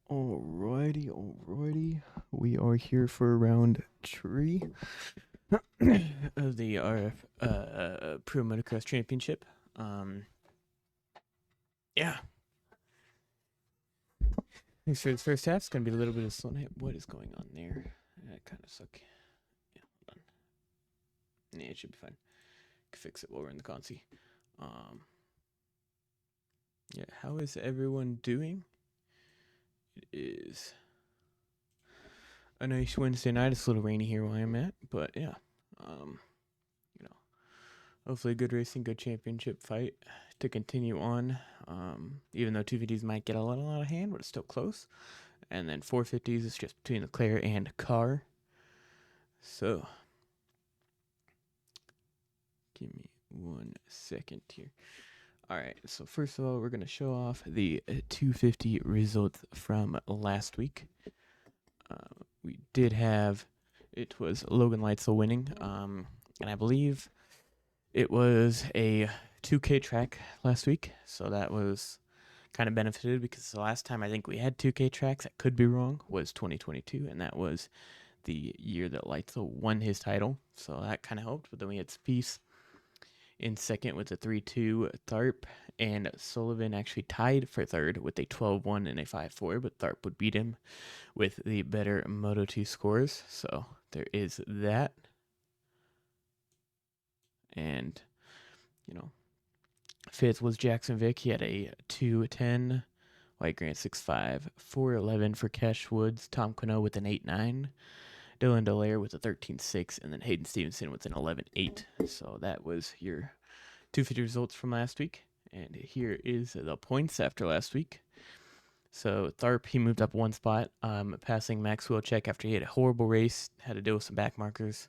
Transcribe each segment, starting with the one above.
Alrighty. We are here for round 3 of the Pro Motocross Championship. Yeah. Thanks for the first half. It's gonna be a little bit of slow night. What is going on there? That kind of suck. Yeah, hold on. Yeah, it should be fine. Can fix it while we're in the consi. Yeah. How is everyone doing? It is a nice Wednesday night. It's a little rainy here where I'm at, but yeah. You know, hopefully good racing, good championship fight to continue on. Even though 250s might get a little out of hand, but it's still close. And then 450s is just between Leclerc and Carr. So, give me 1 second here. All right, so first of all, we're going to show off the 250 results from last week. We did have, it was Logan Leitzel winning, and I believe it was a 2K track last week, so that was kind of benefited because the last time I think we had 2K tracks, I could be wrong, was 2022, and that was the year that Leitzel won his title, so that kind of helped. But then we had Spieth in second with a 3-2. Tharp and Sullivan actually tied for third with a 12-1 and a 5-4, but Tharp would beat him with the better Moto2 scores, so there is that. And, fifth was Jackson Vick. He had a 2-10. White Grant 6-5. 4-11 for Cash Woods. Tom Quino with an 8-9. Dylan Delaire with a 13-6. And then Hayden Stevenson with an 11-8. So that was your 250 results from last week. And here is the points after last week. So Tharp, he moved up 1 spot, passing Max Wilczek after he had a horrible race. Had to deal with some back markers,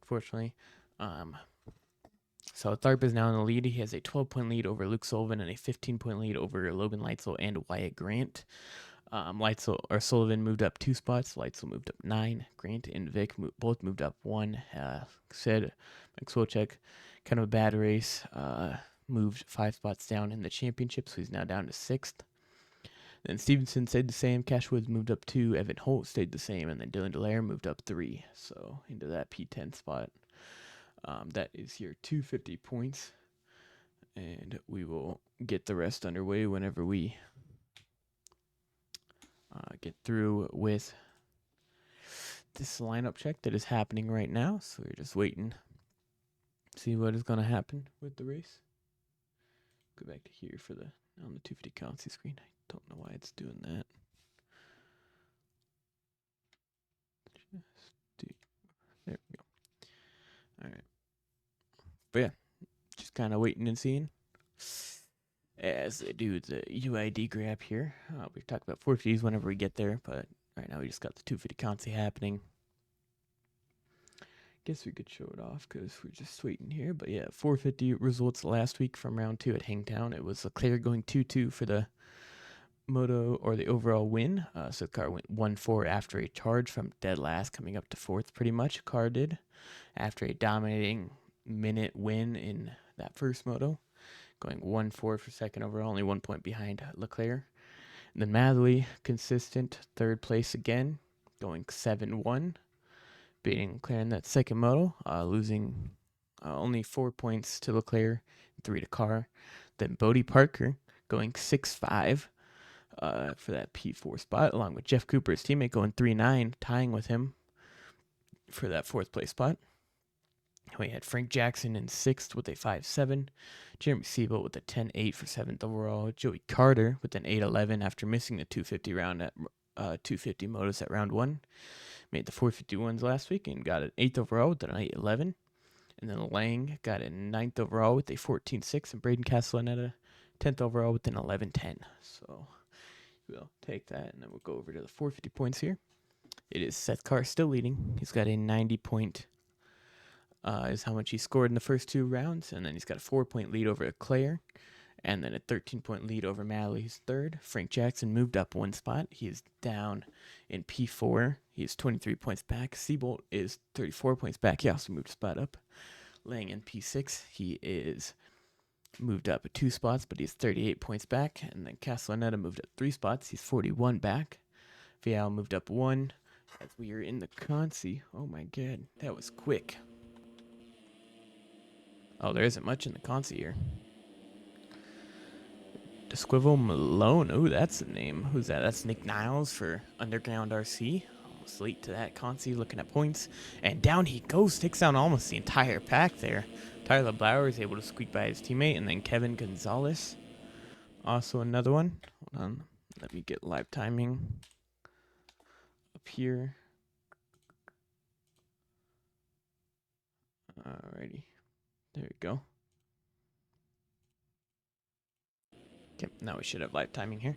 unfortunately. So Tharp is now in the lead. He has a 12-point lead over Luke Sullivan and a 15-point lead over Logan Leitzel and Wyatt Grant. Sullivan moved up 2 spots. Leitzel moved up 9. Grant and Vic both moved up 1. Said Max Wilczek, kind of a bad race. Moved 5 spots down in the championship, so he's now down to 6th. Then Stevenson stayed the same. Cash Woods moved up 2. Evan Holt stayed the same. And then Dylan Delaire moved up 3. So into that P10 spot. That is your 250 points. And we will get the rest underway whenever we get through with this lineup check that is happening right now. So we're just waiting to see what is going to happen with the race. Go back to here for on the 250 currency screen. I don't know why it's doing that. There we go. All right. But yeah, just kind of waiting and seeing as they do the UID grab here. We talk about 450s whenever we get there, but right now we just got the 250 currency happening. Guess we could show it off because we're just waiting here. But yeah, 450 results last week from round 2 at Hangtown. It was Leclerc going 2-2 for the moto or the overall win. So the car went 1-4 after a charge from dead last, coming up to 4th pretty much. Car did after a dominating minute win in that first moto, going 1-4 for second overall, only 1 point behind Leclerc. And then Matherly, consistent 3rd place again, going 7-1, beating Leclerc in that second moto, losing only 4 points to Leclerc, 3 to Carr. Then Bodie Parker going 6-5 for that P4 spot, along with Jeff Cooper, his teammate, going 3-9, tying with him for that 4th place spot. We had Frank Jackson in 6th with a 5-7. Jeremy Siebel with a 10-8 for 7th overall. Joey Carter with an 8-11 after missing the 250 round at 250 motos at round 1. Made the 451s last week and got an 8th overall with an 8-11. And then Lang got a 9th overall with a 14-6. And Braden Castellaneta 10th overall with an 11-10. So we'll take that and then we'll go over to the 450 points here. It is Seth Carr still leading. He's got a 90-point is how much he scored in the first 2 rounds, and then he's got a 4-point lead over Leclerc, and then a 13-point lead over Matherly, who's 3rd. Frank Jackson moved up 1 spot. He is down in P4. He is 23 points back. Siebold is 34 points back. He also moved a spot up. Lang in P6. He is moved up 2 spots, but he's 38 points back. And then Castellaneta moved up 3 spots. He's 41 back. Vial moved up 1 as we are in the consi. Oh my god, that was quick. Oh, there isn't much in the consi here. Squivel Malone. Oh, that's the name. Who's that? That's Nick Niles for Underground RC. Almost late to that consi, looking at points. And down he goes. Takes down almost the entire pack there. Tyler Blauer is able to squeak by his teammate. And then Kevin Gonzalez. Also another one. Hold on. Let me get live timing up here. Alrighty. There we go. Okay, now we should have live timing here.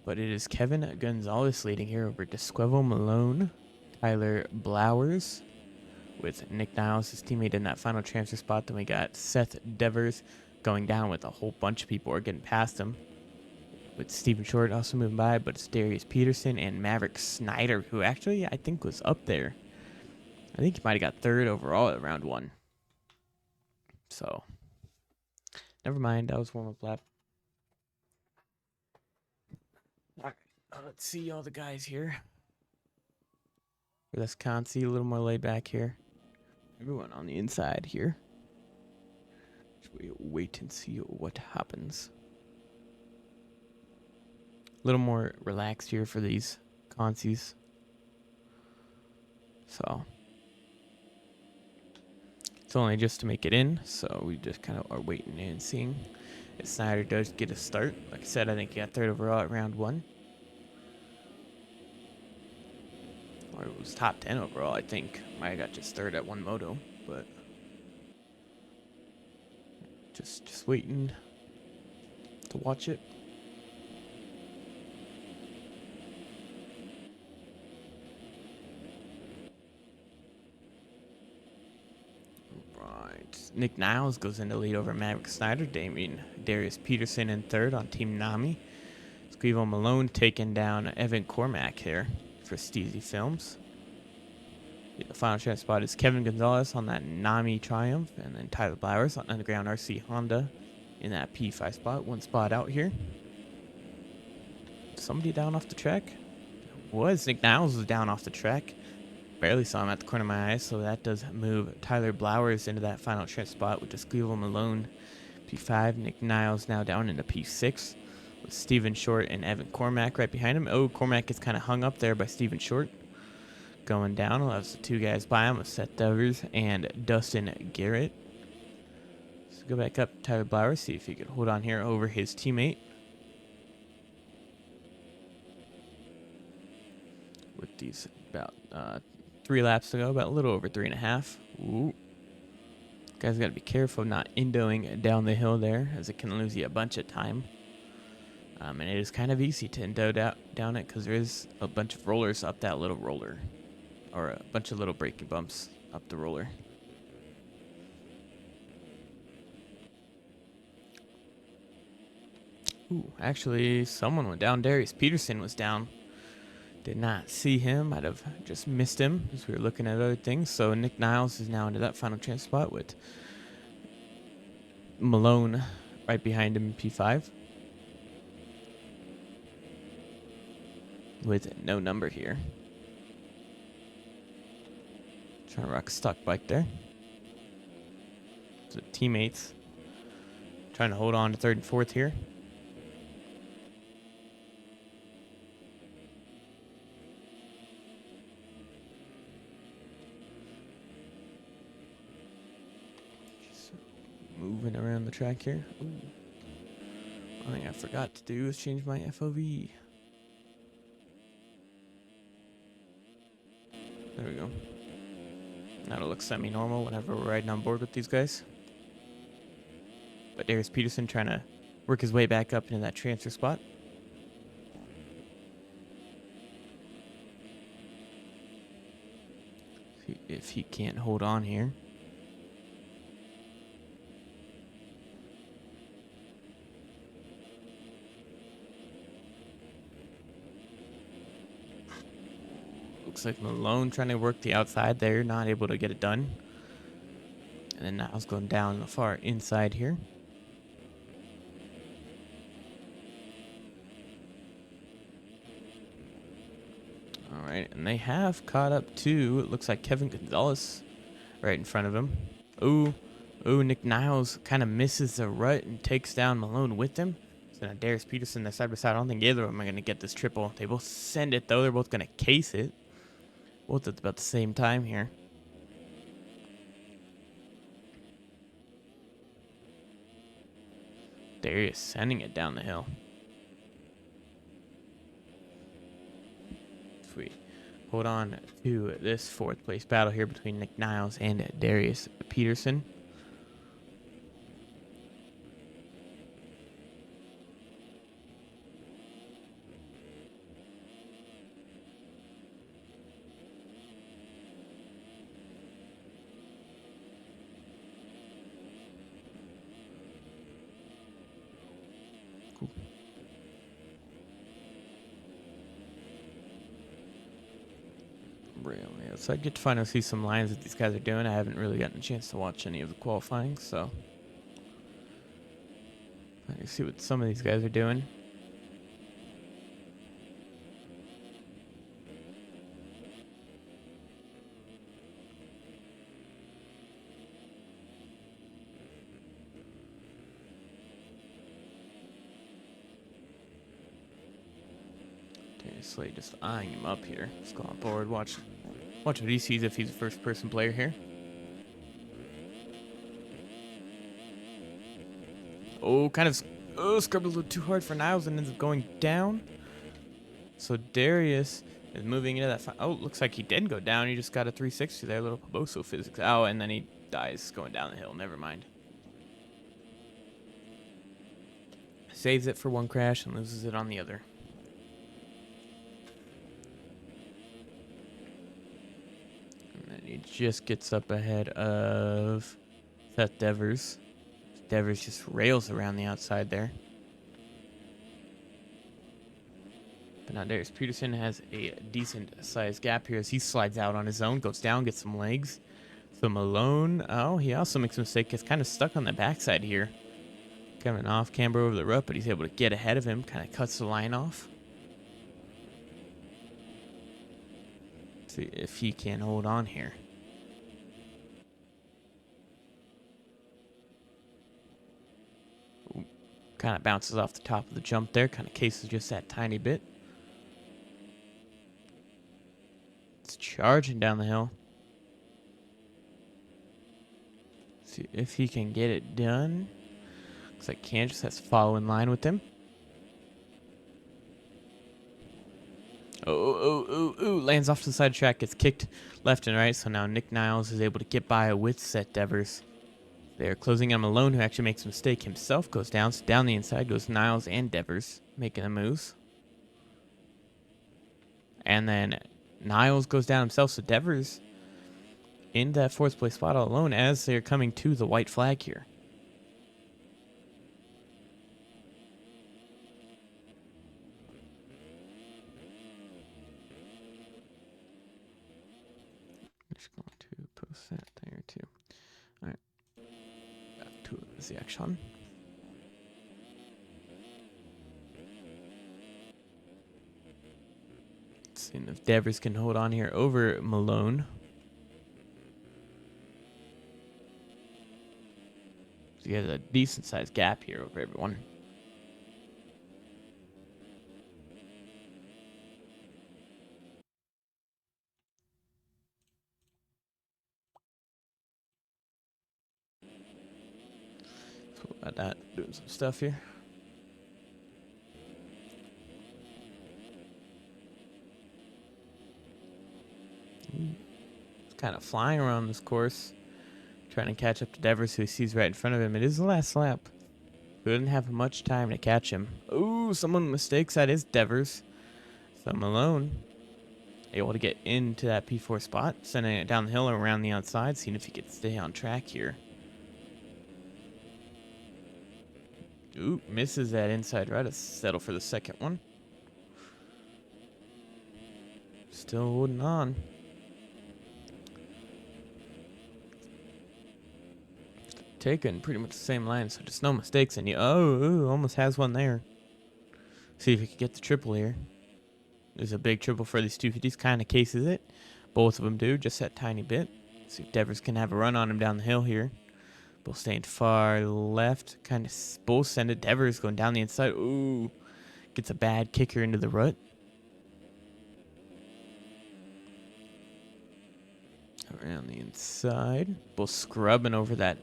But it is Kevin Gonzalez leading here over Desquevo Malone, Tyler Blowers, with Nick Niles, his teammate, in that final transfer spot. Then we got Seth Devers going down with a whole bunch of people are getting past him. With Steven Short also moving by, but it's Darius Peterson and Maverick Snyder, who actually I think was up there. I think he might have got 3rd overall at round 1. So, never mind. That was warm-up lap. Alright, let's see all the guys here. For this consi, a little more laid back here. Everyone on the inside here. We wait and see what happens. A little more relaxed here for these consis. So it's only just to make it in, so we just kind of are waiting and seeing if Snyder does get a start. Like I said, I think he got 3rd overall at round 1. Or it was top 10 overall, I think. Might have got just 3rd at one moto, but just waiting to watch it. Nick Niles goes into lead over Maverick Snyder. Darius Peterson in 3rd on Team Nami. Squivo Malone taking down Evan Cormack here for Steezy Films. The final chance spot is Kevin Gonzalez on that Nami Triumph, and then Tyler Blowers on Underground RC Honda in that P5 spot. One spot out here. Somebody down off the track? Nick Niles was down off the track. Barely saw him at the corner of my eye, so that does move Tyler Blowers into that final trip spot with Squivel Malone, P5. Nick Niles now down into P6 with Steven Short and Evan Cormack right behind him. Oh, Cormack gets kind of hung up there by Steven Short. Going down, allows the 2 guys by him with Seth Devers and Dustin Garrett. So go back up Tyler Blowers, see if he could hold on here over his teammate. With these about 3 laps to go, about a little over 3.5. Ooh. Guys got to be careful not endoing down the hill there, as it can lose you a bunch of time. And it is kind of easy to endo down it, because there is a bunch of rollers up that little roller. Or a bunch of little braking bumps up the roller. Ooh, actually, someone went down. Darius Peterson was down. Did not see him. Might have just missed him as we were looking at other things. So Nick Niles is now into that final chance spot with Malone right behind him in P5. With no number here. Trying to rock a stock bike there. So teammates trying to hold on to 3rd and 4th here. Moving around the track here. Ooh. One thing I forgot to do is change my FOV. There we go. Now it'll look semi-normal whenever we're riding on board with these guys. But Darius Peterson trying to work his way back up into that transfer spot. See if he can't hold on here. Looks like Malone trying to work the outside there, not able to get it done. And then Niles going down the far inside here. right, and they have caught up to, it looks like Kevin Gonzalez right in front of him. Ooh, Nick Niles kind of misses the rut and takes down Malone with him. So now Darius Peterson, they're side by side. I don't think either of them are going to get this triple. They both send it, though. They're both going to case it. Both at about the same time here. Darius sending it down the hill. Sweet. Hold on to this fourth place battle here between Nick Niles and Darius Peterson. Yeah, so I get to finally see some lines that these guys are doing. I haven't really gotten a chance to watch any of the qualifying, so I see what some of these guys are doing. Slade just eyeing him up here. Let's go on board. Watch what he sees if he's a first-person player here. Oh, kind of scrubbed a little too hard for Niles and ends up going down. So Darius is moving into that. Oh, looks like he did go down. He just got a 360 there. A little Poboso physics. Oh, and then he dies going down the hill. Never mind. Saves it for one crash and loses it on the other. He just gets up ahead of Seth Devers. Devers just rails around the outside there. But now Darius Peterson has a decent sized gap here as he slides out on his own, goes down, gets some legs. So Malone, oh, he also makes a mistake. Gets kind of stuck on the backside here. Coming off camber over the rut, but he's able to get ahead of him, kind of cuts the line off. See if he can hold on here. Kind of bounces off the top of the jump there. Kind of cases just that tiny bit. It's charging down the hill. See if he can get it done. Looks like Kansas has to follow in line with him. Oh, lands off to the side of the track, gets kicked left and right, so now Nick Niles is able to get by with Seth Devers. They're closing on Malone, who actually makes a mistake himself, goes down, so down the inside goes Niles and Devers, making the moves. And then Niles goes down himself, so Devers in that fourth place spot all alone as they're coming to the white flag here. Just going to post that there too. All right, back to the action. Seeing if Devers can hold on here over Malone. So he has a decent sized gap here over everyone. So about that, doing some stuff here. It's kind of flying around this course, trying to catch up to Devers, who he sees right in front of him. It is the last lap. We didn't have much time to catch him. Ooh, someone mistakes that is Devers. So Malone able to get into that P4 spot, sending it down the hill and around the outside, seeing if he could stay on track here. Ooh, misses that inside right to settle for the second one. Still holding on. Taking pretty much the same line, so just no mistakes. And you, almost has one there. See if he can get the triple here. There's a big triple for these 250s. Kind of cases it. Both of them do, just that tiny bit. See if Devers can have a run on him down the hill here. Both staying far left. Kind of both send it. Devers going down the inside. Ooh. Gets a bad kicker into the rut. Around the inside. Both scrubbing over that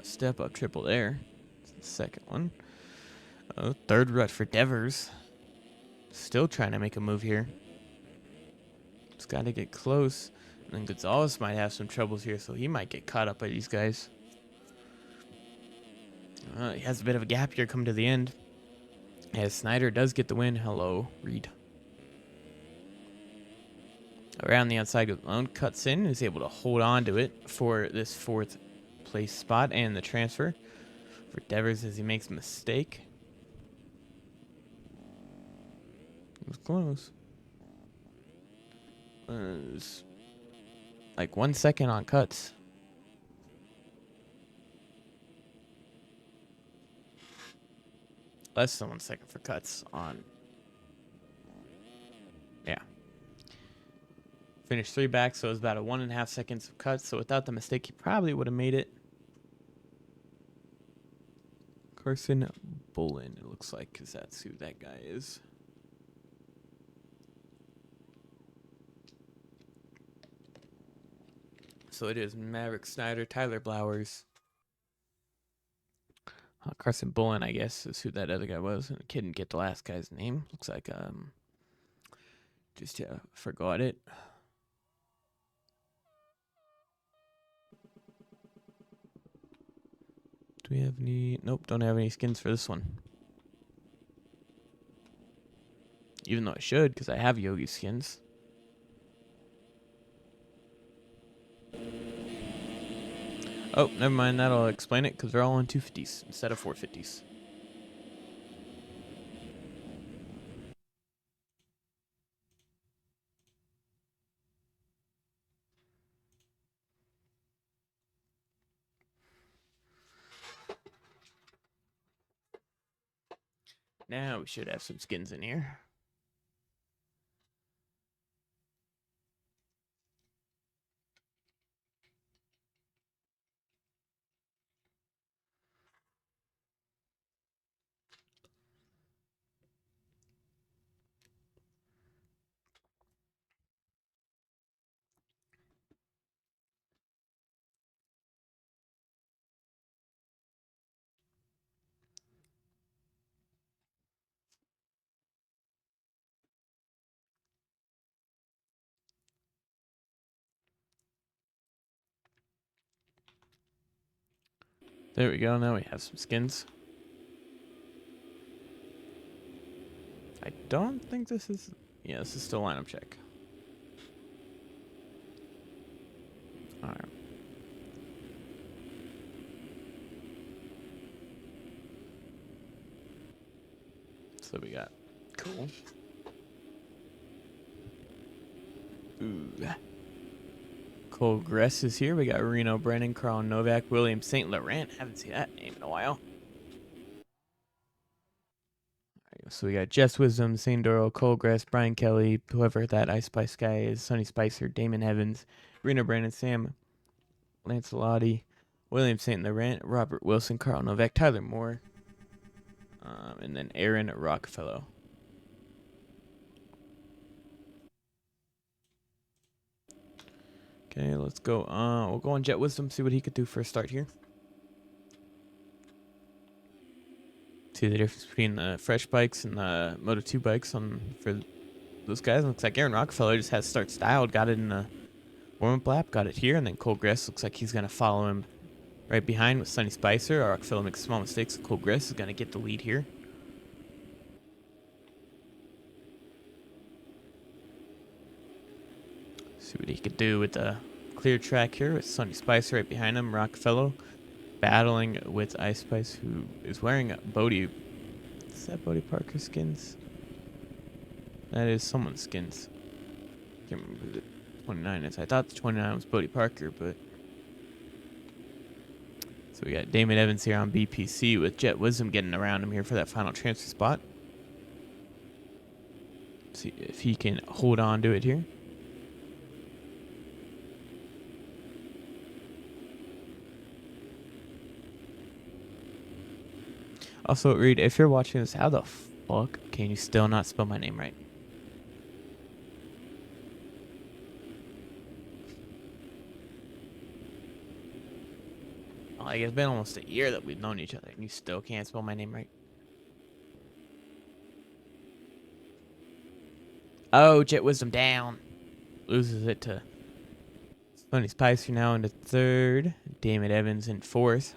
step up triple there. That's the second one. Oh, third rut for Devers. Still trying to make a move here. Just got to get close. And then Gonzalez might have some troubles here, so he might get caught up by these guys. He has a bit of a gap here coming to the end. As Snyder does get the win. Hello, Reed. Around the outside, Malone cuts in, is able to hold on to it for this fourth place spot and the transfer for Devers as he makes a mistake. It was close. It was like 1 second on cuts. Less than 1 second for cuts on. Yeah. Finished 3 back, so it was about a 1.5 seconds of cuts. So without the mistake, he probably would have made it. Carson Bolin, it looks like, because that's who that guy is. So it is Maverick Snyder, Tyler Blowers. Carson Bolin, I guess, is who that other guy was. And I couldn't get the last guy's name. Looks like, just, yeah, forgot it. Do we have any? Nope, don't have any skins for this one. Even though I should, because I have Yogi skins. Oh, never mind. That'll explain it, because they're all on 250s instead of 450s. Now we should have some skins in here. There we go. Now we have some skins. I don't think this is... Yeah, this is still lineup check. Alright. So we got... Cool. Ooh. Cole Gress is here. We got Reno Brennan, Carl Novak, William St. Laurent. Haven't seen that name in a while. So we got Jess Wisdom, St. Doro, Cole Gress, Brian Kelly, whoever that Ice Spice guy is, Sonny Spicer, Damon Evans, Reno Brennan, Sam Lancelotti, William St. Laurent, Robert Wilson, Carl Novak, Tyler Moore, and then Aaron Rockefeller. Okay, let's go. We'll go on Jet Wisdom, see what he could do for a start here. See the difference between the fresh bikes and the Moto 2 bikes for those guys. Looks like Aaron Rockefeller just has start styled, got it in the warm-up lap, got it here, and then Cole Gress looks like he's going to follow him right behind with Sonny Spicer. Rockefeller makes small mistakes, so Cole Gress is going to get the lead here. See what he could do with the clear track here with Sonny Spicer right behind him. Rockefeller battling with Ice Spice, who is wearing a Bodie. Is that Bodie Parker skins? That is someone's skins. Can't remember who the 29 is. I thought the 29 was Bodie Parker, but... So we got Damon Evans here on BPC with Jet Wisdom getting around him here for that final transfer spot. See if he can hold on to it here. Also, Reed, if you're watching this, how the fuck can you still not spell my name right? Like, it's been almost a year that we've known each other, and you still can't spell my name right. Oh, Jet Wisdom down. Loses it to Sonny Spicer now into third. Damon Evans in fourth.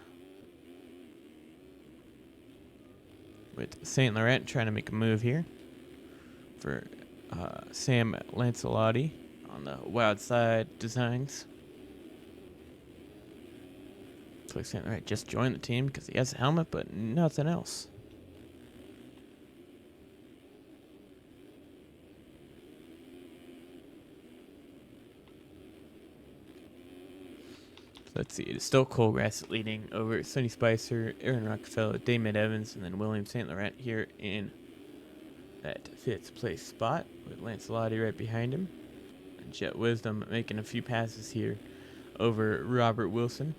With St. Laurent trying to make a move here for Sam Lancelotti on the Wild Side Designs. Looks like St. Laurent just joined the team because he has a helmet, but nothing else. Let's see, it is still Cole Grassett leading over Sonny Spicer, Aaron Rockefeller, Damon Evans, and then William St. Laurent here in that fifth place spot with Lancelotti right behind him. And Jet Wisdom making a few passes here over Robert Wilson.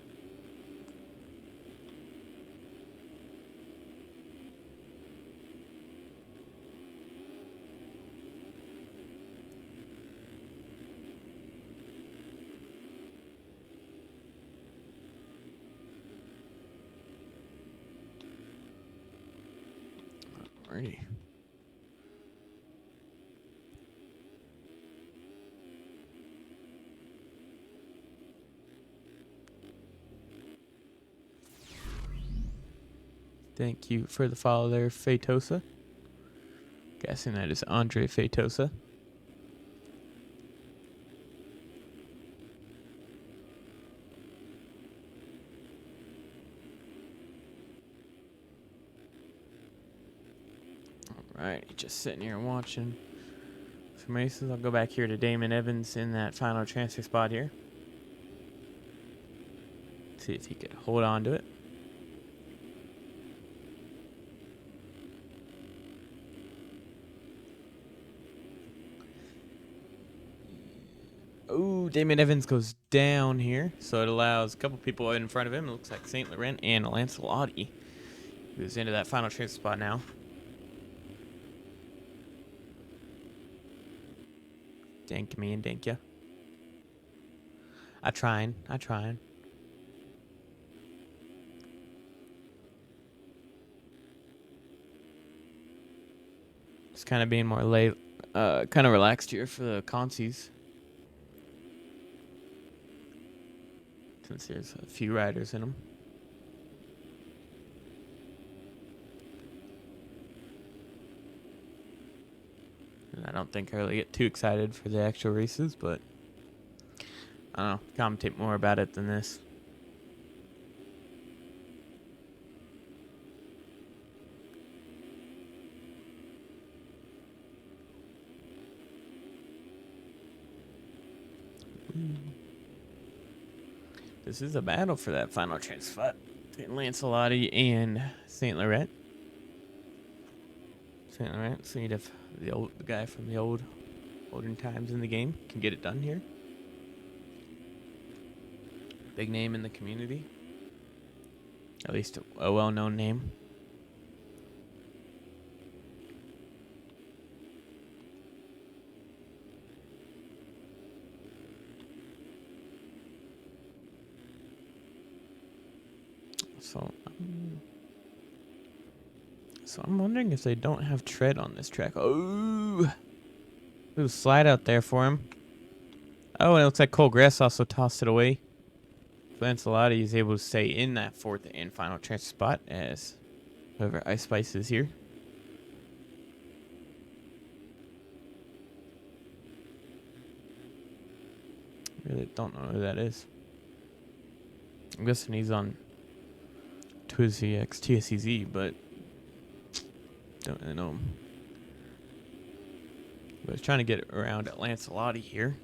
Alrighty. Thank you for the follow there, Fatosa. Guessing that is Andre Fatosa. Alright, just sitting here watching some races. I'll go back here to Damon Evans in that final transfer spot here. See if he could hold on to it. Oh, Damon Evans goes down here, so it allows a couple people in front of him. It looks like St. Laurent and Lancelotti, who's into that final transfer spot now. Dank me and dank ya. I trying. Just kind of being more late, kind of relaxed here for the consies. Since there's a few riders in them. And I don't think I really get too excited for the actual races, but I don't know, commentate more about it than this. This is a battle for that final transfer spot between Lancelotti and St. Laurent. St. Laurent, so if the guy from the olden times in the game can get it done here. Big name in the community. At least a well-known name. So I'm wondering if they don't have tread on this track. Oh, little slide out there for him. Oh, and it looks like Cole Grass also tossed it away. Lancelotti is able to stay in that fourth and final transfer spot as whoever Ice Spice is here. Really don't know who that is. I'm guessing he's on Twizy X TSEZ, but don't really know him. But I was trying to get around at Lancelotti here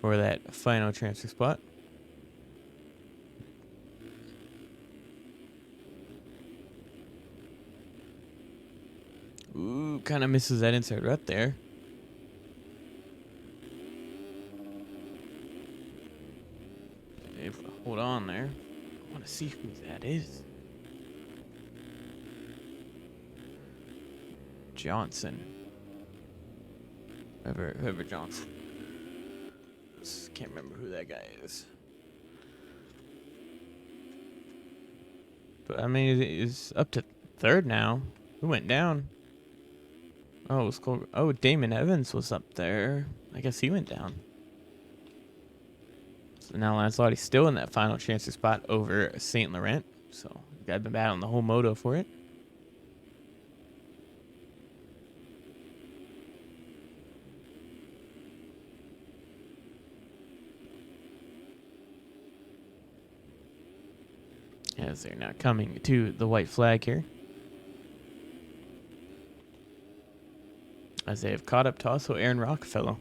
for that final transfer spot. Ooh, kind of misses that inside rut there. Hold on there. I want to see who that is. Johnson. Whoever Johnson. Can't remember who that guy is. But I mean, it's up to third now. Who went down? Oh, it was cool. Oh, Damon Evans was up there. I guess he went down. So now Lancelotti's still in that final chancer spot over St. Laurent. So the guy been battling the whole moto for it. As they're now coming to the white flag here. As they have caught up to also Aaron Rockefeller.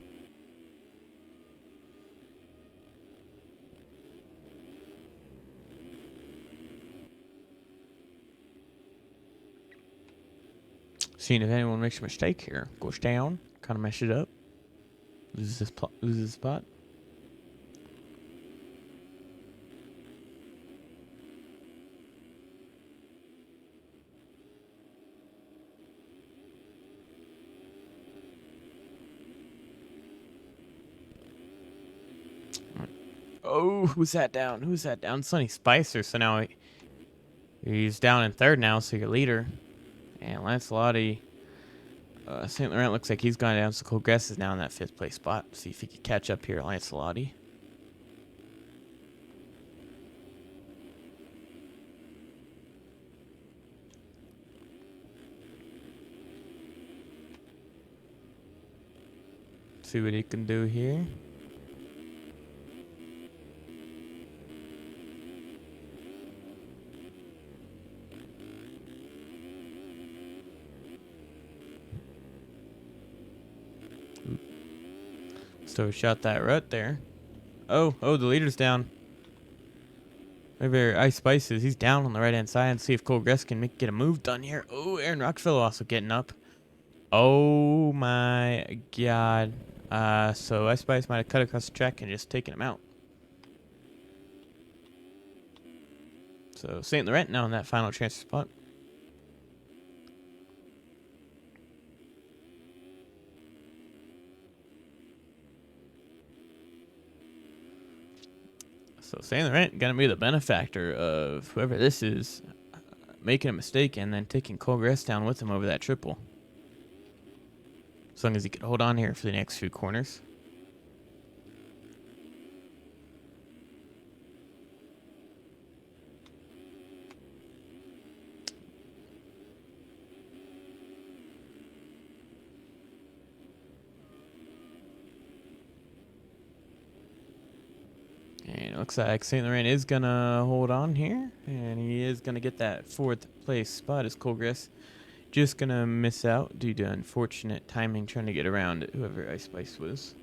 Seeing if anyone makes a mistake here. Goes down, kind of mess it up. Loses his spot. Oh, who's that down? Who's that down? Sonny Spicer. So now he's down in third now, so your leader. And Lancelotti, St. Laurent looks like he's gone down, so Colgress is now in that 5th place spot. See if he can catch up here, Lancelotti. See what he can do here. So shot that rut there. Oh, the leader's down. Maybe Ice Spices. He's down on the right hand side. See if Colgress can get a move done here. Oh, Aaron Rockefeller also getting up. Oh my god. So Ice Spice might have cut across the track and just taken him out. So St. Laurent now in that final transfer spot. So St. Laurent gonna be the benefactor of whoever this is making a mistake and then taking Colgress down with him over that triple. As long as he can hold on here for the next few corners. And it looks like St. Laurent is going to hold on here. And he is going to get that 4th place spot as Colgress just going to miss out due to unfortunate timing trying to get around whoever Ice Spice was.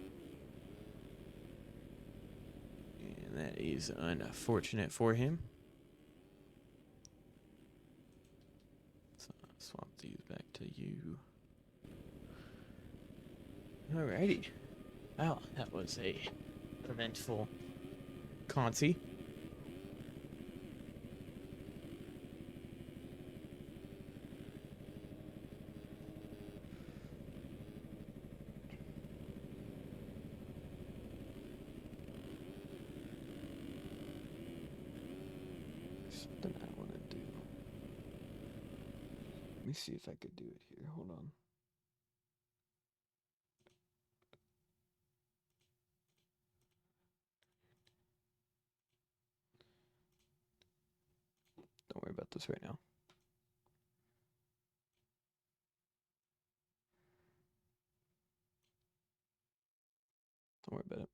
And that is unfortunate for him. So I'll swap these back to you. Alrighty. Wow, that was a eventful Conti. Something I want to do. Let me see if I could do it here. Hold on. Don't worry about this right now. Don't worry about it.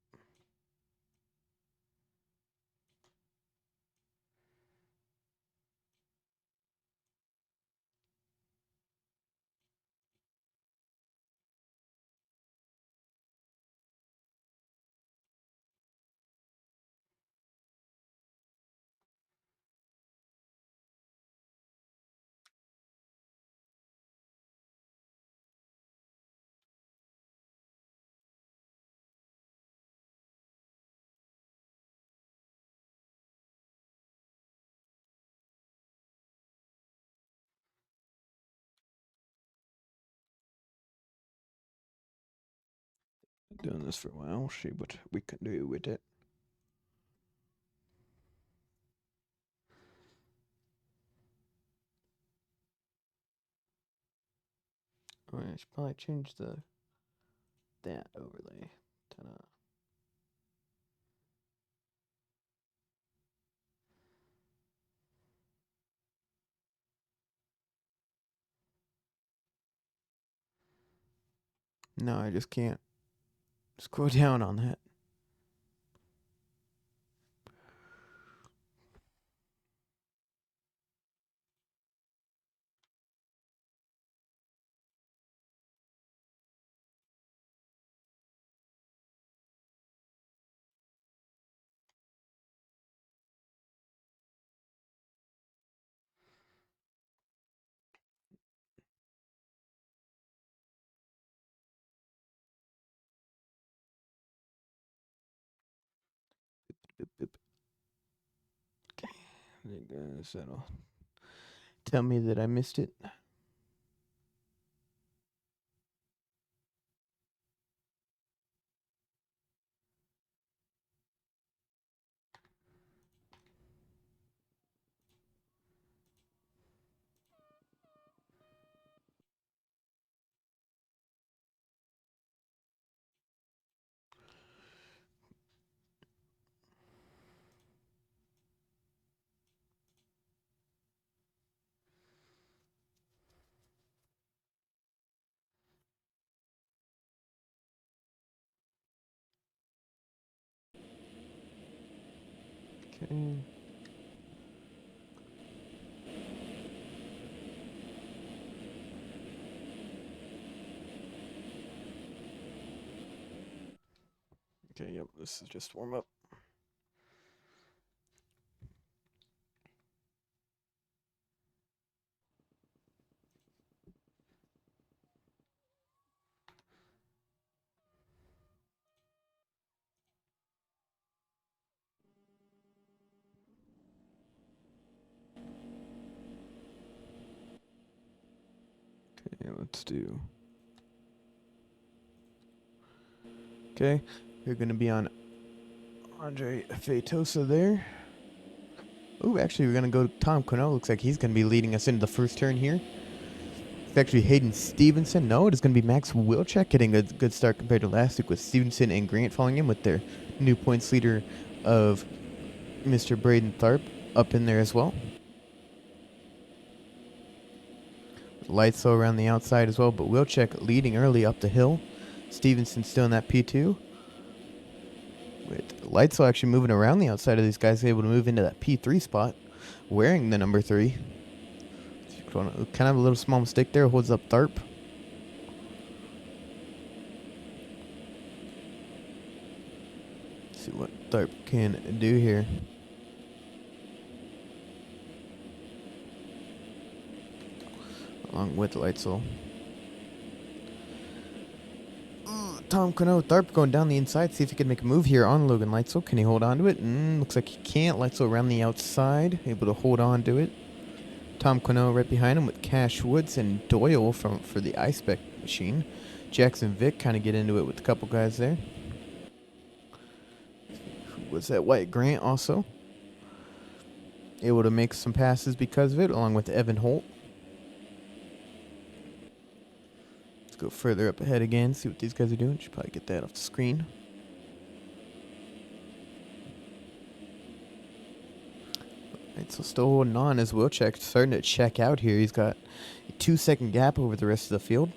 Doing this for a while, see what we can do with it. I should probably change that overlay. Ta-da. No, I just can't scroll down on that. Okay, I guess that'll tell me that I missed it. Okay. Okay, yep, this is just warm up. Okay, let's do. Okay, you're gonna be on Andre Feitosa there. Oh, actually, we're gonna go to Tom Quino. Looks like he's gonna be leading us into the first turn here. It's actually Hayden Stevenson. No, it is gonna be Max Wilczek getting a good start compared to last week with Stevenson and Grant following him with their new points leader of Mr. Braden Tharp up in there as well. Lightso around the outside as well, but Wilczek leading early up the hill. Stevenson still in that P2. With Lightso actually moving around the outside of these guys, able to move into that P3 spot, wearing the number 3. Kind of a little small mistake there, holds up Tharp. See what Tharp can do here. Along with Lightso. Tom Quino, Tharp going down the inside, see if he can make a move here on Logan Lightso. Can he hold on to it? Looks like he can't. Lightso around the outside, able to hold on to it. Tom Quino right behind him with Cash Woods and Doyle for the iSpec machine. Jackson Vick kind of get into it with a couple guys there. Who was that? Wyatt Grant also able to make some passes because of it, along with Evan Holt. Let's go further up ahead again, see what these guys are doing. Should probably get that off the screen. Alright, so still holding on as Wilczek starting to check out here. He's got a 2-second gap over the rest of the field.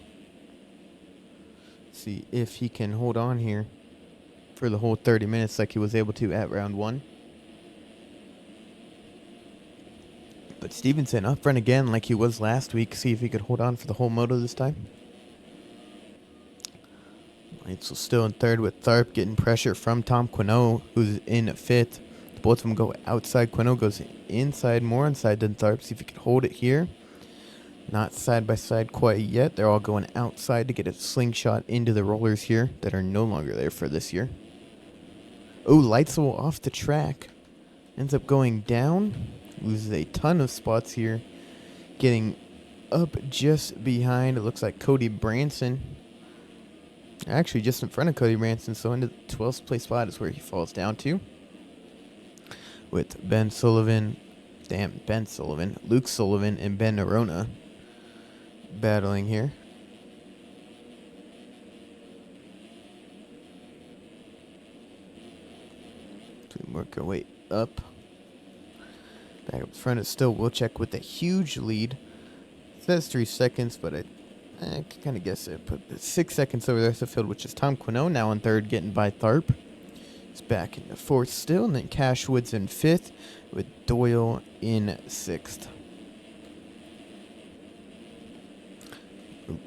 Let's see if he can hold on here for the whole 30 minutes like he was able to at round 1. But Stevenson up front again like he was last week. See if he could hold on for the whole moto this time. Right, so still in third with Tharp getting pressure from Tom Quino, who's in fifth. Both of them go outside. Quino goes inside, more inside than Tharp. See if he can hold it here. Not side by side quite yet. They're all going outside to get a slingshot into the rollers here that are no longer there for this year. Oh, Lightso off the track. Ends up going down. Loses a ton of spots here. Getting up just behind, it looks like Cody Branson. Actually, just in front of Cody Ranson, so into the 12th place spot is where he falls down to. With Ben Sullivan, Luke Sullivan, and Ben Nerona battling here. So we work our way up. Back up front is still Wilczek with a huge lead. It says 3 seconds, but I can kind of guess it. Put 6 seconds over the rest of the field, which is Tom Quinault now in third, getting by Tharp. He's back in the fourth still, and then Cashwood's in fifth, with Doyle in sixth.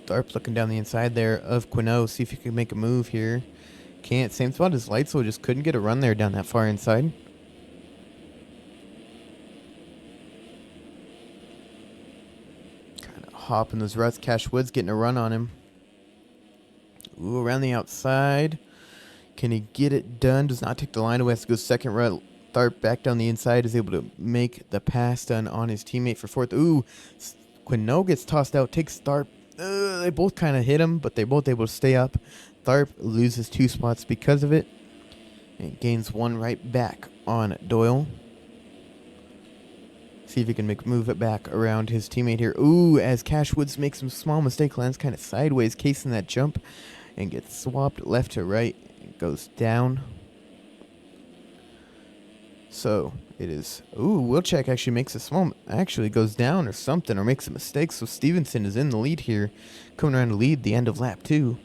Tharp looking down the inside there of Quinault, see if he can make a move here. Can't. Same spot as Lightsoul, just couldn't get a run there down that far inside. Kind of hopping those ruts. Cashwood's getting a run on him. Ooh, around the outside. Can he get it done? Does not take the line away. Has to go second rut. Tharp back down the inside is able to make the pass done on his teammate for fourth. Ooh, Quinault gets tossed out. Takes Tharp. They both kind of hit him, but they're both able to stay up. Tharp loses 2 spots because of it and gains 1 right back on Doyle. See if he can move it back around his teammate here. Ooh, as Cashwoods makes some small mistake, lands kind of sideways, casing that jump, and gets swapped left to right. It goes down. So it is. Ooh, Wilczek actually makes a small. Actually goes down or something, or makes a mistake. So Stevenson is in the lead here, coming around to lead the end of lap 2.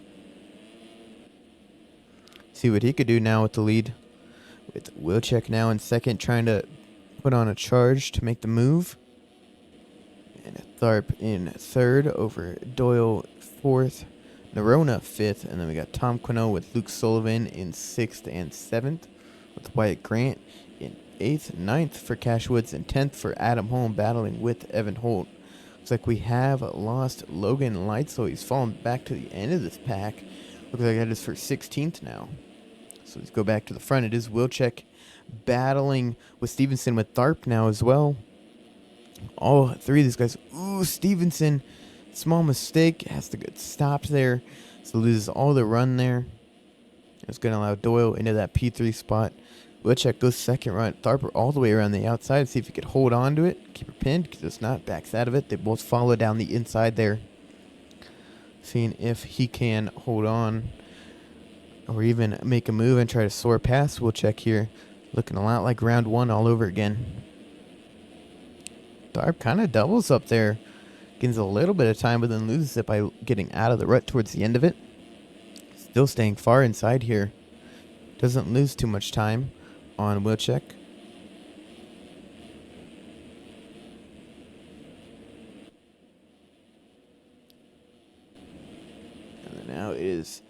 See what he could do now with the lead. With Wilczek now in second, trying to put on a charge to make the move. And Tharp in third over Doyle fourth. Nerona fifth. And then we got Tom Quinault with Luke Sullivan in sixth and seventh. With Wyatt Grant in 8th, 9th for Cashwoods, and 10th for Adam Holm, battling with Evan Holt. Looks like we have lost Logan Light, so he's fallen back to the end of this pack. Looks like that is for 16th now. So let's go back to the front. It is Wilczek battling with Stevenson, with Tharp now as well. All 3 of these guys. Ooh, Stevenson, small mistake, has to get stopped there, so loses all the run there. It's going to allow Doyle into that P3 spot. Wilczek goes second run. Tharp all the way around the outside. See if he could hold on to it. Keep her pinned. Does not. Backs out of it. They both follow down the inside there. Seeing if he can hold on or even make a move and try to soar past Wilczek here. Looking a lot like round 1 all over again. Tharp kind of doubles up there. Gains a little bit of time, but then loses it by getting out of the rut towards the end of it. Still staying far inside here. Doesn't lose too much time on Wilczek. And now it is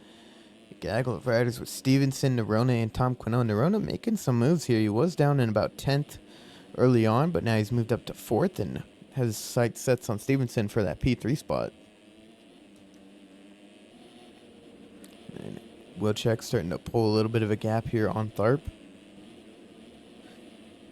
a gaggle of riders with Stevenson, Nerona, and Tom Quinault. Nerona making some moves here. He was down in about 10th early on, but now he's moved up to 4th and has sight sets on Stevenson for that P3 spot. And Wilczek starting to pull a little bit of a gap here on Tharp.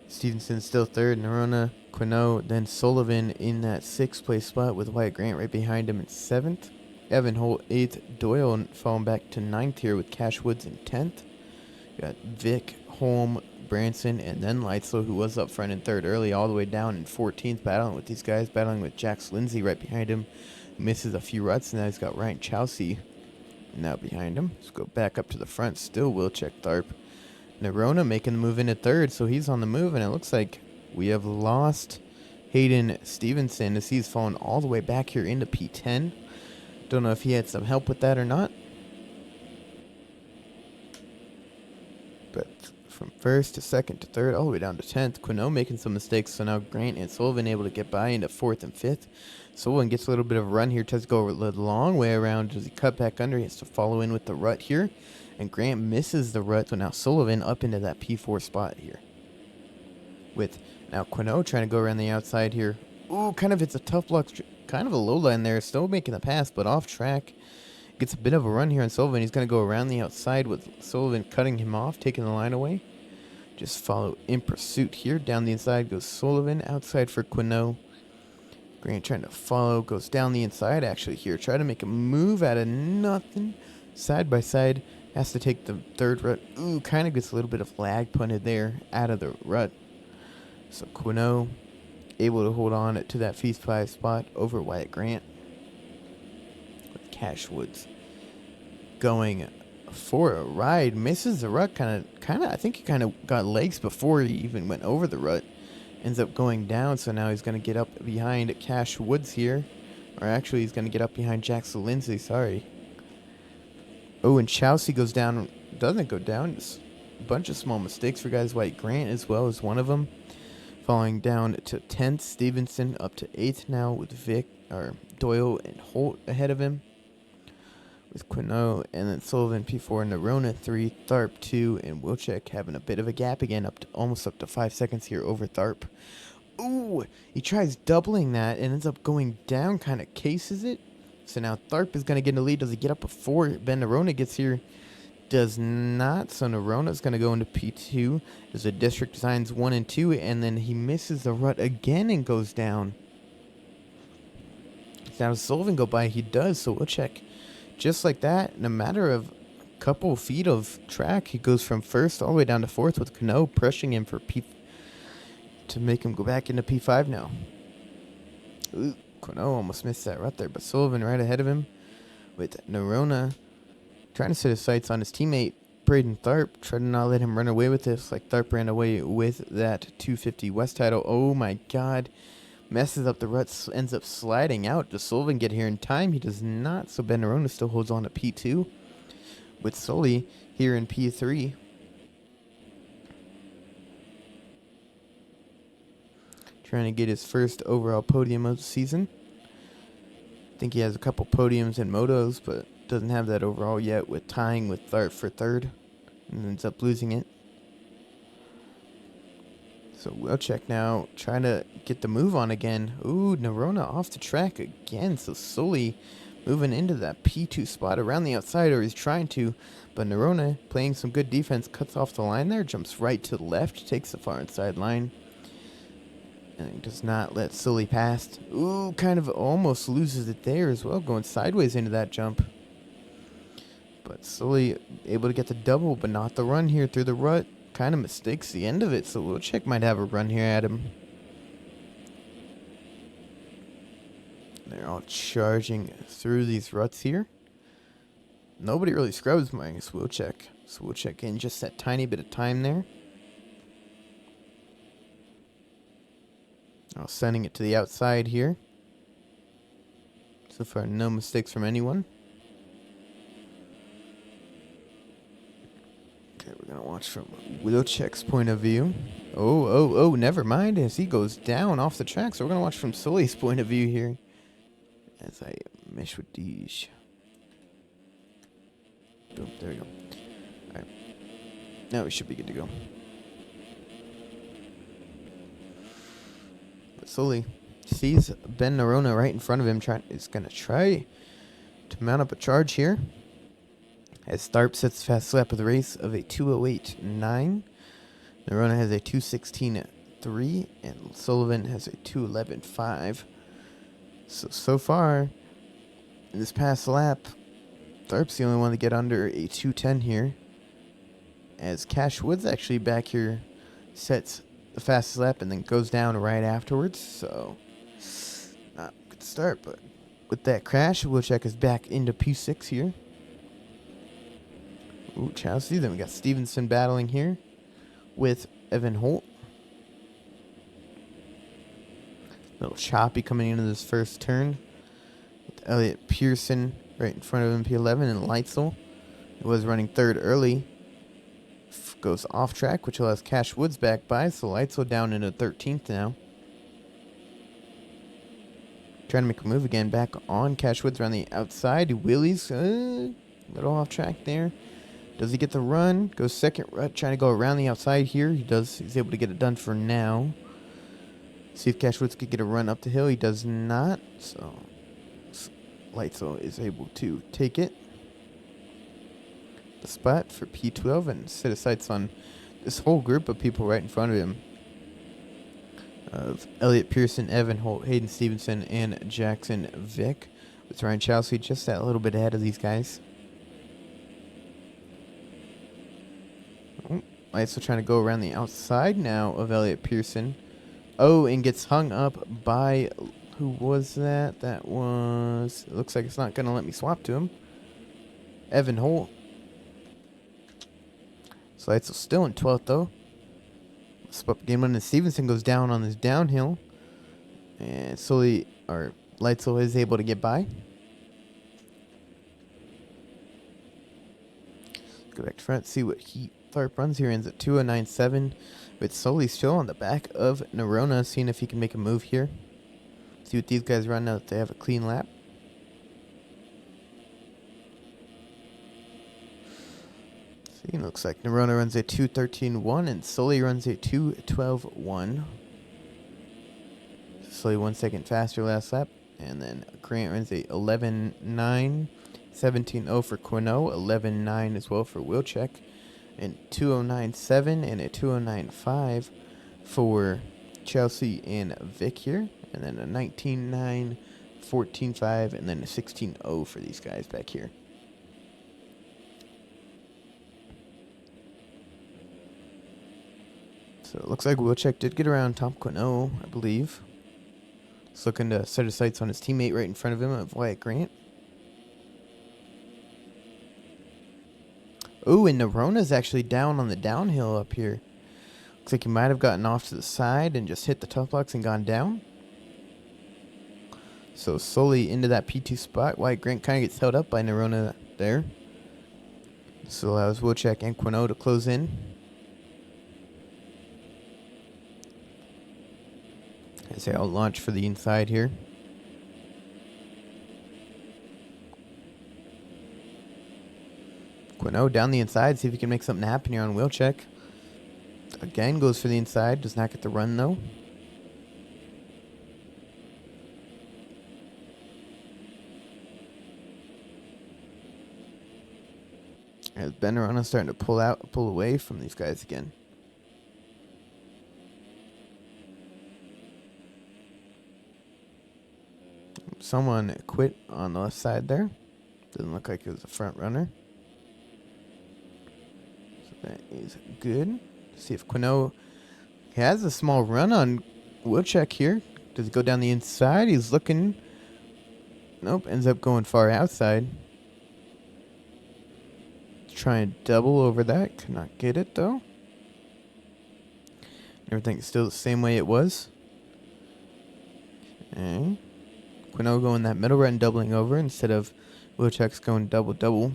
Stevenson still third, Nerona, Quinault, then Sullivan in that 6th place spot with Wyatt Grant right behind him in 7th. Evan Holt 8th, Doyle falling back to 9th here with Cashwoods in 10th. Got Vic, Holm, Branson, and then Lightslow, who was up front in 3rd early, all the way down in 14th, battling with these guys, battling with Jax Lindsay right behind him. Misses a few ruts, and now he's got Ryan Chowsey now behind him. Let's go back up to the front. Still Wilczek, Tharp. Nerona making the move into 3rd, so he's on the move, and it looks like we have lost Hayden Stevenson as he's fallen all the way back here into P10. Don't know if he had some help with that or not. But from 1st to 2nd to 3rd, all the way down to 10th. Quinault making some mistakes, so now Grant and Sullivan able to get by into 4th and 5th. Sullivan gets a little bit of a run here, tries to go a long way around. Does he cut back under? He has to follow in with the rut here. And Grant misses the rut, so now Sullivan up into that P4 spot here. With now Quinault trying to go around the outside here. Ooh, kind of it's a tough luck, kind of a low line there. Still making the pass, but off track. Gets a bit of a run here on Sullivan. He's going to go around the outside with Sullivan cutting him off, taking the line away. Just follow in pursuit here. Down the inside goes Sullivan, outside for Quinault. Grant trying to follow, goes down the inside actually here. Try to make a move out of nothing. side by side. Has to take the third rut. Ooh, kind of gets a little bit of lag punted there out of the rut. So Quino able to hold on to that Feast 5 spot over Wyatt Grant. With Cash Woods going for a ride. Misses the rut kind of, I think he kind of got legs before he even went over the rut. Ends up going down, so now he's going to get up behind Cash Woods here. Or actually, he's going to get up behind Jackson Lindsay, sorry. Oh, and Chelsea goes down, doesn't go down. Just a bunch of small mistakes for guys. Wyatt Grant as well as one of them. Falling down to 10th, Stevenson up to 8th now with Doyle and Holt ahead of him. With Quino and then Sullivan P4, Nerona 3, Tharp 2, and Wilczek having a bit of a gap again, almost up to 5 seconds here over Tharp. Ooh, he tries doubling that and ends up going down, kind of cases it. So now Tharp is going to get in the lead. Does he get up before Ben Nerona gets here? Does not. So Nerona's going to go into P2. There's a district designs 1 and 2, and then he misses the rut again and goes down. Now does Sullivan go by? He does, so we'll check. Just like that, in a matter of a couple feet of track, he goes from first all the way down to fourth with Cano pushing him for to make him go back into P5 now. Ooh, Cano almost missed that rut there, but Sullivan right ahead of him with Nerona trying to set his sights on his teammate Braden Tharp, trying to not let him run away with this like Tharp ran away with that 250 West title. Oh my god. Messes up the ruts, ends up sliding out. Does Sullivan get here in time? He does not, so Ben Nerona still holds on to P2 with Sully here in P3. Trying to get his first overall podium of the season. I think he has a couple podiums in motos, but doesn't have that overall yet, with tying with Tharp for third and ends up losing it. So Wilczek now trying to get the move on again. Ooh, Nerona off the track again. So Sully moving into that P2 spot around the outside, or he's trying to. But Nerona playing some good defense, cuts off the line there, jumps right to the left, takes the far inside line. And he does not let Sully pass. Ooh, kind of almost loses it there as well, going sideways into that jump. But Sully able to get the double, but not the run here through the rut. Kind of mistakes the end of it, so Wilczek might have a run here at him. They're all charging through these ruts here. Nobody really scrubs minus Wilczek. So Wilczek in just that tiny bit of time there. Now sending it to the outside here. So far, no mistakes from anyone. Okay, we're going to watch from Wilczek's point of view. Oh, never mind, as he goes down off the track. So we're going to watch from Sully's point of view here. As I mesh with these. Boom, there we go. Alright. Now we should be good to go. But Sully sees Ben Nerona right in front of him. Is going to try to mount up a charge here. As Tharp sets the fast lap of the race of a 2:08.9. Nerona has a 2:16.3. And Sullivan has a 2:11.5. So far, in this past lap, Tharp's the only one to get under a 2:10 here. As Cash Woods actually back here sets the fastest lap and then goes down right afterwards. So, not a good start, but with that crash, Wilczek is back into P6 here. Ooh, Chelsea. Then we got Stevenson battling here with Evan Holt. A little choppy coming into this first turn. With Elliot Pearson right in front of him, P11, and Leitzel, who was running third early, goes off track, which allows Cash Woods back by. So Leitzel down into 13th now. Trying to make a move again, back on Cash Woods around the outside. He wheelies, a little off track there. Does he get the run? Goes second rut, trying to go around the outside here. He does. He's able to get it done for now. See if Cash Woods could get a run up the hill. He does not. So Leitzel is able to take it. The spot for P12 and set his sights on this whole group of people right in front of him. Of Elliot Pearson, Evan Holt, Hayden Stevenson, and Jackson Vick. With Ryan Chelsea just that little bit ahead of these guys. Oh, Light's trying to go around the outside now of Elliott Pearson. Oh, and gets hung up by... Who was that? That was... It looks like it's not going to let me swap to him. Evan Holt. So Light's still in 12th, though. Swap game when Stevenson goes down on this downhill. And slowly... Or Lightzel is able to get by. Go back to front, see what Tharp runs here. Ends at 2:09.7, with Sully still on the back of Nerona, seeing if he can make a move here. See what these guys run now that they have a clean lap. See, looks like Nerona runs a 2:13.1 and Sully runs a 2:12.1. Sully 1 second faster last lap, and then Grant runs a 11:9. 17.0 for Quinault, 11.9 as well for Wilczek, and 2:09.7 and a 2:09.5 for Chelsea and Vic here, and then a 19.9, 14.5, and then a 16.0 for these guys back here. So it looks like Wilczek did get around Tom Quinault, I believe. He's looking to set his sights on his teammate right in front of him, of Wyatt Grant. Ooh, and Nerona's actually down on the downhill up here. Looks like he might have gotten off to the side and just hit the tough blocks and gone down. So slowly into that P2 spot. Wyatt Grant kind of gets held up by Nerona there. So allows Wilczek and Quinault to close in. As they all launch for the inside here. Quinault down the inside, see if he can make something happen here on Wilczek. Again, goes for the inside, does not get the run though. As Benarana starting to pull away from these guys again. Someone quit on the left side there. Doesn't look like it was a front runner. That is good. See if Quinault has a small run on Wilczek here. Does he go down the inside? He's looking. Nope, ends up going far outside. Try and double over that. Could not get it though. Everything's still the same way it was. Okay. Quinault going that middle run, doubling over instead of Wilczek's going double.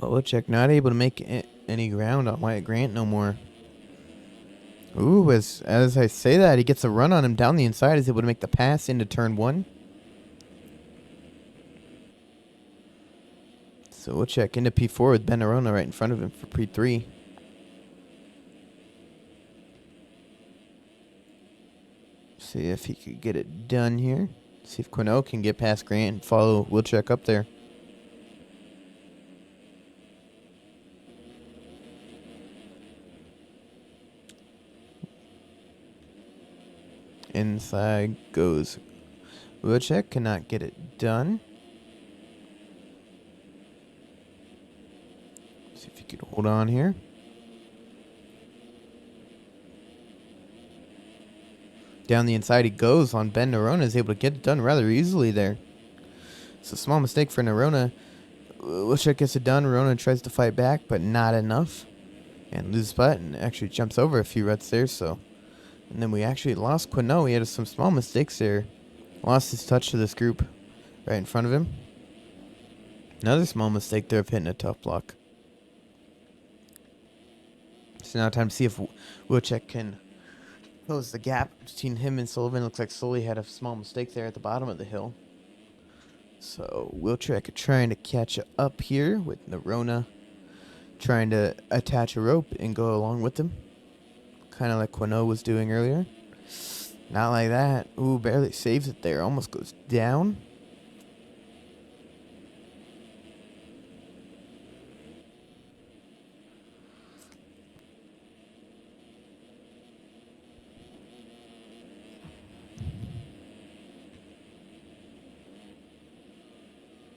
Wilczek not able to make any ground on Wyatt Grant no more. Ooh, as I say that, he gets a run on him down the inside. Is able to make the pass into turn 1. So Wilczek into P4 with Benarona right in front of him for P3. See if he could get it done here. See if Quinault can get past Grant and follow Wilczek up there. Inside goes Wilczek, cannot get it done. See if he could hold on here. Down the inside he goes on Ben Nerona, is able to get it done rather easily there. It's a small mistake for Nerona. Wilczek gets it done. Nerona tries to fight back, but not enough. And loses spot and actually jumps over a few ruts there, so... And then we actually lost Quinault. He had some small mistakes there. Lost his touch to this group right in front of him. Another small mistake there of hitting a tough block. So now time to see if Wilczek can close the gap between him and Sullivan. Looks like Sully had a small mistake there at the bottom of the hill. So Wilczek trying to catch up here with Nerona. Trying to attach a rope and go along with him. Kind of like Quinault was doing earlier. Not like that. Ooh, barely saves it there. Almost goes down.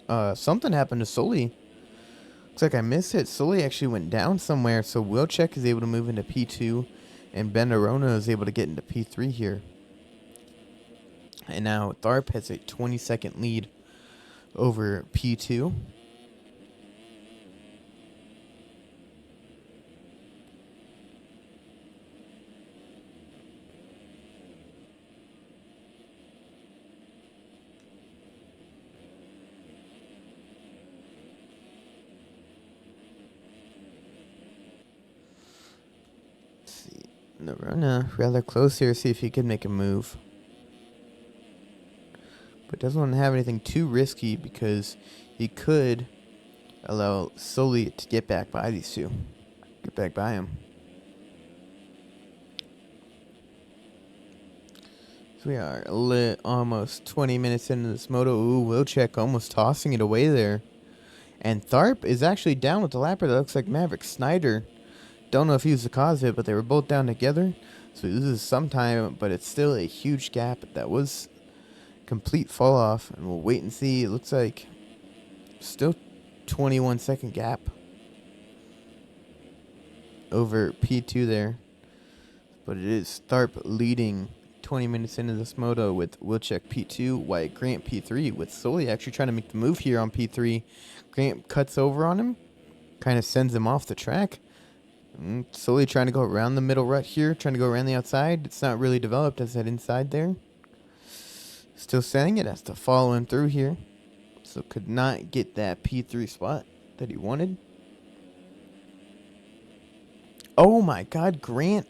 something happened to Sully. Looks like I missed it. Sully actually went down somewhere, so Wilczek is able to move into P2, and Ben Arona is able to get into P3 here. And now Tharp has a 20-second lead over P2. Arona rather close here. See if he can make a move. But doesn't want to have anything too risky because he could allow Sully to get back by these two. Get back by him. So we are almost 20 minutes into this moto. Ooh, Wilczek almost tossing it away there. And Tharp is actually down with the lapper. That looks like Maverick Snyder. Don't know if he was the cause of it, but they were both down together. So he loses some time, but it's still a huge gap. That was complete fall off, and we'll wait and see. It looks like still 21-second gap over P2 there, but it is Tharp leading 20 minutes into this moto with Wilczek P2, Wyatt Grant P3, with Sully actually trying to make the move here on P3. Grant cuts over on him, kind of sends him off the track. Sully trying to go around the middle rut here, trying to go around the outside. It's not really developed as that inside there. Still saying it, has to follow him through here. So could not get that P3 spot that he wanted. Oh my god, Grant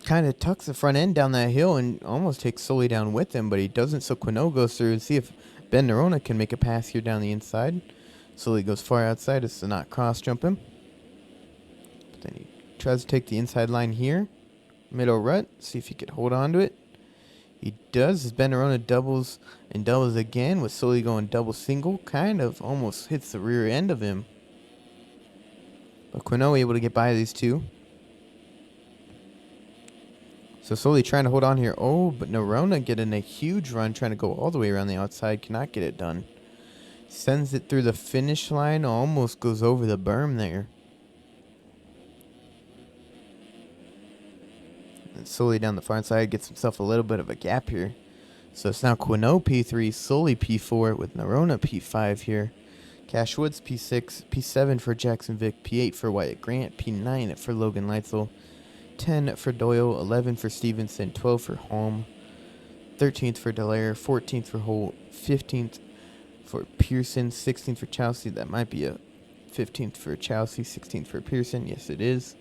kind of tucks the front end down that hill and almost takes Sully down with him, but he doesn't, so Quino goes through and see if Ben Nerona can make a pass here down the inside. Sully goes far outside as to not cross jump him. But then he tries to take the inside line here. Middle rut, see if he could hold on to it. He does, as Ben Nerona doubles and doubles again, with Sully going double single. Kind of almost hits the rear end of him. But Quino able to get by these two. So Sully trying to hold on here. Oh, but Nerona getting a huge run, trying to go all the way around the outside. Cannot get it done. Sends it through the finish line. Almost goes over the berm there. And Sully down the far side gets himself a little bit of a gap here. So it's now Quino P3, Sully P4 with Nerona P5 here. Cash Woods P6, P7 for Jackson Vick, P8 for Wyatt Grant, P9 for Logan Leitzel, 10 for Doyle, 11 for Stevenson, 12 for Holm, 13th for Dallaire, 14th for Holt, 15th for Pearson, 16th for Chelsea. That might be a 15th for Chelsea, 16th for Pearson. Yes, it is.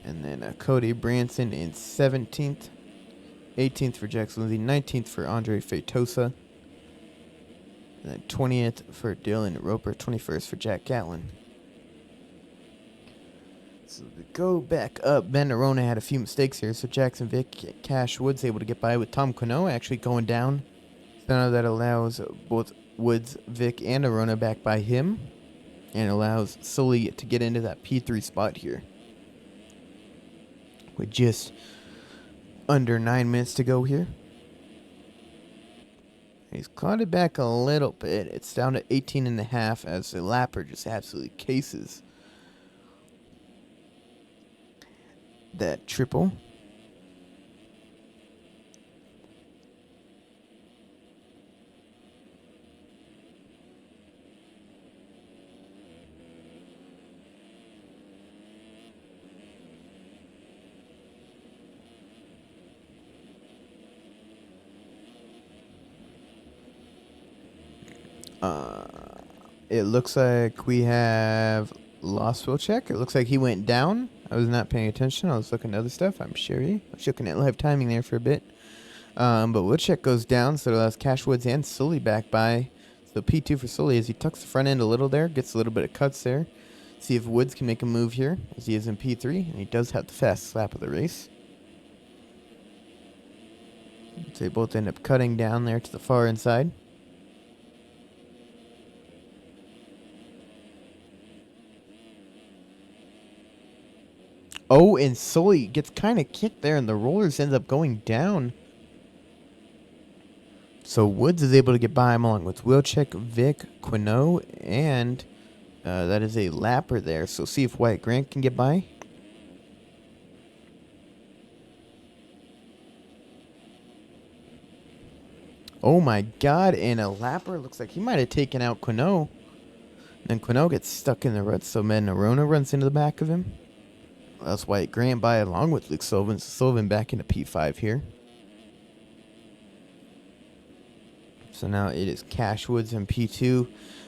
And then Cody Branson in 17th, 18th for Jackson Lindsay, 19th for Andre Feitosa, and then 20th for Dylan Roper, 21st for Jack Gatlin. So we go back up. Ben Nerona had a few mistakes here, so Jackson Vick, Cash Woods able to get by with Tom Quino actually going down. So now that allows both Woods, Vick, and Nerona back by him, and allows Sully to get into that P3 spot here. With just under 9 minutes to go here. He's clawed it back a little bit. It's down to 18.5 as the lapper just absolutely cases that triple. It looks like we have lost Wilczek. It looks like he went down. I was not paying attention. I was looking at other stuff. I'm sure I was looking at live timing there for a bit. But Wilczek goes down, so it allows Cash Woods and Sully back by. So P2 for Sully as he tucks the front end a little there. Gets a little bit of cuts there. See if Woods can make a move here as he is in P3. And he does have the fastest lap of the race. So they both end up cutting down there to the far inside. Oh, and Sully gets kind of kicked there, and the rollers ends up going down. So Woods is able to get by him along with Wilczek, Vic, Quinault, and that is a lapper there. So see if Wyatt Grant can get by. Oh my god, and a lapper. Looks like he might have taken out Quinault. And Quinault gets stuck in the rut, so Noronha runs into the back of him. That's Wyatt Grant by along with Luke Sullivan. So Sullivan back into P5 here. So now it is Cash Woods in P2,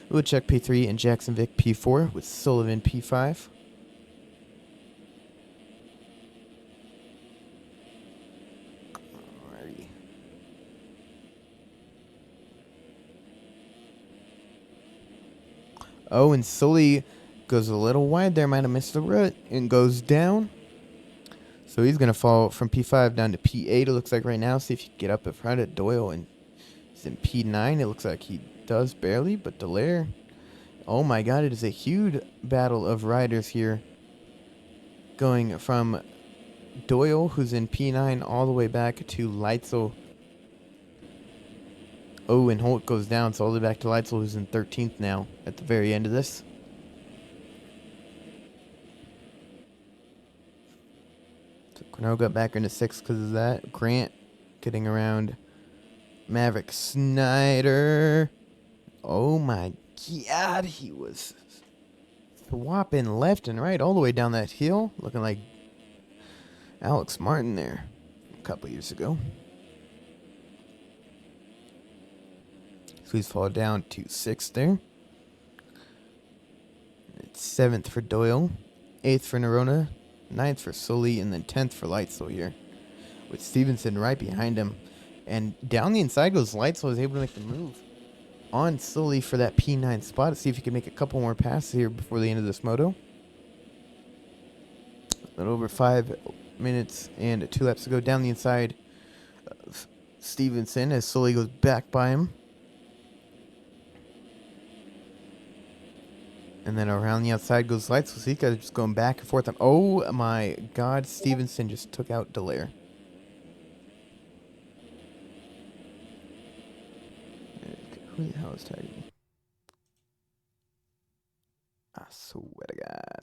Wilczek P3, and Jackson Vick P4 with Sullivan P5. Alrighty. Oh, and Sully goes a little wide there, might have missed the rut, and goes down. So he's going to fall from P5 down to P8, it looks like right now. See if you can get up in front of Doyle, and he's in P9. It looks like he does barely, but Dallaire, oh my god, it is a huge battle of riders here. Going from Doyle, who's in P9, all the way back to Leitzel. Oh, and Holt goes down, so all the way back to Leitzel, who's in 13th now at the very end of this. So Quinault got back into 6th because of that. Grant getting around Maverick Snyder. Oh my god, he was swapping left and right all the way down that hill, looking like Alex Martin there a couple years ago. So he's fallen down to 6th there. It's 7th for Doyle, 8th for Noronha, 9th for Sully, and then 10th for Leitzel here, with Stevenson right behind him. And down the inside goes Leitzel, is able to make the move on Sully for that P9 spot. Let's see if he can make a couple more passes here before the end of this moto. A little over 5 minutes and 2 laps to go. Down the inside of Stevenson as Sully goes back by him. And then around the outside goes Leitzel. So he's just going back and forth. Oh my god, Stevenson just took out Dallaire. Who the hell is tagging? I swear to God.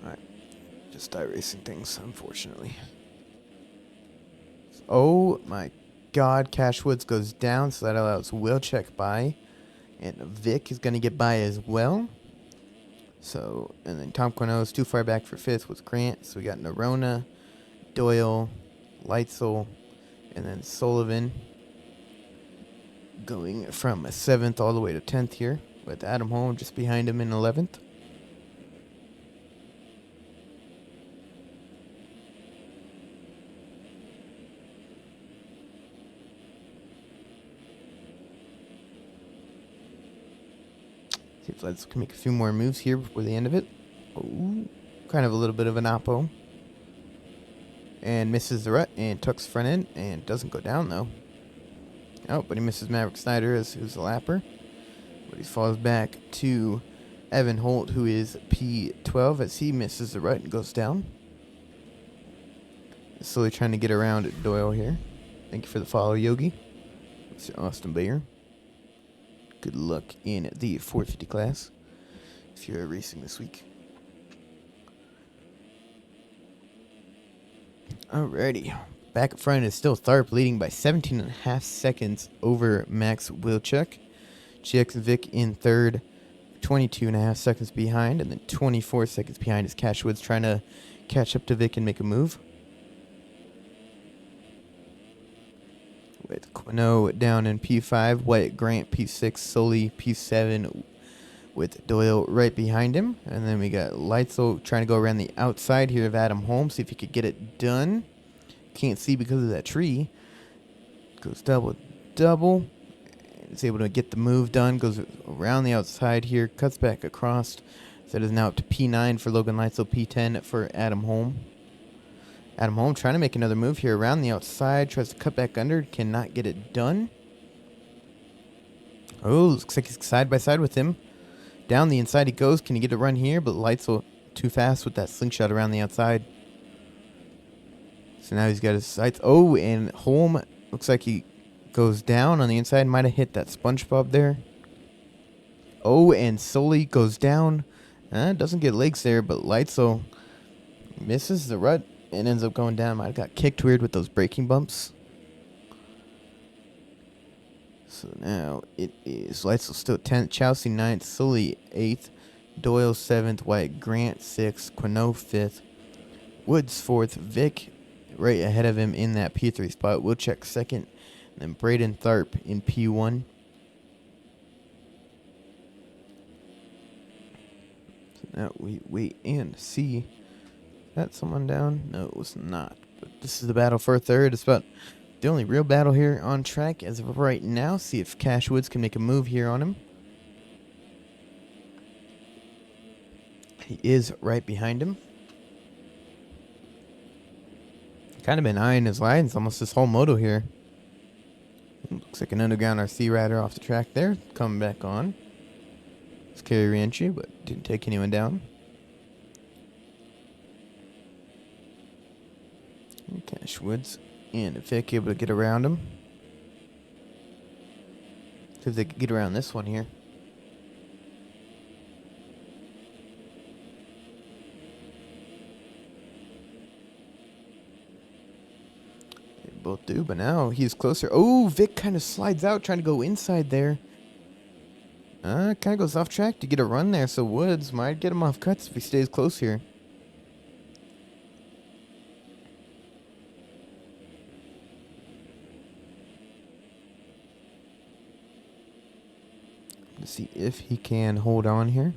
Alright. Just die racing things, unfortunately. Oh my god, Cash Woods goes down, so that allows Wilczek by. And Vic is going to get by as well. So, and then Tom Quinault is too far back for 5th with Grant. So we got Noronha, Doyle, Leitzel, and then Sullivan going from 7th all the way to 10th here, with Adam Holm just behind him in 11th. See if Leitzel can make a few more moves here before the end of it. Oh, kind of a little bit of an oppo. And misses the rut and tucks front end and doesn't go down though. Oh, but he misses Maverick Snyder who's a lapper. But he falls back to Evan Holt, who is P12, as he misses the rut and goes down. Slowly trying to get around Doyle here. Thank you for the follow, Yogi. Mr. Austin Bayer. Good luck in the 450 class if you're racing this week. Alrighty. Back up front is still Tharp, leading by 17.5 seconds over Max Wilczek. GX and Vic in 3rd, 22.5 seconds behind, and then 24 seconds behind is Cash Woods trying to catch up to Vic and make a move. With Quinault down in P5, Wyatt Grant P6, Sully P7 with Doyle right behind him. And then we got Leitzel trying to go around the outside here of Adam Holmes, see if he could get it done. Can't see because of that tree. Goes double. Is able to get the move done. Goes around the outside here. Cuts back across. So it is now up to P9 for Logan Leitzel. P10 for Adam Holm. Adam Holm trying to make another move here around the outside. Tries to cut back under. Cannot get it done. Oh, looks like he's side by side with him. Down the inside he goes. Can he get a run here? But Leitzel too fast with that slingshot around the outside. So now he's got his sights. Oh, and Holm looks like he goes down on the inside. Might have hit that SpongeBob there. Oh, and Sully goes down. Doesn't get legs there, but Leitzel misses the rut and ends up going down. Might have got kicked weird with those braking bumps. So now it is Leitzel still 10th, Chelsea 9th, Sully 8th, Doyle 7th, White Grant 6th, Quinault 5th, Woods 4th, Vic right ahead of him in that P3 spot. Wilczek 2nd, and then Braden Tharp in P1. So now we wait and see. Is that someone down? No, it was not. But this is the battle for a third. It's about the only real battle here on track as of right now. See if Cash Woods can make a move here on him. He is right behind him. Kind of been eyeing his lines almost this whole moto here. Looks like an underground RC rider off the track there. Coming back on. Scary re-entry, but didn't take anyone down. Cash Woods and Vic able to get around him. See if they can get around this one here. They both do, but now he's closer. Oh, Vic kind of slides out trying to go inside there. Kind of goes off track to get a run there, so Woods might get him off cuts if he stays close here. To see if he can hold on here.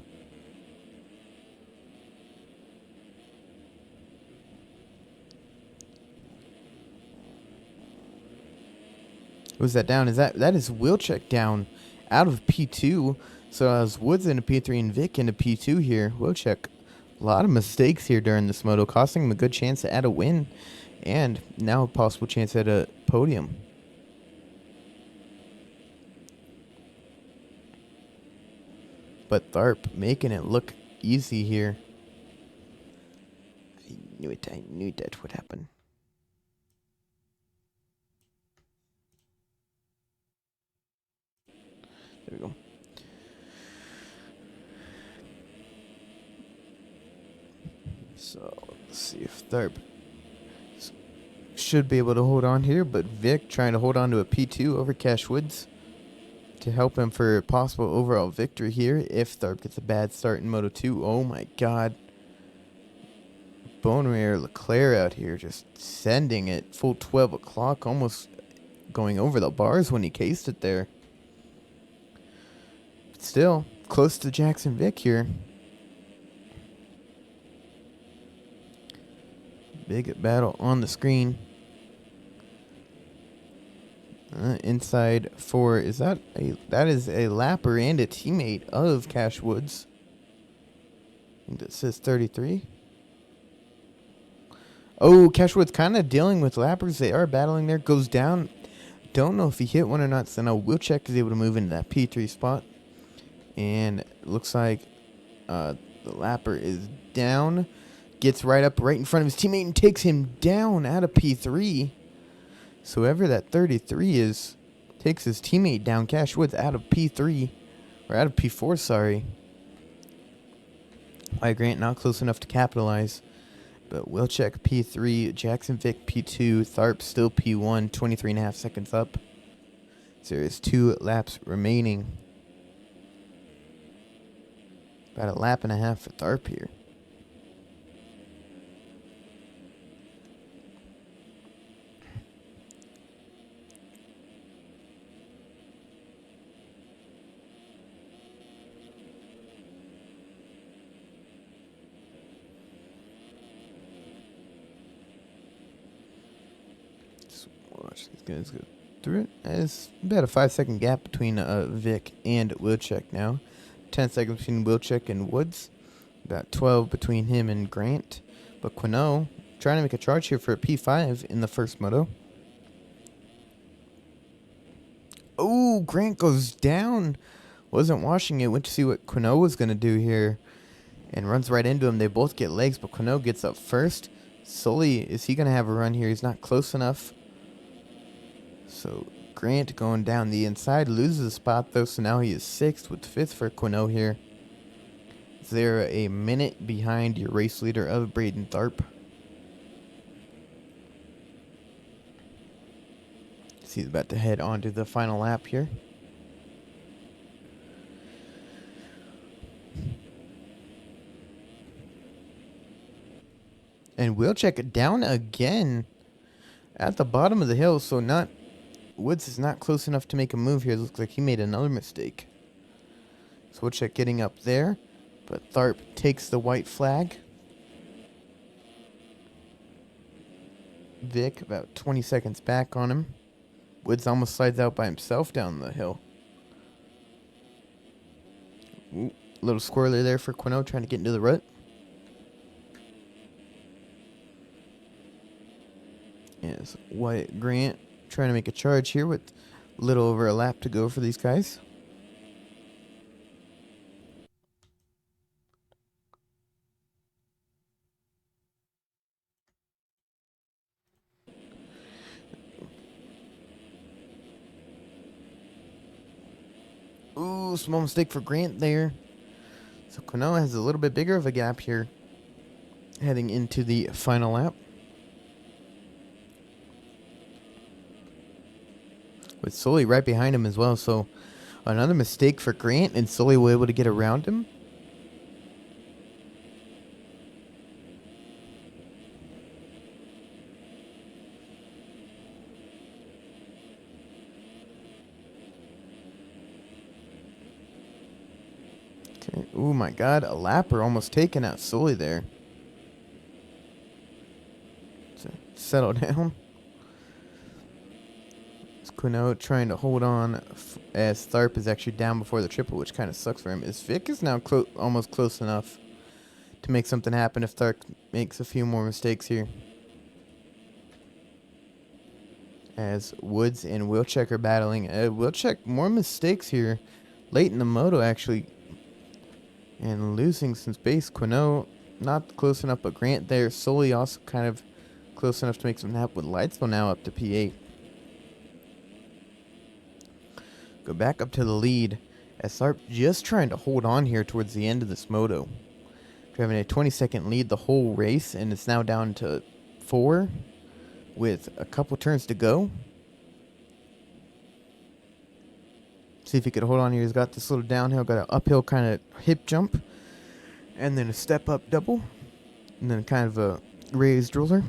Was that down? That is Wilczek down out of P2. So as Woods into P3 and Vic into P2 here. Wilczek, a lot of mistakes here during this moto, costing him a good chance to add a win, and now a possible chance at a podium. But Tharp making it look easy here. I knew that would happen. There we go. So let's see if Tharp should be able to hold on here, but Vic trying to hold on to a P2 over Cash Woods to help him for a possible overall victory here if Tharp gets a bad start in Moto 2. Oh my god. Bone Rare Leclerc out here just sending it full 12 o'clock, almost going over the bars when he cased it there. But still, close to Jackson Vic here. Big battle on the screen. Inside for, that is a lapper and a teammate of Cash Woods. I think that says 33. Oh, Cash Woods kind of dealing with lappers. They are battling there. Goes down. Don't know if he hit one or not. So now Wilczek is able to move into that P3 spot. And it looks like the lapper is down. Gets right up right in front of his teammate and takes him down out of P3. So whoever that 33 is takes his teammate down. Cash Woods out of P3. Or out of P4, sorry. White Grant not close enough to capitalize. But Wilczek P3, Jackson Vic P2, Tharp still P1, 23.5 seconds up. So there is 2 laps remaining. About a lap and a half for Tharp here. Watch these guys go through it. There's about a 5-second gap between Vic and Wilczek now. 10 seconds between Wilczek and Woods. About 12 between him and Grant. But Quinault trying to make a charge here for a P5 in the first moto. Oh, Grant goes down. Wasn't watching it. Went to see what Quinault was going to do here. And runs right into him. They both get legs, but Quinault gets up first. Sully, is he going to have a run here? He's not close enough. So Grant going down the inside, loses a spot though, so now he is 6th with 5th for Quinault here. They're a minute behind your race leader of Braden Tharp. He's about to head on to the final lap here. And Wilczek down again at the bottom of the hill, so Woods is not close enough to make a move here. It looks like he made another mistake. So Wilczek getting up there, but Tharp takes the white flag. Vic about 20 seconds back on him. Woods almost slides out by himself down the hill. Ooh, little squirrely there for Quinault trying to get into the rut. Yes, Wyatt Grant trying to make a charge here with a little over a lap to go for these guys. Ooh, small mistake for Grant there. So Quinault has a little bit bigger of a gap here heading into the final lap. With Sully right behind him as well, so another mistake for Grant, and Sully was able to get around him. Okay. Oh my God, a lapper almost taking out Sully there. So settle down. Quinault trying to hold on as Tharp is actually down before the triple, which kind of sucks for him. As Vic is now almost close enough to make something happen if Tharp makes a few more mistakes here. As Woods and Wilczek are battling. Wilczek, more mistakes here late in the moto actually. And losing some space. Quinault not close enough, but Grant there. Sully also kind of close enough to make something happen with Lightsville now up to P8. Go back up to the lead as Tharp just trying to hold on here towards the end of this moto. Driving a 20-second lead the whole race, and it's now down to 4 with a couple turns to go. See if he could hold on here. He's got this little downhill, got an uphill kind of hip jump, and then a step up double, and then kind of a raised roller,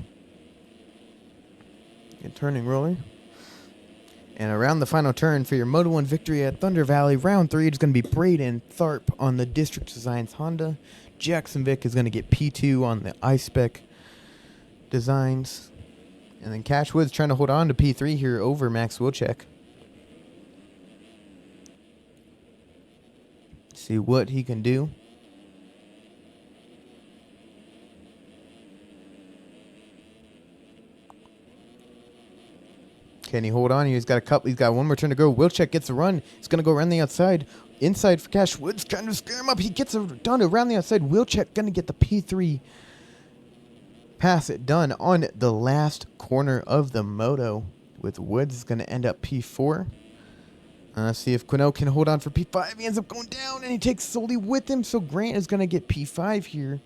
a turning roller. And around the final turn for your Moto 1 victory at Thunder Valley, round 3 is going to be Braden Tharp on the District Designs Honda. Jackson Vick is going to get P2 on the iSpec Designs. And then Cash Woods trying to hold on to P3 here over Max Wilczek. See what he can do. Can he hold on here? He's got one more turn to go. Wilczek gets a run. He's going to go around the outside. Inside for Cash Woods, trying to scare him up. He gets it done around the outside. Wilczek going to get the P3 pass it done on the last corner of the moto. With Woods is going to end up P4. See if Quinault can hold on for P5. He ends up going down, and he takes Sully with him. So Grant is going to get P5 here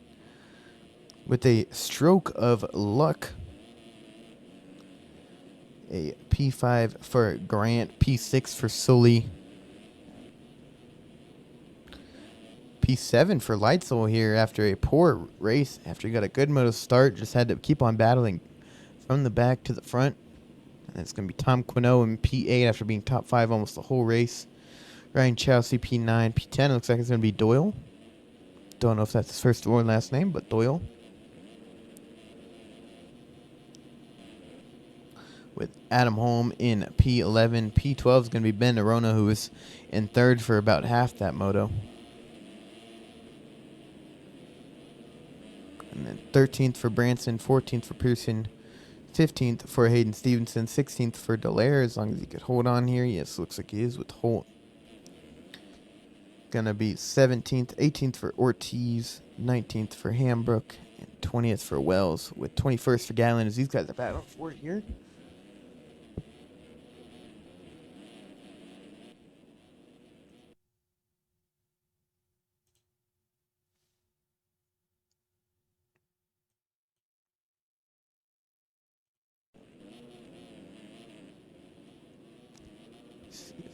with a stroke of luck. A P5 for Grant, P6 for Sully, P7 for Lightsville here after a poor race. After he got a good moto start, just had to keep on battling from the back to the front. And it's going to be Tom Quinault in P8 after being top 5 almost the whole race. Ryan Chelsea, P9. P10 looks like it's going to be Doyle. Don't know if that's his first or last name, but Doyle. With Adam Holm in P11. P12 is going to be Ben Arona, who was in 3rd for about half that moto. And then 13th for Branson, 14th for Pearson, 15th for Hayden Stevenson, 16th for Dallaire, as long as he could hold on here. Yes, looks like he is with Holt. Going to be 17th, 18th for Ortiz, 19th for Hambrook, And 20th for Wells, with 21st for Gallon, as these guys are battling for it here.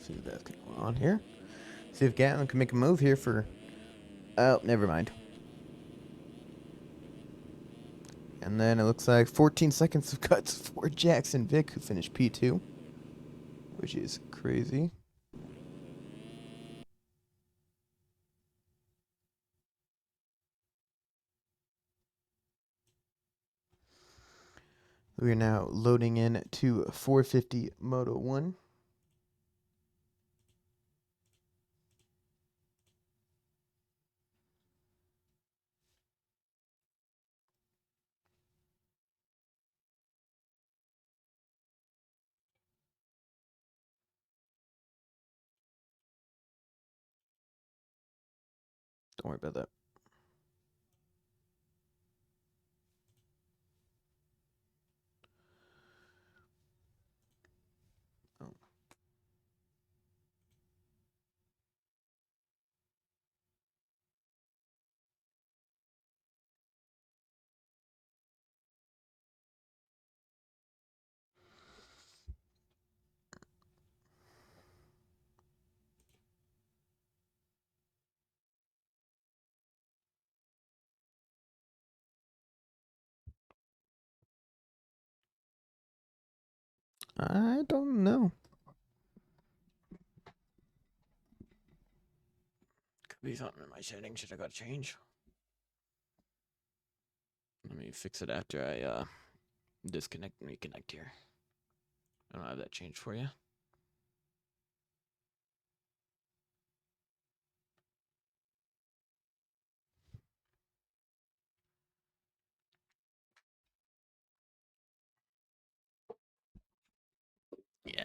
See if that's going on here. See if Gatlin can make a move here for... Oh, never mind. And then it looks like 14 seconds of cuts for Jackson Vick, who finished P2, which is crazy. We are now loading in to 450 Moto 1. Don't worry about that. Oh. I don't know. Could be something in my settings that I gotta change. Let me fix it after I disconnect and reconnect here. I don't have that changed for you. Yeah.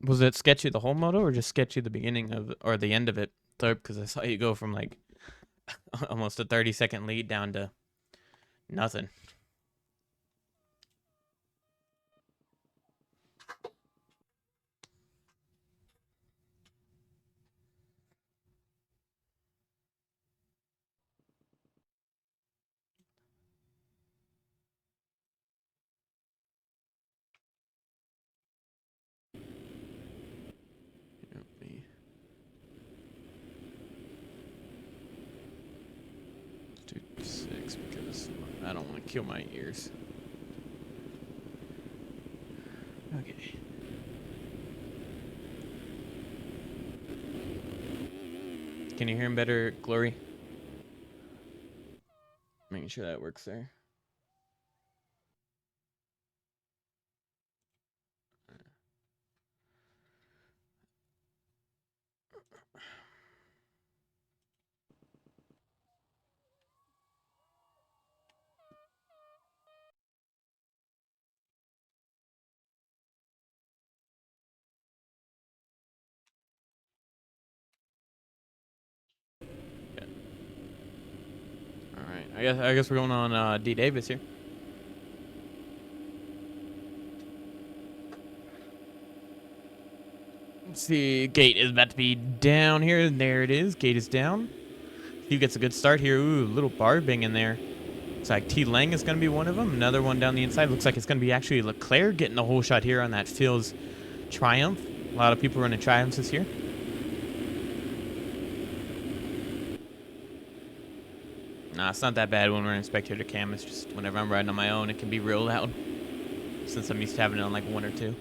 Was it sketchy the whole moto or just sketchy the beginning of or the end of it? Because I saw you go from like almost a 30-second lead down to nothing. Let's do 6 because I don't want to kill my ears. Okay. Can you hear him better, Glory? Making sure that works there. Yeah. All right. I guess we're going on D Davis here. Let's see, gate is about to be down here. There it is. Gate is down. He gets a good start here. Ooh, little barbing in there. Looks like T. Lang is going to be one of them. Another one down the inside. Looks like it's going to be actually Leclerc getting the whole shot here on that Phil's Triumph. A lot of people running Triumphs this year. Nah, it's not that bad when we're in spectator cam. It's just whenever I'm riding on my own, it can be real loud. Since I'm used to having it on like 1 or 2.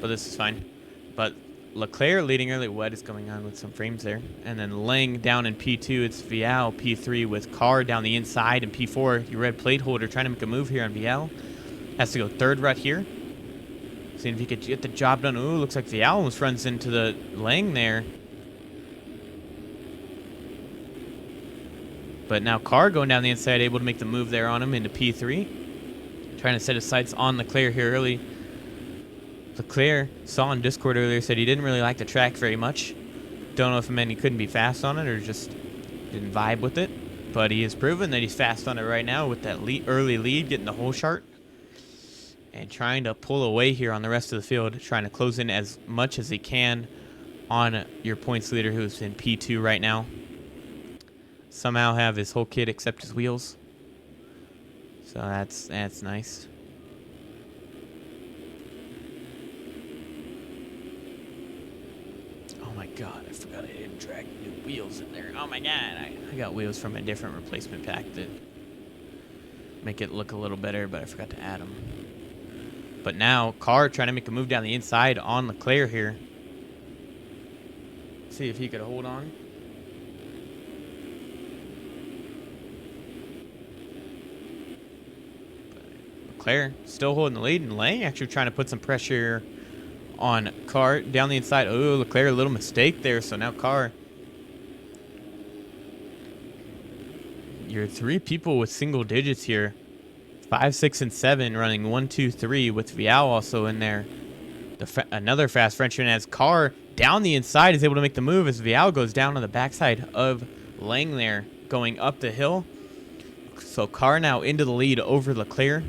But this is fine. But Leclerc leading early. What is going on with some frames there? And then Lang down in P2. It's Vial P3 with Carr down the inside. And P4, your red plate holder trying to make a move here on Vial. Has to go third rut here. Seeing if he could get the job done. Ooh, looks like Vial almost runs into the Lang there. But now Carr going down the inside, able to make the move there on him into P3. Trying to set his sights on Leclerc here early. Leclerc saw on Discord earlier, said he didn't really like the track very much. Don't know if it meant he couldn't be fast on it or just didn't vibe with it. but he has proven that he's fast on it right now with that early lead, getting the whole chart. And trying to pull away here on the rest of the field, trying to close in as much as he can on your points leader, who's in P2 right now. Somehow have his whole kit except his wheels. So that's nice. Oh my god, I forgot I didn't drag new wheels in there. Oh my god, I got wheels from a different replacement pack that make it look a little better, but I forgot to add them. But now, Carr trying to make a move down the inside on Leclerc here. See if he could hold on. But Leclerc still holding the lead, and Lang actually trying to put some pressure on Carr down the inside. Oh, Leclerc, a little mistake there, so now Carr. You're 3 people with single digits here. 5, 6, and 7 running 1, 2, 3 with Vial also in there. Another fast Frenchman as Carr down the inside is able to make the move as Vial goes down on the backside of Lang there going up the hill. So Carr now into the lead over Leclerc.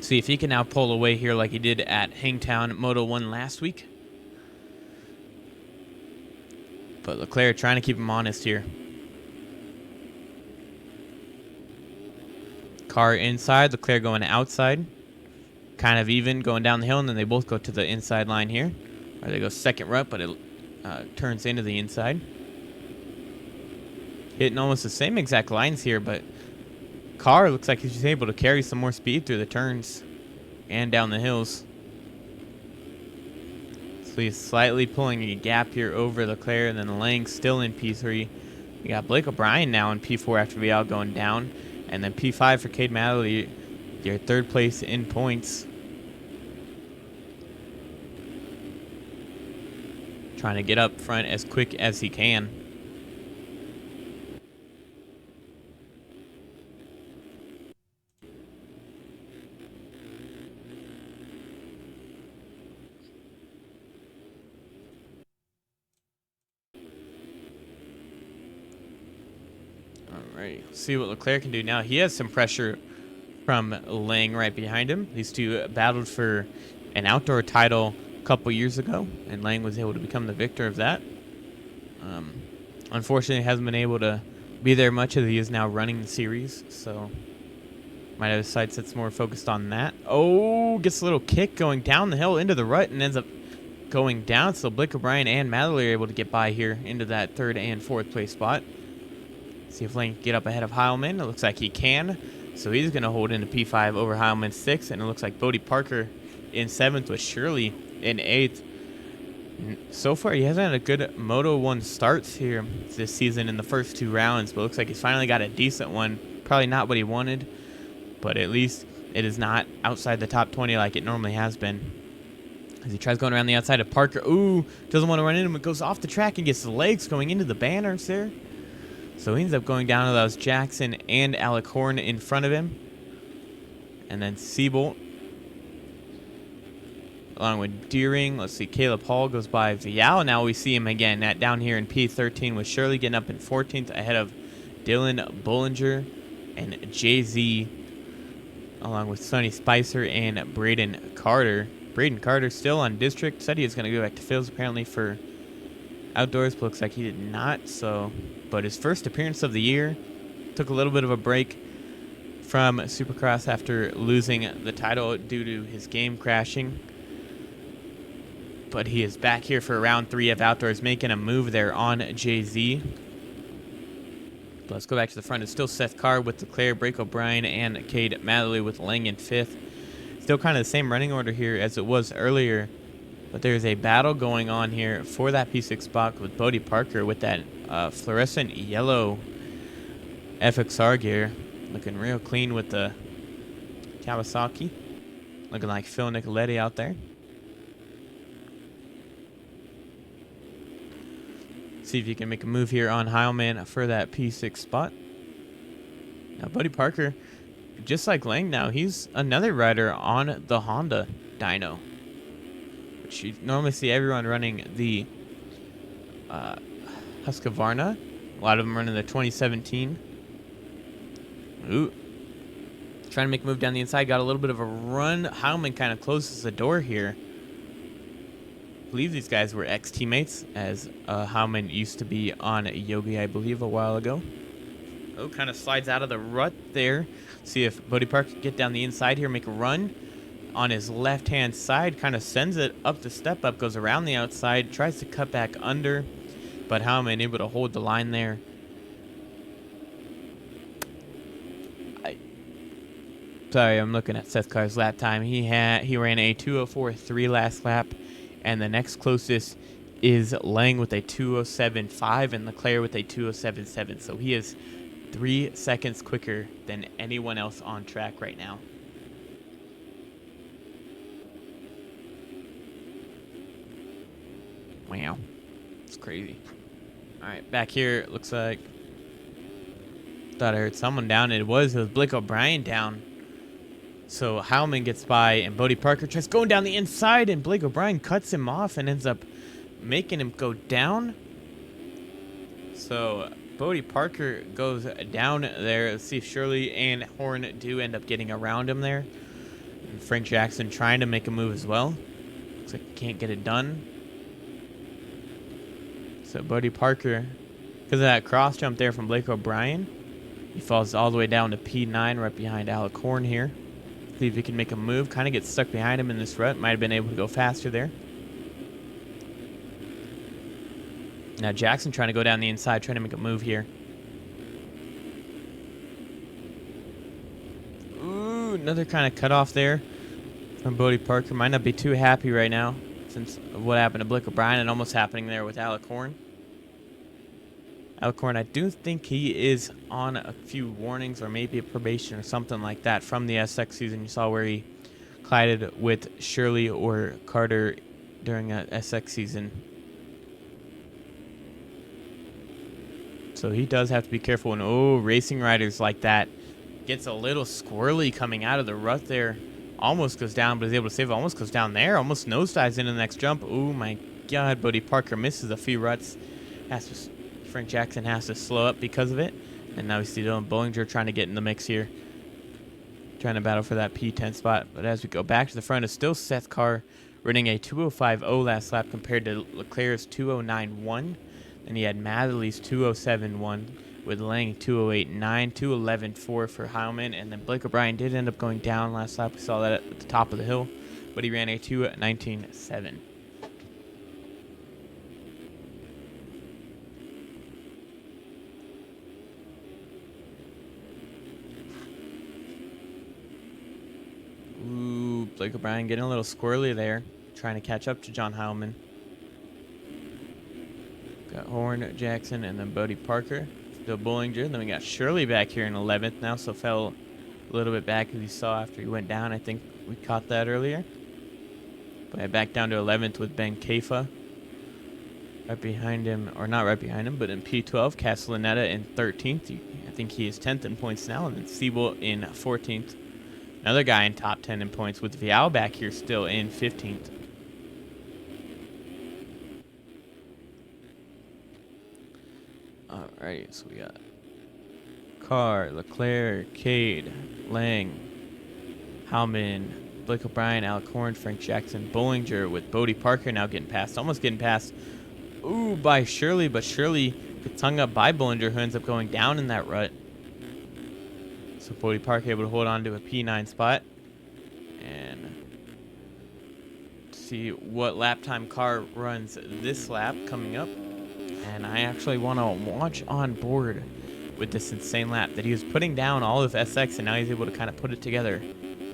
See if he can now pull away here like he did at Hangtown Moto 1 last week. But Leclerc trying to keep him honest here. Carr inside, Leclerc going outside. Kind of even going down the hill, and then they both go to the inside line here. Or they go second rut, but it turns into the inside. Hitting almost the same exact lines here, but Carr looks like he's able to carry some more speed through the turns and down the hills. So he's slightly pulling a gap here over Leclerc, and then Lang still in P3. You got Blake O'Brien now in P4 after Vial going down. And then P5 for Cade Madley, your 3rd place in points. Trying to get up front as quick as he can. Alright, see what Leclerc can do now. He has some pressure from Lang right behind him. These two battled for an outdoor title a couple years ago, and Lang was able to become the victor of that. Unfortunately, hasn't been able to be there much as he is now running the series, so might have his sights that's more focused on that. Oh, gets a little kick going down the hill into the rut and ends up going down, so Blake O'Brien and Madley are able to get by here into that 3rd and 4th place spot. See if Lang can get up ahead of Heilman. It looks like he can. So he's going to hold into P5 over Heilman 6. And it looks like Bodie Parker in 7th with Shirley in 8th. So far, he hasn't had a good Moto 1 starts here this season in the first 2 rounds. But it looks like he's finally got a decent one. Probably not what he wanted. But at least it is not outside the top 20 like it normally has been. As he tries going around the outside of Parker. Ooh, doesn't want to run into him. It goes off the track and gets the legs going into the banners there. So he ends up going down to those Jackson and Alec Horn in front of him. And then Siebold. Along with Deering. Let's see, Caleb Hall goes by Vial. Now we see him again down here in P13 with Shirley getting up in 14th ahead of Dylan Bollinger and Jay-Z. Along with Sonny Spicer and Braden Carter. Braden Carter still on district. Said he was going to go back to Phil's apparently for outdoors, but looks like he did not. But his first appearance of the year. Took a little bit of a break from Supercross after losing the title due to his game crashing. But he is back here for round 3 of outdoors, making a move there on Jay-Z. Let's go back to the front. It's still Seth Carr with Leclerc, Blake O'Brien, and Cade Madley with Lang in 5th. Still kind of the same running order here as it was earlier. But there's a battle going on here for that P6 spot with Bodie Parker with that fluorescent yellow FXR gear. Looking real clean with the Kawasaki. Looking like Phil Nicoletti out there. See if you can make a move here on Heilman for that P6 spot. Now, Bodie Parker, just like Lang now, he's another rider on the Honda dyno. You normally see everyone running the Husqvarna A lot of them running the 2017. Ooh. Trying to make a move down the inside. Got a little bit of a run. Heilman kind of closes the door here. I believe these guys were ex-teammates, as Heilman used to be on Yogi, I believe, a while ago. Oh, kind of slides out of the rut there. See if Bodie Park can get down the inside here, make a run. On his left-hand side, kind of sends it up the step up, goes around the outside, tries to cut back under, but Heilman able to hold the line there. Sorry, I'm looking at Seth Carr's lap time. He ran a 2:04.3 last lap, and the next closest is Lang with a 2:07.5 and Leclerc with a 2:07.7. So he is 3 seconds quicker than anyone else on track right now. Wow, it's crazy. All right, back here it looks like. Thought I heard someone down. It was Blake O'Brien down. So Heilman gets by, and Bodie Parker tries going down the inside, and Blake O'Brien cuts him off and ends up making him go down. So Bodie Parker goes down there. Let's see if Shirley and Horn do end up getting around him there. And Frank Jackson trying to make a move as well. Looks like he can't get it done. So Bodie Parker, because of that cross jump there from Blake O'Brien, he falls all the way down to P9 right behind Alec Horn here. See if he can make a move. Kind of gets stuck behind him in this rut. Might have been able to go faster there. Now Jackson trying to go down the inside, trying to make a move here. Ooh, another kind of cut off there from Bodie Parker. Might not be too happy right now since of what happened to Blake O'Brien and almost happening there with Alec Horn. Alec Horn, I do think he is on a few warnings or maybe a probation or something like that from the SX season. You saw where he collided with Shirley or Carter during a SX season. So he does have to be careful. And oh, racing riders like that. Gets a little squirrely coming out of the rut there. Almost goes down, but is able to save it. Almost goes down there. Almost nosedives into the next jump. Oh my God, Bodie Parker misses a few ruts. Frank Jackson has to slow up because of it. And now we see Dylan Bollinger trying to get in the mix here. Trying to battle for that P10 spot. But as we go back to the front, it's still Seth Carr running a 2:05.0 last lap compared to Leclerc's 2:09.1. And he had Matherly's 2:07.1 with Lang 2:08.9, 2:11.4 for Heilman. And then Blake O'Brien did end up going down last lap. We saw that at the top of the hill. But he ran a 2:19.7. Ooh, Blake O'Brien getting a little squirrely there, trying to catch up to John Heilman. Got Horn, Jackson, and then Bodie Parker. Still Bollinger. Then we got Shirley back here in 11th now, so fell a little bit back as you saw after he went down. I think we caught that earlier. But back down to 11th with Ben Kafa. Right behind him, or not right behind him, but in P12, Castellaneta in 13th. I think he is 10th in points now, and then Siebel in 14th. Another guy in top 10 in points with Vial back here still in 15th. Alrighty, so we got Carr, Leclerc, Cade, Lang, Heilman, Blake O'Brien, Alec Horn, Frank Jackson, Bollinger with Bodie Parker now getting past. Almost getting past, ooh, by Shirley, but Shirley gets hung up by Bollinger, who ends up going down in that rut. So Bodie Parker able to hold on to a P9 spot. And see what lap time Carr runs this lap coming up. And I actually want to watch on board with this insane lap that he was putting down all of SX, and now he's able to kind of put it together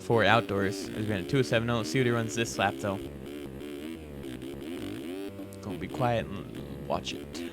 for outdoors. He's been at 2:07. Let's see what he runs this lap, though. Gonna be quiet and watch it.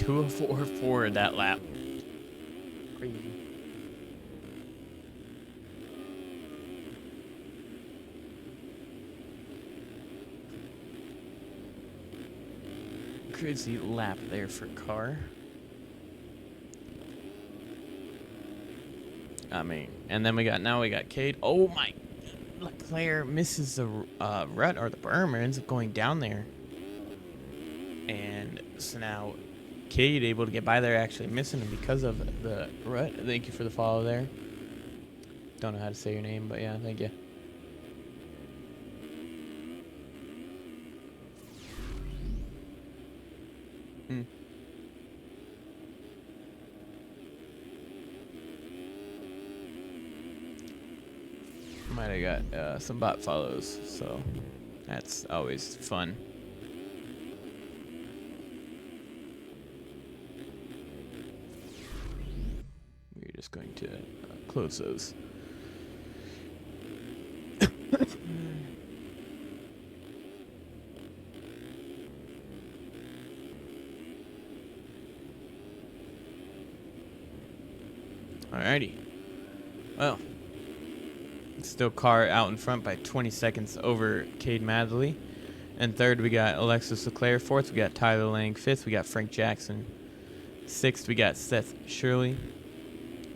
2:04 for that lap. Crazy. Crazy lap there for Carr. I mean, and then we got Cade. Oh my, Leclerc misses the rut or the berm, or ends up going down there. And so now Cade able to get by there, actually missing him because of the rut. Thank you for the follow there. Don't know how to say your name, but yeah, thank you. Might have got some bot follows, so that's always fun. We're just going to close those. Alrighty. Well, still Carr out in front by 20 seconds over Cade Matherly. And third, we got Alexis Leclerc. Fourth, we got Tyler Lang. Fifth, we got Frank Jackson. Sixth, we got Seth Shirley.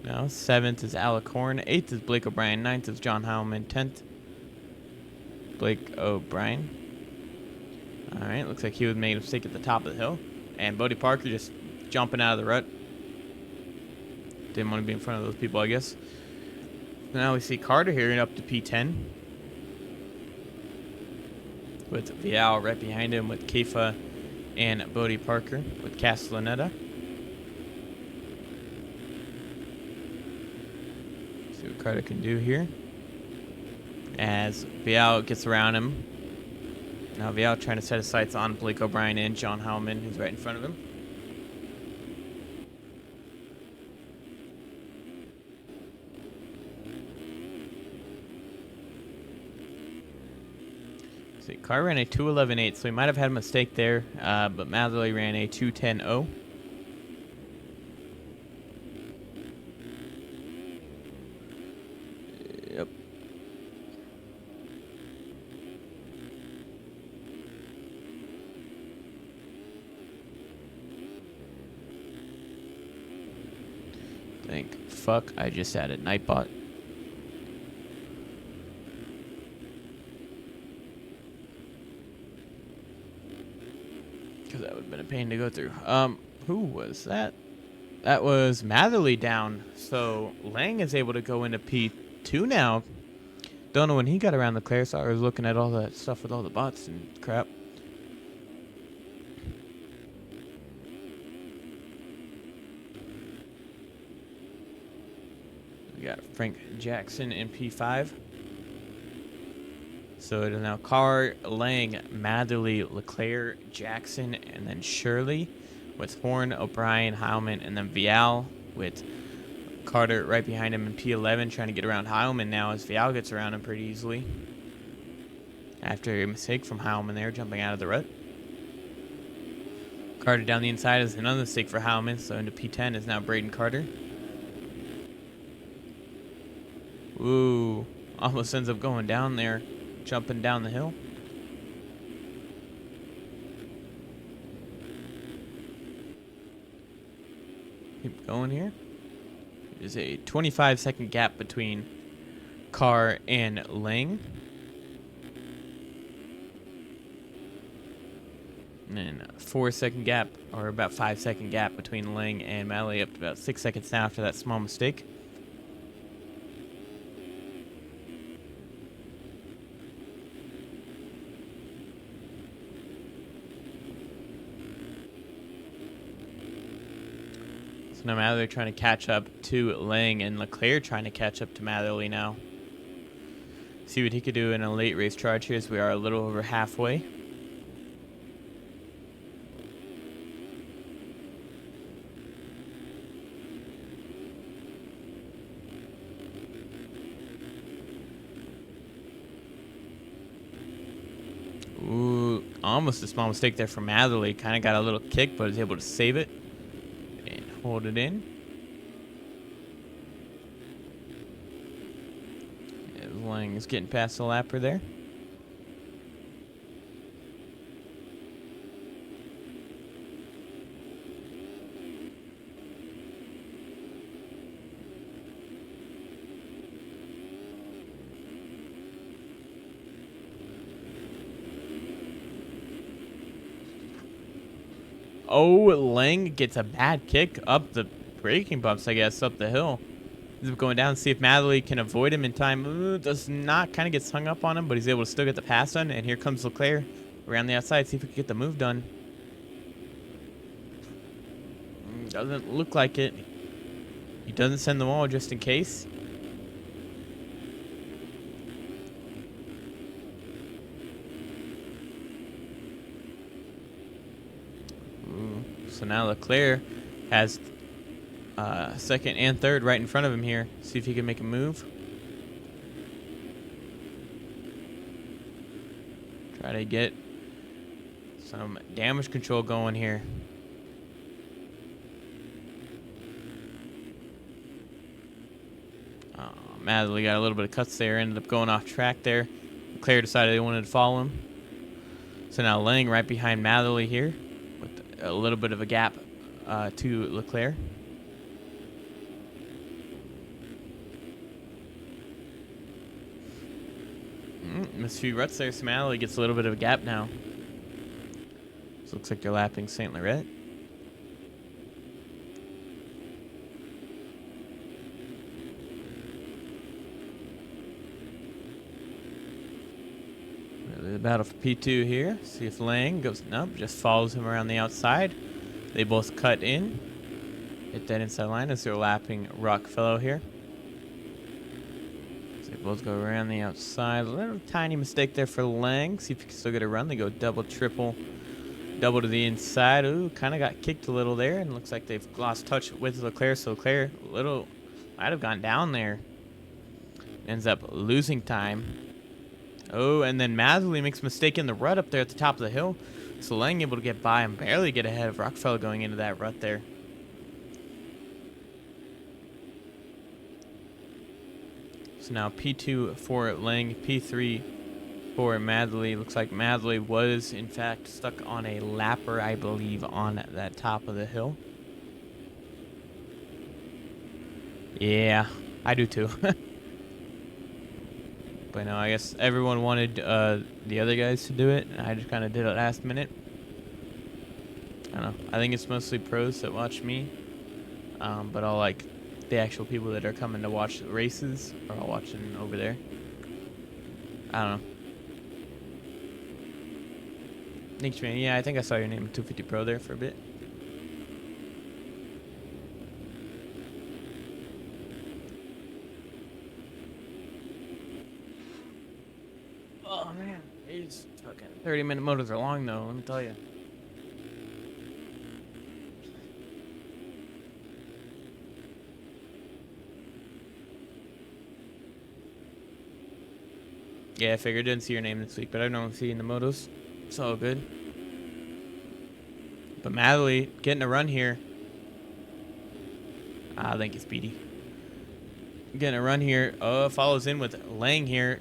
Now, seventh is Alec Horn. Eighth is Blake O'Brien. Ninth is John Heilman. 10th, Blake O'Brien. Alright, looks like he was made a mistake at the top of the hill. And Bodie Parker just jumping out of the rut. Didn't want to be in front of those people, I guess. Now we see Carter here up to P10. With Vial right behind him with Kefa and Bodie Parker with Castellaneta. See what Carter can do here. As Vial gets around him. Now Vial trying to set his sights on Blake O'Brien and John Heilman, who's right in front of him. See, Carr ran a 2:11.8, so he might have had a mistake there, but Matherly ran a 2:10.0. Yep. Thank fuck I just added Nightbot. Because that would have been a pain to go through. Who was that? That was Matherly down. So Lang is able to go into P2 now. Don't know when he got around Leclerc, so I was looking at all that stuff with all the bots and crap. We got Frank Jackson in P5. So it is now Carr, Lang, Matherly, Leclerc, Jackson, and then Shirley with Horn, O'Brien, Heilman, and then Vial with Carter right behind him in P11 trying to get around Heilman now as Vial gets around him pretty easily. After a mistake from Heilman there, jumping out of the rut. Carter down the inside is another mistake for Heilman, so into P10 is now Braden Carter. Ooh, almost ends up going down there. Jumping down the hill. Keep going here. There's a 25-second gap between Carr and Lang. And then a 4-second gap, or about 5-second gap between Lang and Matherly, up to about 6 seconds now after that small mistake. Now Matherly trying to catch up to Lang, and Leclerc trying to catch up to Matherly now. See what he could do in a late race charge here as we are a little over halfway. Ooh, almost a small mistake there from Matherly. Kind of got a little kick, but was able to save it. Hold it in. Yeah, Lang is getting past the lapper there. Oh, Lang gets a bad kick up the braking bumps, I guess, up the hill. He's going down to see if Matherly can avoid him in time. Ooh, does not, kind of gets hung up on him, but he's able to still get the pass done. And here comes Leclerc around the outside, see if he can get the move done. Doesn't look like it. He doesn't send the wall just in case. Ooh. So now Leclerc has second and third right in front of him here. See if he can make a move. Try to get some damage control going here. Matherly got a little bit of cuts there, ended up going off track there. Leclerc decided they wanted to follow him. So now Lang right behind Matherly here with a little bit of a gap to Leclerc. Missed a few ruts there, so Matherly gets a little bit of a gap now. So looks like they're lapping St. Laurent. The battle for P2 here. See if Lang goes, nope, just follows him around the outside. They both cut in. Hit that inside line as they're lapping Rockefeller here. So they both go around the outside. A little tiny mistake there for Lang. See if he can still get a run. They go double, triple, double to the inside. Ooh, kind of got kicked a little there. And looks like they've lost touch with Leclerc. So Leclerc might have gone down there. Ends up losing time. Oh, and then Matherly makes a mistake in the rut up there at the top of the hill. So Lang able to get by and barely get ahead of Rockefeller going into that rut there. So now P2 for Lang, P3 for Matherly. Looks like Matherly was, in fact, stuck on a lapper, I believe, on that top of the hill. Yeah, I do too. But no, I guess everyone wanted the other guys to do it, and I just kind of did it last minute. I don't know. I think it's mostly pros that watch me, but all like the actual people that are coming to watch the races are all watching over there. I don't know. Thanks, man. Yeah, I think I saw your name 250 Pro there for a bit. Oh man, these fucking 30-minute motors are long though, let me tell you. Yeah, I figured. Didn't see your name this week, but I've known seeing the motos. It's all good. But Matherly getting a run here. I think it's Speedy. Getting a run here. Oh, follows in with Lang here.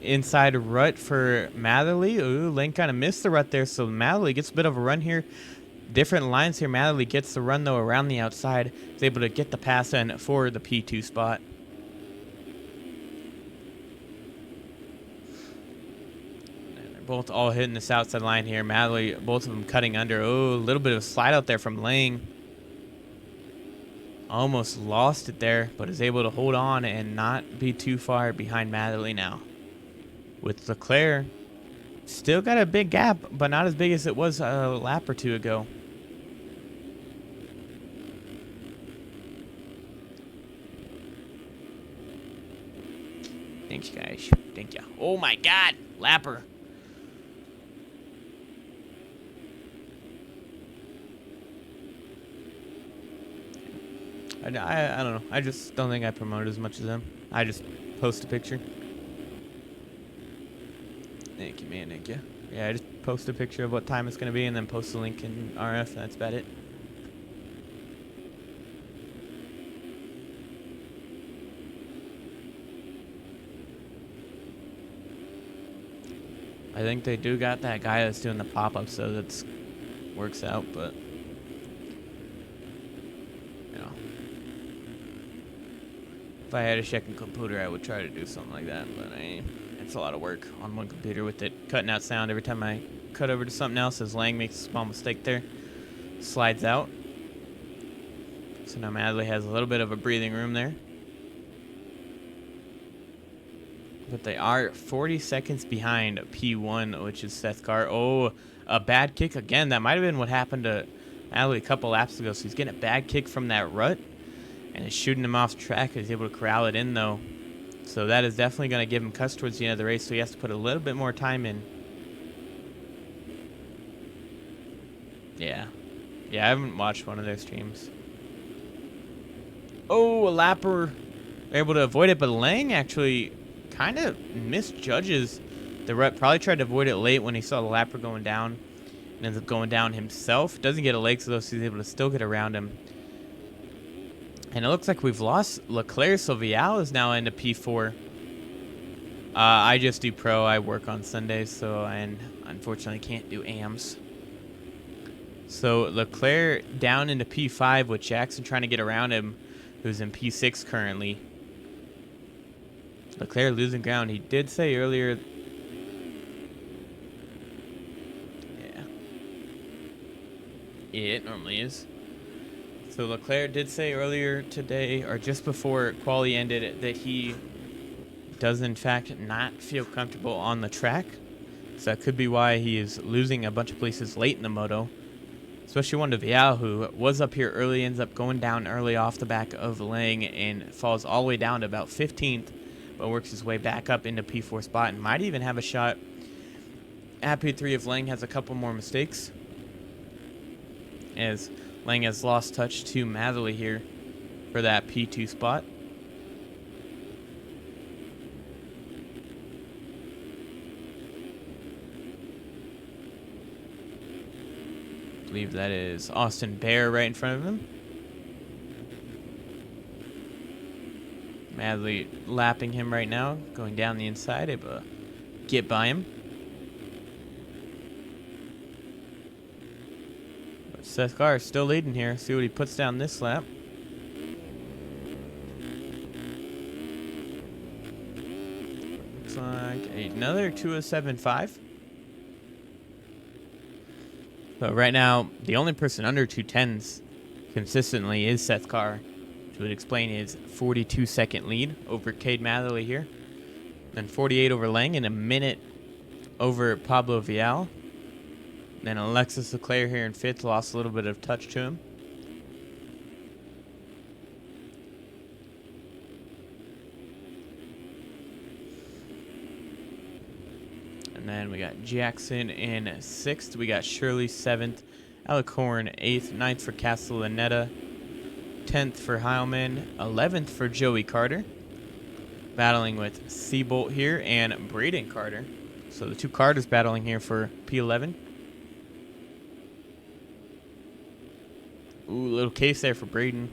Inside rut for Matherly. Ooh, Lang kind of missed the rut there, so Matherly gets a bit of a run here. Different lines here. Matherly gets the run, though, around the outside. Is able to get the pass in for the P2 spot. And they're both all hitting this outside line here. Matherly, both of them cutting under. Oh, a little bit of a slide out there from Lang. Almost lost it there, but is able to hold on and not be too far behind Matherly now. With Leclerc, still got a big gap, but not as big as it was a lap or two ago. Thanks, guys. Thank you. Oh my God, lapper. I don't know. I just don't think I promote as much as them. I just post a picture. Thank you, man. Thank you. Yeah, I just post a picture of what time it's going to be and then post the link in RF. That's about it. I think they do got that guy that's doing the pop-ups, so that works out, but you know, if I had a second computer, I would try to do something like that, but it's a lot of work on one computer with it cutting out sound every time I cut over to something else, as Lang makes a small mistake there. Slides out. So now Madley has a little bit of a breathing room there. But they are 40 seconds behind P1, which is Seth Carr. Oh, a bad kick again. That might have been what happened to Madley a couple laps ago. So he's getting a bad kick from that rut, and it's shooting him off track. He's able to corral it in, though. So that is definitely going to give him cuts towards the end of the race, so he has to put a little bit more time in. Yeah, I haven't watched one of their streams. Oh, a lapper able to avoid it, but Lang actually kind of misjudges the rut. Probably tried to avoid it late when he saw the lapper going down, and ends up going down himself. Doesn't get a leg, so he's able to still get around him. And it looks like we've lost Leclerc, so Vial is now into P4. I just do pro. I work on Sundays, so I unfortunately can't do AMs. So Leclerc down into P5 with Jackson trying to get around him, who's in P6 currently. Leclerc losing ground. He did say earlier... Yeah. It normally is. So Leclerc did say earlier today, or just before quali ended, that he does in fact not feel comfortable on the track. So that could be why he is losing a bunch of places late in the moto. Especially one to Vial, who was up here early, ends up going down early off the back of Lang and falls all the way down to about 15th, but works his way back up into P4 spot and might even have a shot at P3 if Lang has a couple more mistakes, as Lang has lost touch to Matherly here for that P2 spot. I believe that is Austin Bear right in front of him. Madly lapping him right now, going down the inside, able to get by him. But Seth Carr is still leading here. See what he puts down this lap. Looks like another 2:07.5. But right now, the only person under 2:10s consistently is Seth Carr, which would explain his 42-second lead over Cade Matherly here. Then 48 over Lang and a minute over Pablo Vial. Then Alexis Leclerc here in 5th, lost a little bit of touch to him. And then we got Jackson in 6th. We got Shirley 7th. Alec Horn 8th. 9th for Castellaneta. 10th for Heilman. 11th for Joey Carter. Battling with Seabolt here and Braden Carter. So the two Carters battling here for P11. Ooh, little case there for Braden.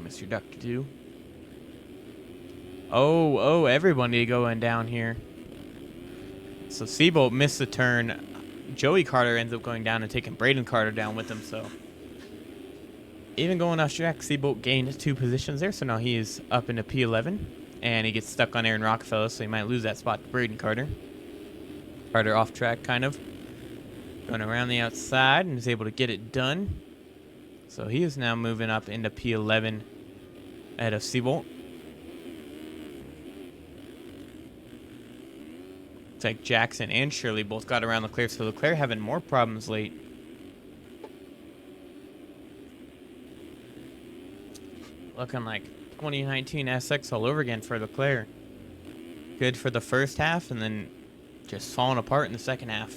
Mr. Dr. 2. Oh, everybody going down here. So Seabolt missed the turn. Joey Carter ends up going down and taking Braden Carter down with him. So even going off track, Seabolt gained 2 positions there. So now he is up into P11. And he gets stuck on Aaron Rockefeller, so he might lose that spot to Braden Carter. Carter off track, kind of. Going around the outside and is able to get it done. So he is now moving up into P11 ahead of Seabolt. It's like Jackson and Shirley both got around Leclerc, so Leclerc having more problems late. Looking like 2019 SX all over again for Leclerc. Good for the first half and then just falling apart in the second half.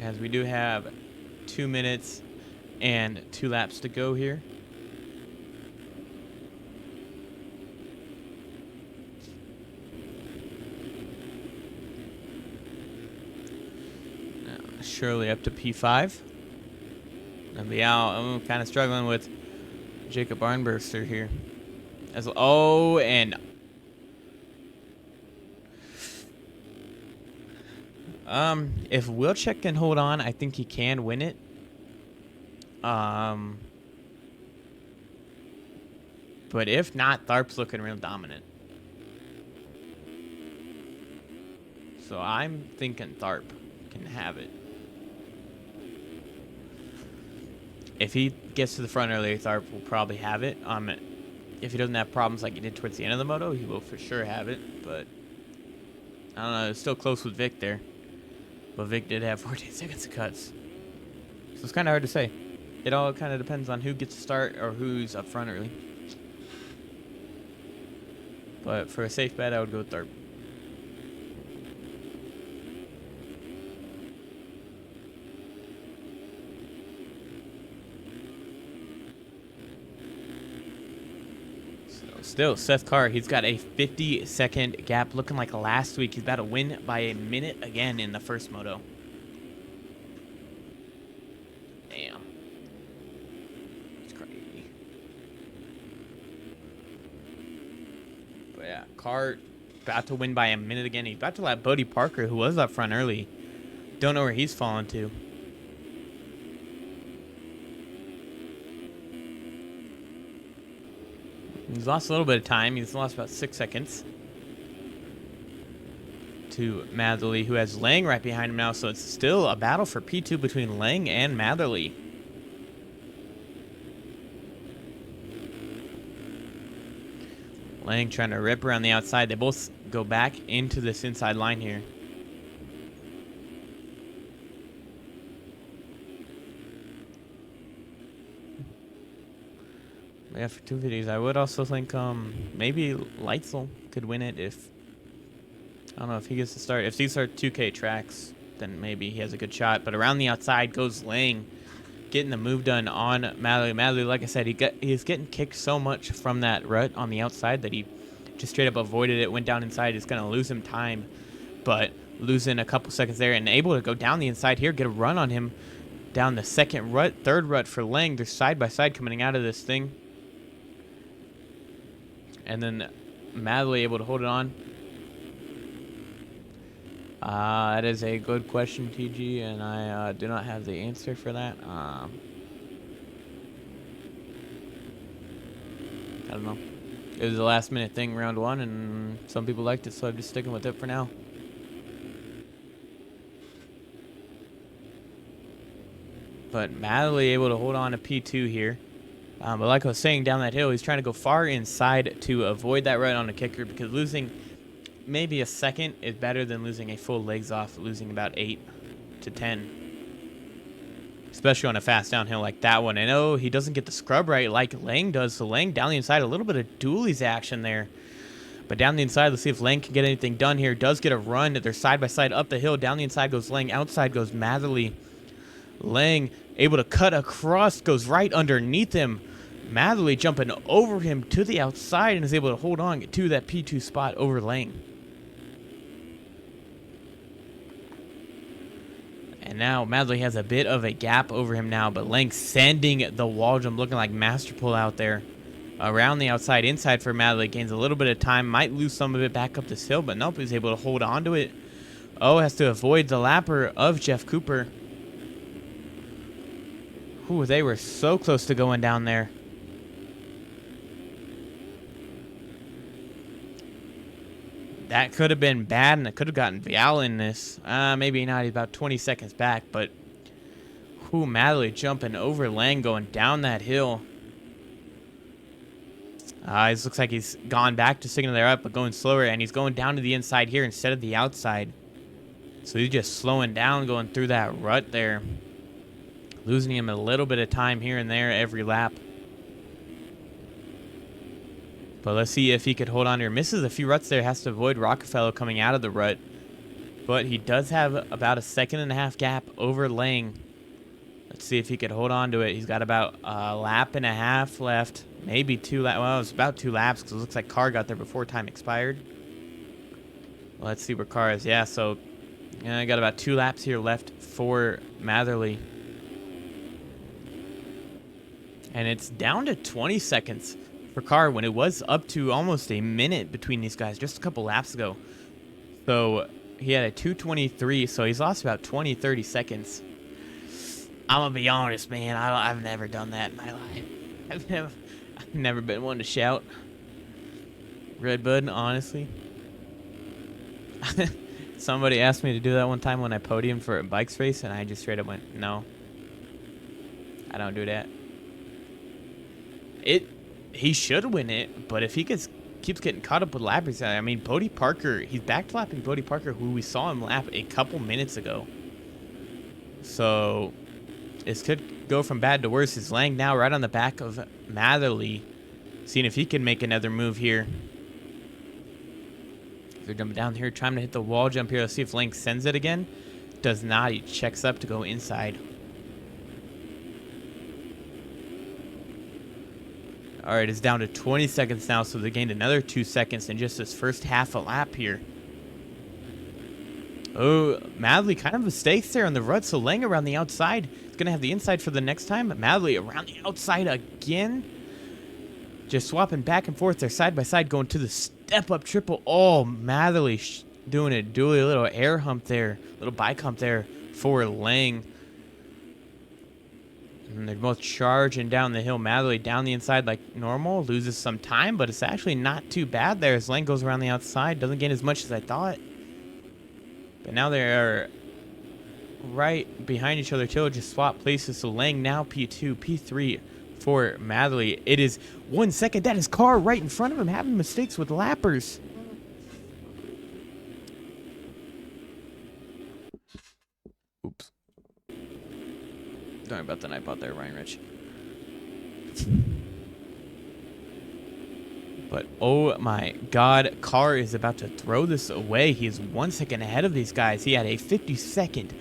As we do have 2 minutes and 2 laps to go here. surely up to P5. And be out. I'm kind of struggling with Jacob Arnberster here. And if Wilczek can hold on, I think he can win it. But if not, Tharp's looking real dominant. So I'm thinking Tharp can have it. If he gets to the front earlier, Tharp will probably have it. If he doesn't have problems like he did towards the end of the moto, he will for sure have it. But I don't know. It's still close with Vic there. But Vic did have 14 seconds of cuts. So it's kind of hard to say. It all kind of depends on who gets to start or who's up front early. But for a safe bet, I would go with Tharp. Still, Seth Carr, he's got a 50-second gap. Looking like last week, he's about to win by a minute again in the first moto. Damn. It's crazy. But yeah, Carr about to win by a minute again. He's about to let Bodie Parker, who was up front early. Don't know where he's fallen to. He's lost a little bit of time. He's lost about 6 seconds to Matherly, who has Lang right behind him now. So it's still a battle for P2 between Lang and Matherly. Lang trying to rip around the outside. They both go back into this inside line here. Yeah, for 250s. I would also think maybe Leitzel could win it if, I don't know, if he gets to start. If these are 2K tracks, then maybe he has a good shot. But around the outside goes Lang, getting the move done on Matherly. Matherly, like I said, he's getting kicked so much from that rut on the outside that he just straight up avoided it, went down inside. It's going to lose him time, but losing a couple seconds there and able to go down the inside here, get a run on him down the second rut, third rut for Lang. They're side by side coming out of this thing. And then Matherly able to hold it on. That is a good question, TG, and I do not have the answer for that. I don't know. It was a last-minute thing, round one, and some people liked it, so I'm just sticking with it for now. But Matherly able to hold on to P2 here. But like I was saying, down that hill, he's trying to go far inside to avoid that rut on a kicker, because losing maybe a second is better than losing a full legs off, losing about 8 to 10. Especially on a fast downhill like that one. And oh, he doesn't get the scrub right like Lang does, so Lang down the inside, a little bit of dualies action there. But down the inside, let's see if Lang can get anything done here. Does get a run. They're side by side up the hill. Down the inside goes Lang. Outside goes Matherly. Lang able to cut across, goes right underneath him. Matherly jumping over him to the outside and is able to hold on to that P2 spot over Lang. And now Matherly has a bit of a gap over him now, but Lang sending the wall jump, looking like masterful out there. Around the outside, inside for Matherly, gains a little bit of time, might lose some of it back up this hill, but nope, he's able to hold on to it. Oh, has to avoid the lapper of Jeff Cooper. Ooh, they were so close to going down there. That could have been bad, and it could have gotten Vial in this. Maybe not. He's about 20 seconds back, but Matherly jumping over Lang, going down that hill. It looks like he's gone back to signal there up, but going slower, and he's going down to the inside here instead of the outside. So he's just slowing down, going through that rut there. Losing him a little bit of time here and there every lap. But let's see if he could hold on here. Misses a few ruts there. Has to avoid Rockefeller coming out of the rut. But he does have about a 1.5 second gap over Lang. Let's see if he could hold on to it. He's got about a lap and a half left. Maybe 2 laps. Well, it's about 2 laps because it looks like Carr got there before time expired. Let's see where Carr is. Yeah, so And I got about 2 laps here left for Matherly. And it's down to 20 seconds for Carr when it was up to almost a minute between these guys just a couple laps ago. So he had a 2:23, so he's lost about 20, 30 seconds. I'm going to be honest, man. I've never done that in my life. I've never been one to shout. Red Bud, honestly. Somebody asked me to do that one time when I podiumed for a bikes race, and I just straight up went, no. I don't do that. He should win it, but if he keeps getting caught up with lappers, I mean, Bodie Parker, he's back-lapping Bodie Parker, who we saw him lap a couple minutes ago. So this could go from bad to worse. Is Lang now right on the back of Matherly, seeing if he can make another move here. They're jumping down here, trying to hit the wall jump here. Let's see if Lang sends it again. Does not. He checks up to go inside. All right, it's down to 20 seconds now, so they gained another 2 seconds in just this first half a lap here. Oh, Matherly kind of mistakes there on the rut, so Lang around the outside. He's going to have the inside for the next time, but Matherly around the outside again. Just swapping back and forth. They're side by side going to the step-up triple. Oh, Matherly doing a dually little air hump there, little bike hump there for Lang. And they're both charging down the hill. Matherly down the inside like normal. Loses some time, but it's actually not too bad there as Lang goes around the outside. Doesn't gain as much as I thought. But now they're right behind each other. Till just swap places. So Lang now P2, P3 for Matherly. It is 1 second. That is Carr right in front of him having mistakes with lappers. Oops. Sorry about the night out there, Ryan Rich. But oh my God, Carr is about to throw this away. He is 1 second ahead of these guys. He had a 50-second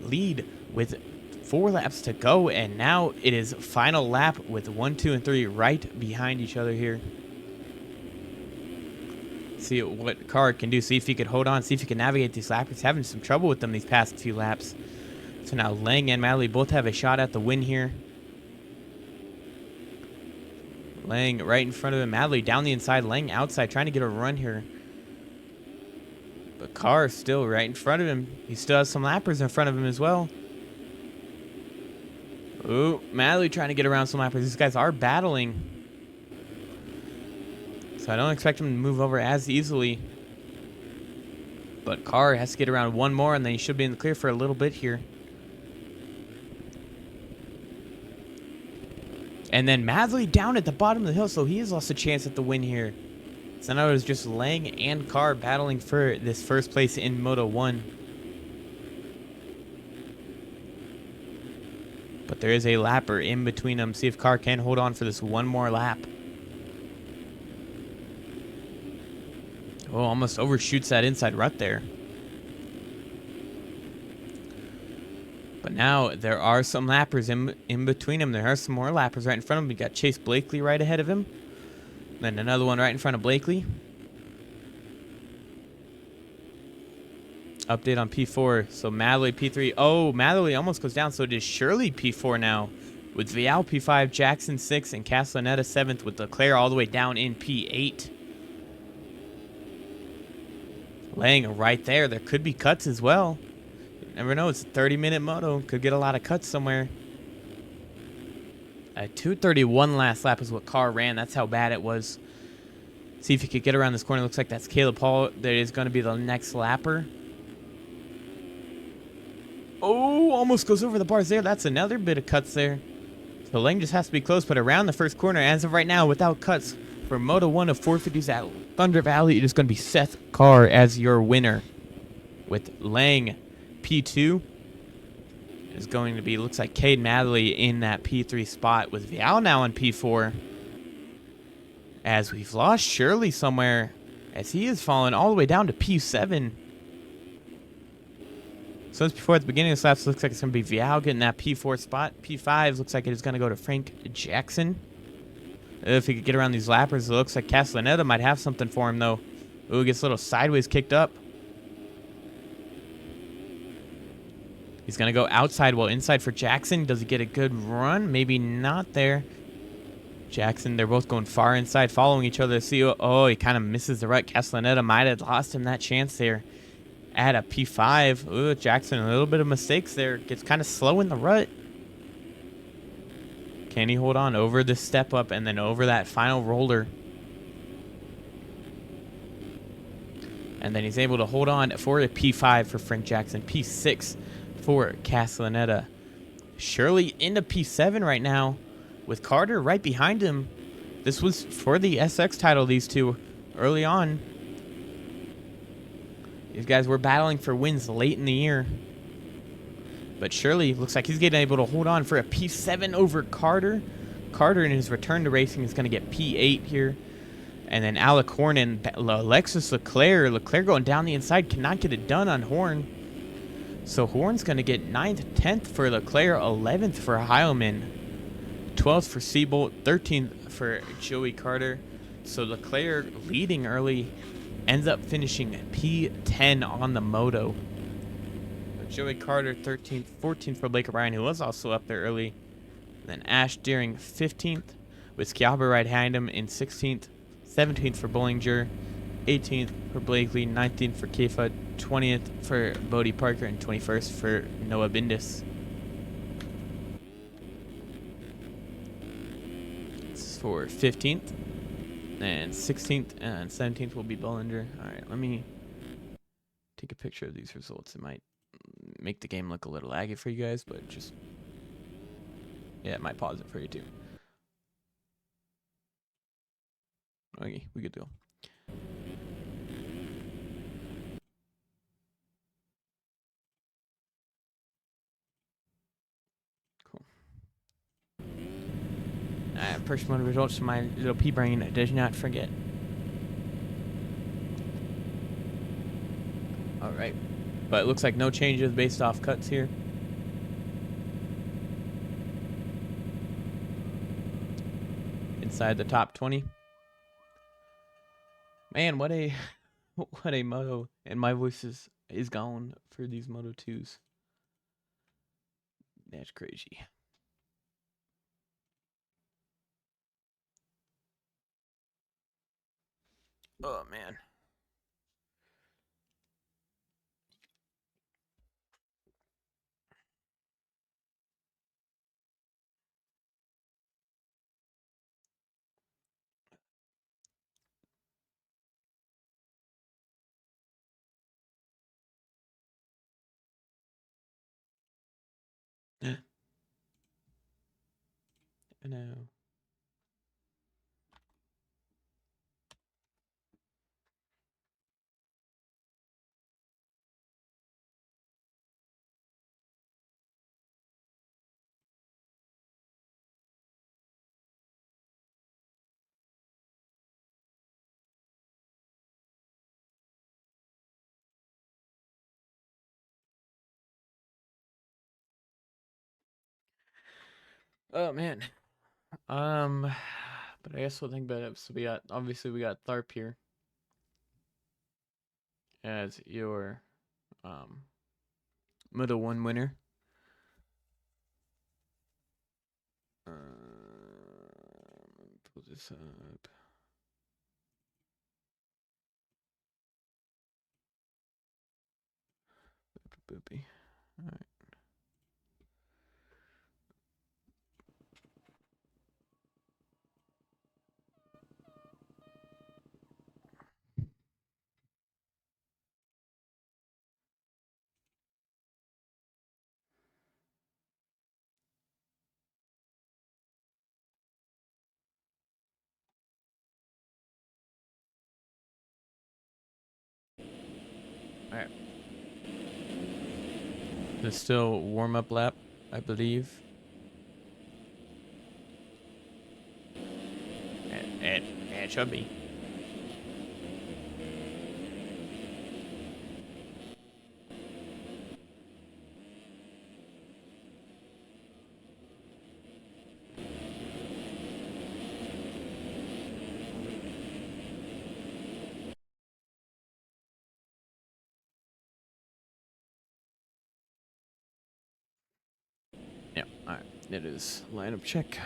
lead with 4 laps to go, and now it is final lap with 1, 2, and 3 right behind each other here. See what Carr can do. See if he could hold on. See if he can navigate these laps. He's having some trouble with them these past few laps. So now Lang and Matherly both have a shot at the win here. Lang right in front of him. Matherly down the inside. Lang outside trying to get a run here. But Carr still right in front of him. He still has some lappers in front of him as well. Ooh, Matherly trying to get around some lappers. These guys are battling. So I don't expect him to move over as easily. But Carr has to get around one more, and then he should be in the clear for a little bit here. And then Matherly down at the bottom of the hill, so he has lost a chance at the win here. So now it's just Lang and Carr battling for this first place in Moto 1. But there is a lapper in between them. See if Carr can hold on for this one more lap. Oh, almost overshoots that inside rut there. But now there are some lappers in between them. There are some more lappers right in front of him. We got Chase Blakely right ahead of him. Then another one right in front of Blakely. Update on P4. So Matherly P3. Oh, Matherly almost goes down. So it is Shirley P4 now. With Vial P5, Jackson 6, and Castellaneta 7th. With Leclerc all the way down in P8. Lang right there. There could be cuts as well. Never know. It's a 30-minute moto. Could get a lot of cuts somewhere. A 2:31 last lap is what Carr ran. That's how bad it was. See if he could get around this corner. Looks like that's Caleb Paul. That is going to be the next lapper. Oh, almost goes over the bars there. That's another bit of cuts there. So Lang just has to be close, but around the first corner, as of right now, without cuts, for Moto 1 of 450s at Thunder Valley, it is going to be Seth Carr as your winner. With Lang P2 is going to be, looks like Cade Matherly in that P3 spot with Vial now in P4. As we've lost Shirley somewhere, as he has fallen all the way down to P7. So it's before at the beginning of this lap, so looks like it's going to be Vial getting that P4 spot. P5 looks like it is going to go to Frank Jackson. If he could get around these lappers, it looks like Castellaneta might have something for him, though. Ooh, gets a little sideways kicked up. He's going to go outside while inside for Jackson. Does he get a good run? Maybe not there. Jackson, they're both going far inside, following each other. See, oh, he kind of misses the rut. Castellaneta might have lost him that chance there at a P5. Ooh, Jackson, a little bit of mistakes there. Gets kind of slow in the rut. Can he hold on over the step up and then over that final roller? And then he's able to hold on for a P5 for Frank Jackson. P6 for Castellaneta. Shirley into P7 right now with Carter right behind him. This was for the SX title, these two, early on. These guys were battling for wins late in the year. But Shirley looks like he's getting able to hold on for a P7 over Carter. Carter in his return to racing is going to get P8 here. And then Alec Horn and Alexis Leclerc. Leclerc going down the inside, cannot get it done on Horn. So Horn's going to get 9th, 10th for Leclerc, 11th for Heilman, 12th for Seabolt, 13th for Joey Carter. So Leclerc leading early, ends up finishing P10 on the moto. Joey Carter 13th, 14th for Blake O'Brien, who was also up there early. And then Ash Deering 15th, with Schiaber right behind him in 16th, 17th for Bollinger, 18th for Blakely, 19th for Kefa, 20th for Bodie Parker, and 21st for Noah Bindis. This is for 15th, and 16th, and 17th will be Bollinger. All right, let me take a picture of these results. It might make the game look a little laggy for you guys, but just, yeah, it might pause it for you too. Okay, we good to go. Cool. First one results to my little pea brain does not forget. All right, but it looks like no changes based off cuts here. Inside the top 20. Man, what a what a moto, and my voice is gone for these Moto 2s. That's crazy. Oh man. I know. Oh man. But I guess we'll think about it. So we got, obviously we got Tharp here as your Moto 1 winner. Pull this up. Boopy. All right. All right. It's still warm-up lap, I believe. It should be. It is lineup check.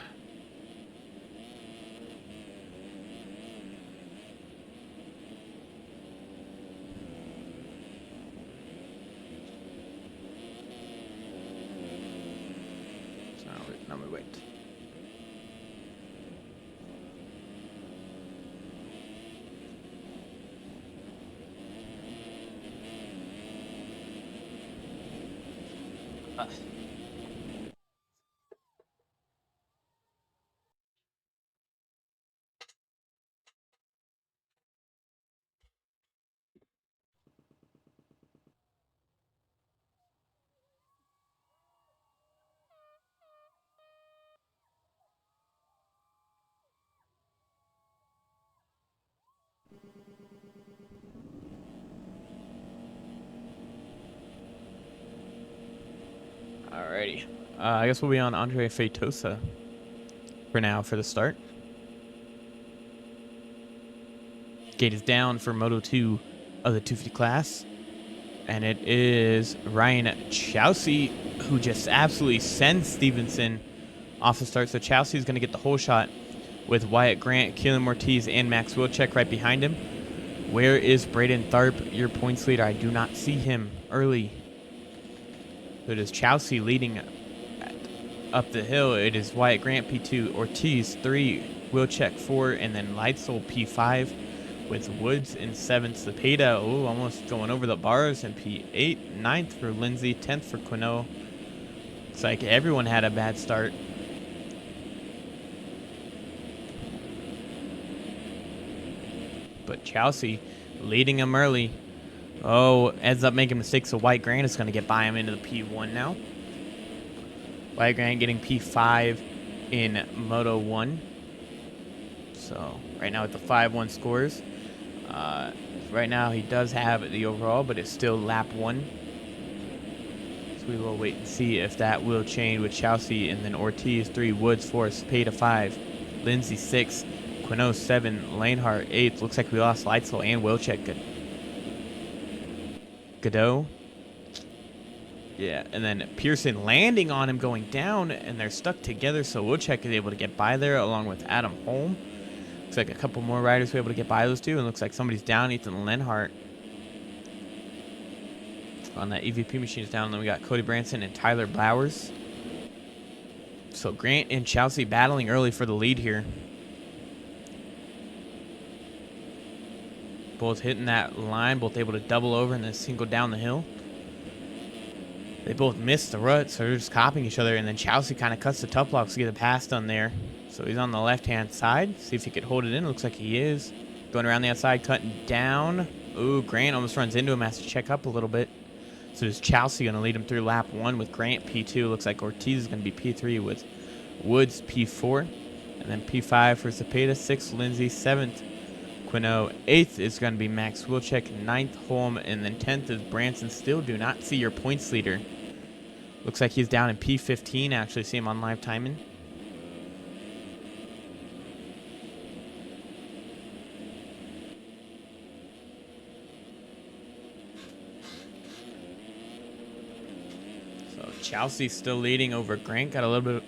So now we wait. Alrighty. I guess we'll be on Andre Feitosa for now for the start. Gate is down for Moto 2 of the 250 class. And it is Ryan Chowsey who just absolutely sends Stevenson off the start. So Chowsey's going to get the whole shot with Wyatt Grant, Keelan Ortiz, and Max Wilczek right behind him. Where is Braden Tharp, your points leader? I do not see him early. So it is Chowsey leading up the hill. It is Wyatt Grant P2, Ortiz 3, Wilczek 4, and then Lightsole P5 with Woods in 7th. Cepeda, almost going over the bars in P8, 9th for Lindsay, 10th for Quinault. Looks like everyone had a bad start. But Chowsey leading him early. Ends up making mistakes, so Wyatt Grant is going to get by him into the P1 now. Wyatt Grant getting P5 in Moto 1. So right now with the 5-1 scores. Right now he does have the overall, but it's still lap 1. So we will wait and see if that will change with Chowsey, and then Ortiz 3, Woods 4, Cepeda 5, Lindsay 6, Quinault 7, Lanehart 8. Looks like we lost Lightsole and Wilczek. Godot. Yeah, and then Pearson landing on him going down, and they're stuck together, so Wilczek is able to get by there along with Adam Holm. Looks like a couple more riders were able to get by those two, and looks like somebody's down. Ethan Lenhart on that EVP machine is down, and then we got Cody Branson and Tyler Blowers. So Grant and Chowsey battling early for the lead here. Both hitting that line, both able to double over and then single down the hill. They both missed the rut, so they're just copying each other, and then Chowsey kind of cuts the tough blocks to get a pass done there. So he's on the left-hand side. See if he could hold it in. Looks like he is. Going around the outside, cutting down. Grant almost runs into him, has to check up a little bit. So is Chowsey going to lead him through lap 1 with Grant P2. Looks like Ortiz is going to be P3 with Woods P4. And then P5 for Cepeda, 6th Lindsay, 7th Quinault, 8th is going to be Max Wilczek, 9th Holm, and then 10th is Branson. Still do not see your points leader. Looks like he's down in P15. Actually see him on live timing. So Chowsey's still leading over Grant. Got a little bit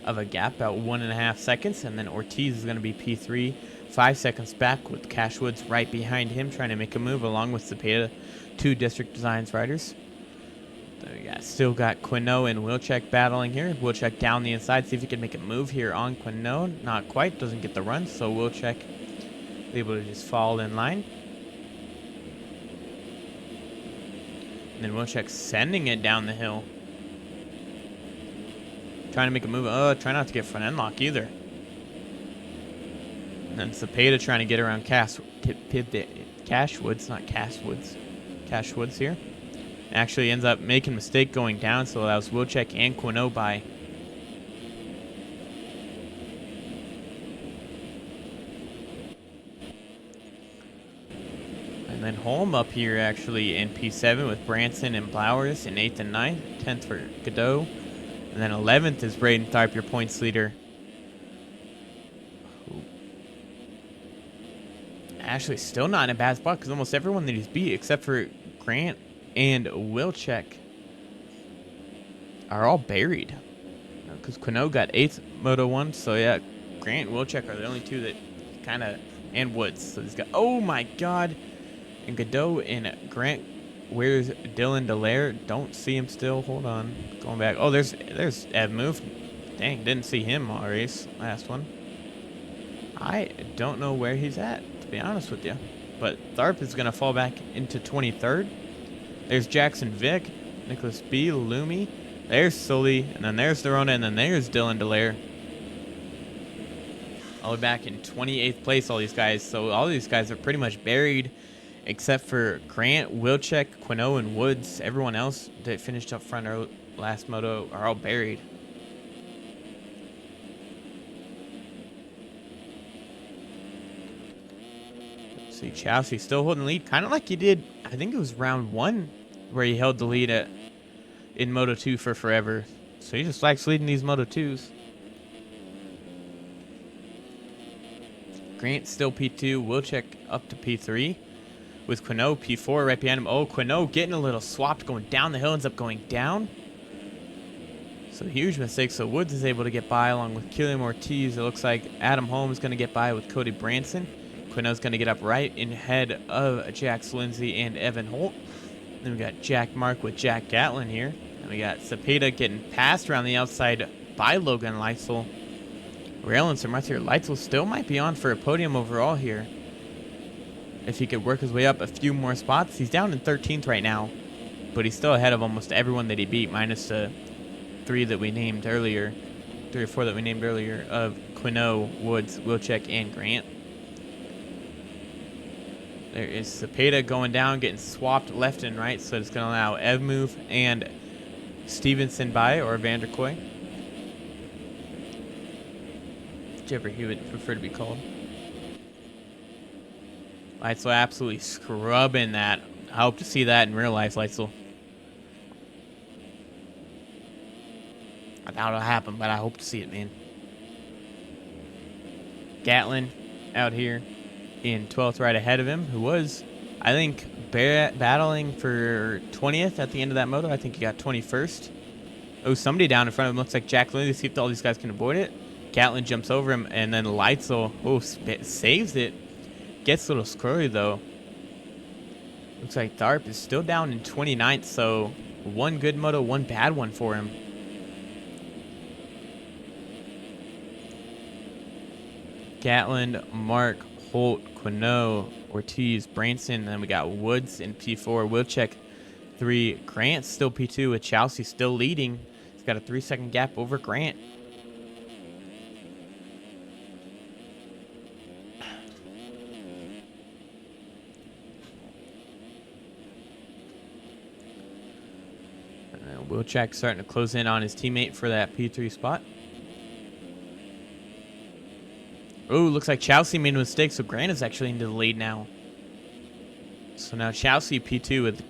of a gap, about 1.5 seconds. And then Ortiz is going to be P3. 5 seconds back with Cash Woods right behind him, trying to make a move along with Cepeda, 2 District Designs riders. So we still got Quinault and Wilczek battling here. Wilczek down the inside, see if he can make a move here on Quinault. Not quite, doesn't get the run, so Wilczek is able to just fall in line. And then Wilczek sending it down the hill. Trying to make a move. Try not to get front end lock either. And then Cepeda trying to get around Cash Woods, not Cash Woods. Cash Woods here. Actually ends up making a mistake going down, so allows Wilczek and Quinault by. And then Holm up here actually in P7 with Branson and Blowers in 8th and 9th. 10th for Godot. And then 11th is Braden Tharp, your points leader. Actually still not in a bad spot because almost everyone that he's beat except for Grant and Wilczek are all buried. because Quino got 8th Moto 1. So, yeah, Grant and Wilczek are the only two that kind of, and Woods. So, he's got, oh my God. And Godot and Grant. Where's Dylan Delaire? Don't see him still. Hold on. Going back. Oh, there's Ev Move. Dang, didn't see him all race. Last one. I don't know where he's at, to be honest with you. But Tharp is going to fall back into 23rd. There's Jackson Vick, Nicholas B, Lumi. There's Sully, and then there's Dorona, and then there's Dylan Delaire. All the way back in 28th place, all these guys. So all these guys are pretty much buried, except for Grant, Wilczek, Quino, and Woods. Everyone else that finished up front or last moto are all buried. See, Chelsea still holding the lead, kind of like he did, I think it was round 1, where he held the lead in Moto 2 for forever. So he just likes leading these Moto 2s. Grant still P2, Wilczek up to P3, with Quino P4 right behind him. Oh, Quino getting a little swapped, going down the hill, ends up going down. So huge mistake. So Woods is able to get by along with Killian Ortiz. It looks like Adam Holmes is going to get by with Cody Branson. Quino's going to get up right in head of Jax Lindsay and Evan Holt. Then we got Jack Mark with Jack Gatlin here. And we got Cepeda getting passed around the outside by Logan Leitzel. Rail and some runs here. Leitzel still might be on for a podium overall here, if he could work his way up a few more spots. He's down in 13th right now, but he's still ahead of almost everyone that he beat, minus the 3 that we named earlier, 3 or 4 that we named earlier, of Quino, Woods, Wilczek, and Grant. There is Cepeda going down, getting swapped left and right, so it's going to allow Ev Move and Stevenson by, or Vanderkoy, whichever he would prefer to be called. Leitzel absolutely scrubbing that. I hope to see that in real life, Leitzel. I doubt it'll happen, but I hope to see it, man. Gatlin out here in 12th right ahead of him, who was, I think, battling for 20th at the end of that moto. I think he got 21st. Oh, somebody down in front of him. Looks like Jack Lindsay. See if all these guys can avoid it. Gatlin jumps over him, and then Leitzel, saves it. Gets a little squirrely, though. Looks like Tharp is still down in 29th, so 1 good moto, 1 bad one for him. Gatlin, Mark, Holt, Quino, Ortiz, Branson, and then we got Woods in P4, Wilczek 3, Grant still P2 with Chelsea still leading. He's got a 3-second gap over Grant. And Wilczek starting to close in on his teammate for that P3 spot. Oh, looks like Chelsea made a mistake, so Grant is actually into the lead now. So now Chelsea P2 with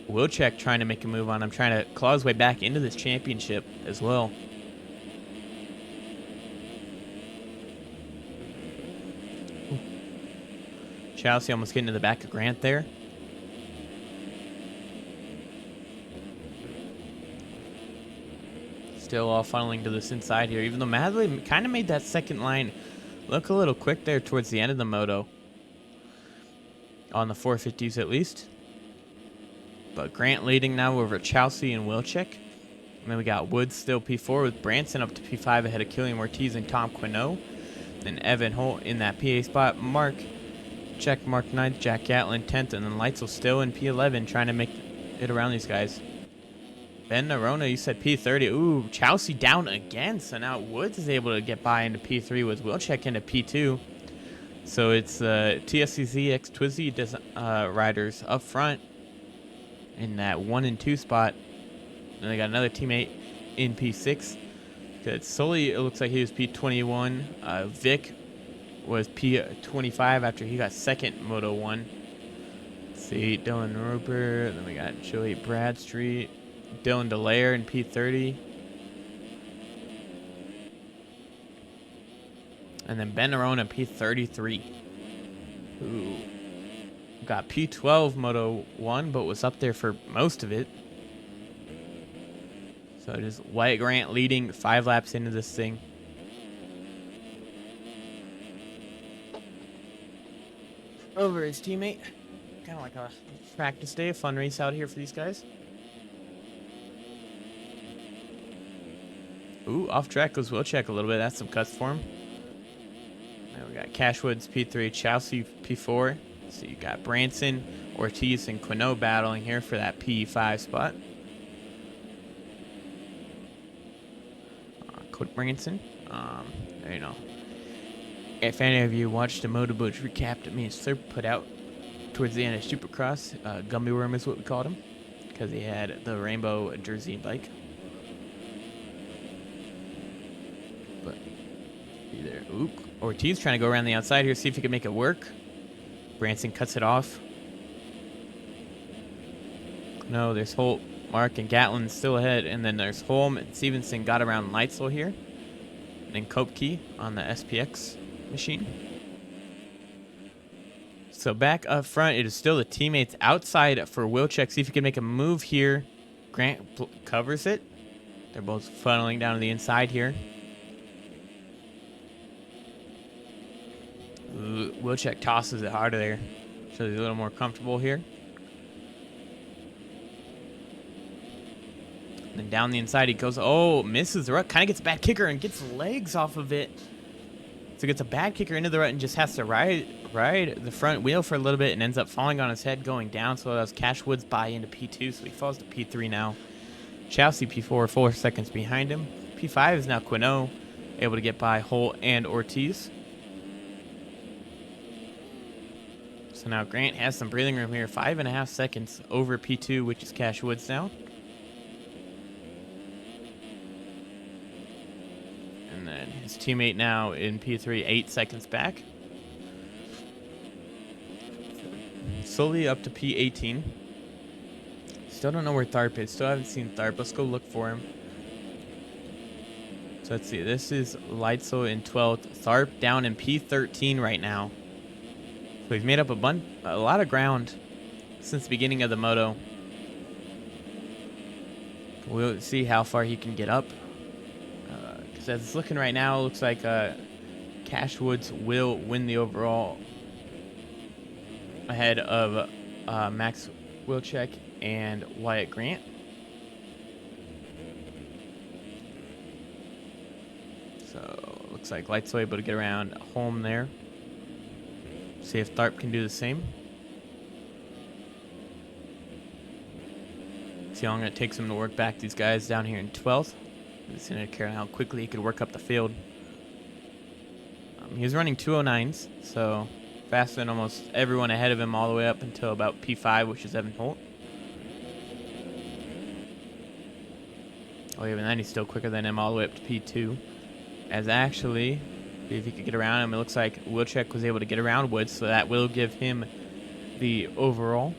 Wilczek trying to make a move on him, trying to claw his way back into this championship as well. Ooh. Chelsea almost getting to the back of Grant there. Still all funneling to this inside here, even though Madley kind of made that second line look a little quick there towards the end of the moto. On the 450s at least. But Grant leading now over Chelsea and Wilczek. And then we got Woods still P4 with Branson up to P5 ahead of Killian Ortiz and Tom Quino. Then Evan Holt in that PA spot. Mark 9th, Jack Gatlin 10th, and then Leitzel still in P11 trying to make it around these guys. Ben Narona, you said P30. Ooh, Chelsea down again. So now Woods is able to get by into P3 with Wilczek into P2. So it's TSCZ X Twizzy riders up front in that 1 and 2 spot. And they got another teammate in P6. Good. Sully, it looks like he was P21. Vic was P25 after he got second Moto 1. Let's see, Dylan Roper. Then we got Joey Bradstreet. Dylan Delaire in P30. And then Ben Arona P33. Ooh. Got P12 Moto 1, but was up there for most of it. So it is Wyatt Grant leading 5 laps into this thing. Over his teammate. Kind of like a practice day, a fun race out here for these guys. Ooh, off track goes Wilczek a little bit. That's some cuts for him. Now we got Cashwoods P3, Chelsea P4. So you got Branson, Ortiz, and Quinault battling here for that P5 spot. Cody Branson. You know, if any of you watched the Moto Boats recap that me and Slurp put out towards the end of Supercross, Gummy Worm is what we called him, because he had the rainbow jersey bike. But either Ortiz trying to go around the outside here, see if he can make it work. Branson cuts it off. No, there's Holt, Mark, and Gatlin still ahead, and then there's Holm and Stevenson got around Leitzel here. And then Kopke on the SPX machine. So back up front, it is still the teammates outside for Wilczek. See if he can make a move here. Grant covers it. They're both funneling down to the inside here. Wilczek tosses it harder there. So he's a little more comfortable here. And then down the inside he goes. Oh, misses the rut. Kind of gets a bad kicker and gets legs off of it. So gets a bad kicker into the rut and just has to ride the front wheel for a little bit and ends up falling on his head going down. So that was Cashwoods by into P2. So he falls to P3 now. Chelsea P4, 4 seconds behind him. P5 is now Quinault, able to get by Holt and Ortiz. So now Grant has some breathing room here. 5.5 seconds over P2, which is Cashwoods now. And then his teammate now in P3, 8 seconds back. Slowly up to P18. Still don't know where Tharp is. Still haven't seen Tharp. Let's go look for him. So let's see. This is Leitzel in 12th. Tharp down in P13 right now. So he's made up a lot of ground since the beginning of the moto. We'll see how far he can get up. Because as it's looking right now, it looks like Cashwoods will win the overall ahead of Max Wilczek and Wyatt Grant. So looks like Leitzel able to get around home there. See if Tharp can do the same. See how long it takes him to work back these guys down here in 12th. Just going to care how quickly he could work up the field. He was running 209s, so faster than almost everyone ahead of him all the way up until about P5, which is Evan Holt. Oh, even then he's still quicker than him all the way up to P2. As actually, if he could get around him, it looks like Wilczek was able to get around Woods, so that will give him the overall.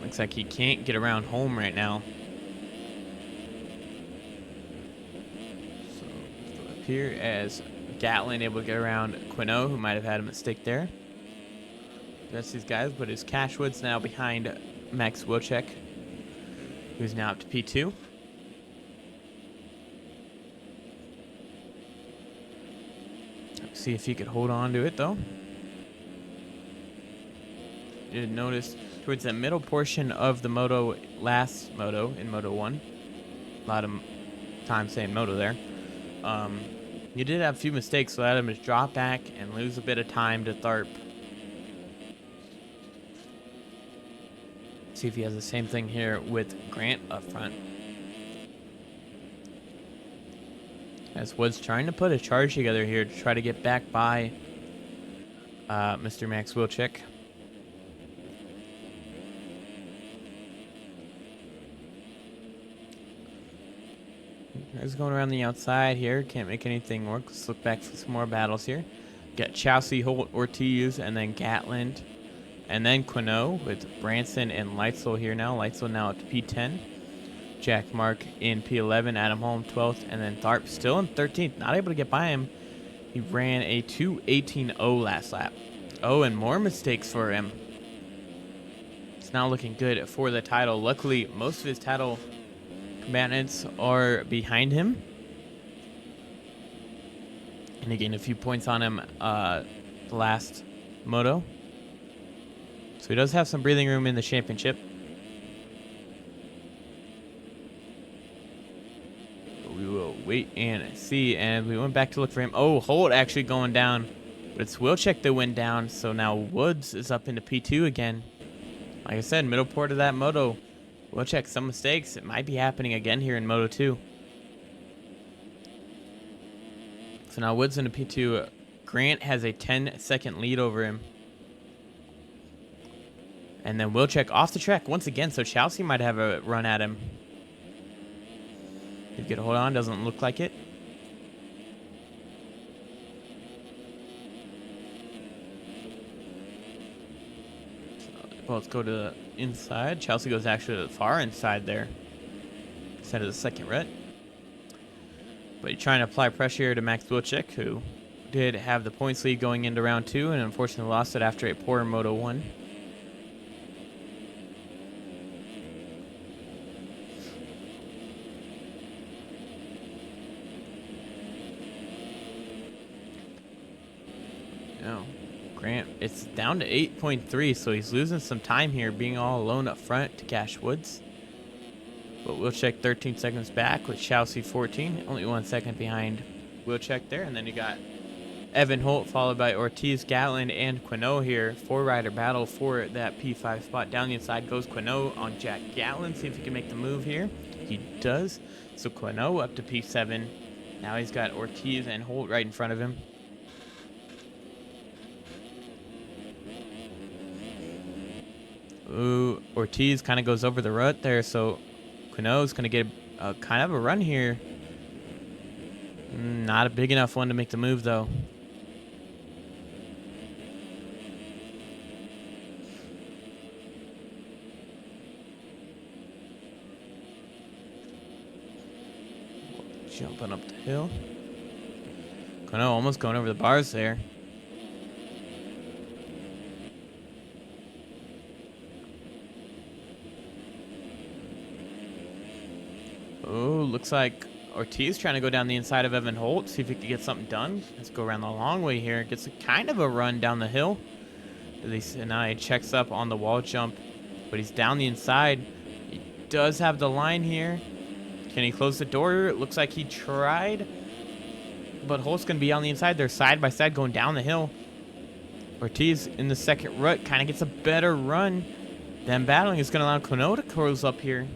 Looks like he can't get around home right now. So up here as Gatlin able to get around Quinault, who might have had a mistake there. That's these guys, but it's Cashwoods now behind Max Wilczek, who's now up to P2. Let's see if he could hold on to it, though. You did notice towards the middle portion of the moto, last moto in Moto 1, a lot of time saying moto there, you did have a few mistakes, so let him just drop back and lose a bit of time to Tharp. See if he has the same thing here with Grant up front. As Woods trying to put a charge together here to try to get back by Mr. Max Wilczek. He's going around the outside here. Can't make anything work. Let's look back for some more battles here. Got Chelsea, Holt, Ortiz, and then Gatland. And then Quinault with Branson and Leitzel here now. Leitzel now up to P10. Jack Mark in P11. Adam Holm 12th. And then Tharp still in 13th. Not able to get by him. He ran a 2:18.0 last lap. Oh, and more mistakes for him. not looking good for the title. Luckily, most of his title combatants are behind him. And he gained a few points on him the last moto. So he does have some breathing room in the championship. But we will wait and see. And we went back to look for him. Oh, Holt actually going down. But it's Wilczek that went down. So now Woods is up into P2 again. Like I said, middle port of that moto. Wilczek, some mistakes. It might be happening again here in Moto 2. So now Woods into P2. Grant has a 10-second lead over him. And then Wilczek off the track once again, so Chelsea might have a run at him. He'd get a hold on, doesn't look like it. Well, let's go to the inside. Chelsea goes actually to the far inside there, instead of the second rut. But he's trying to apply pressure to Max Wilczek, who did have the points lead going into round 2 and unfortunately lost it after a poor Moto 1. No, Grant, it's down to 8.3, so he's losing some time here being all alone up front to Cash Woods. But Wilczek 13 seconds back with Chelsea 14, only 1 second behind Wilczek there. And then you got Evan Holt followed by Ortiz, Gatland, and Quinault here. 4-rider battle for that P5 spot. Down the inside goes Quinault on Jack Gatland. See if he can make the move here. He does. So Quinault up to P7. Now he's got Ortiz and Holt right in front of him. Ooh, Ortiz kind of goes over the rut there, so Quinault's going to get a kind of a run here. Not a big enough one to make the move, though. Jumping up the hill. Quinault almost going over the bars there. Oh, looks like Ortiz trying to go down the inside of Evan Holt, see if he can get something done. Let's go around the long way here. Gets a kind of a run down the hill. At least now he checks up on the wall jump, but he's down the inside. He does have the line here. Can he close the door? It looks like he tried, but Holt's going to be on the inside. They're side by side going down the hill. Ortiz in the second rut kind of gets a better run. Then battling is going to allow Quinault to close up here.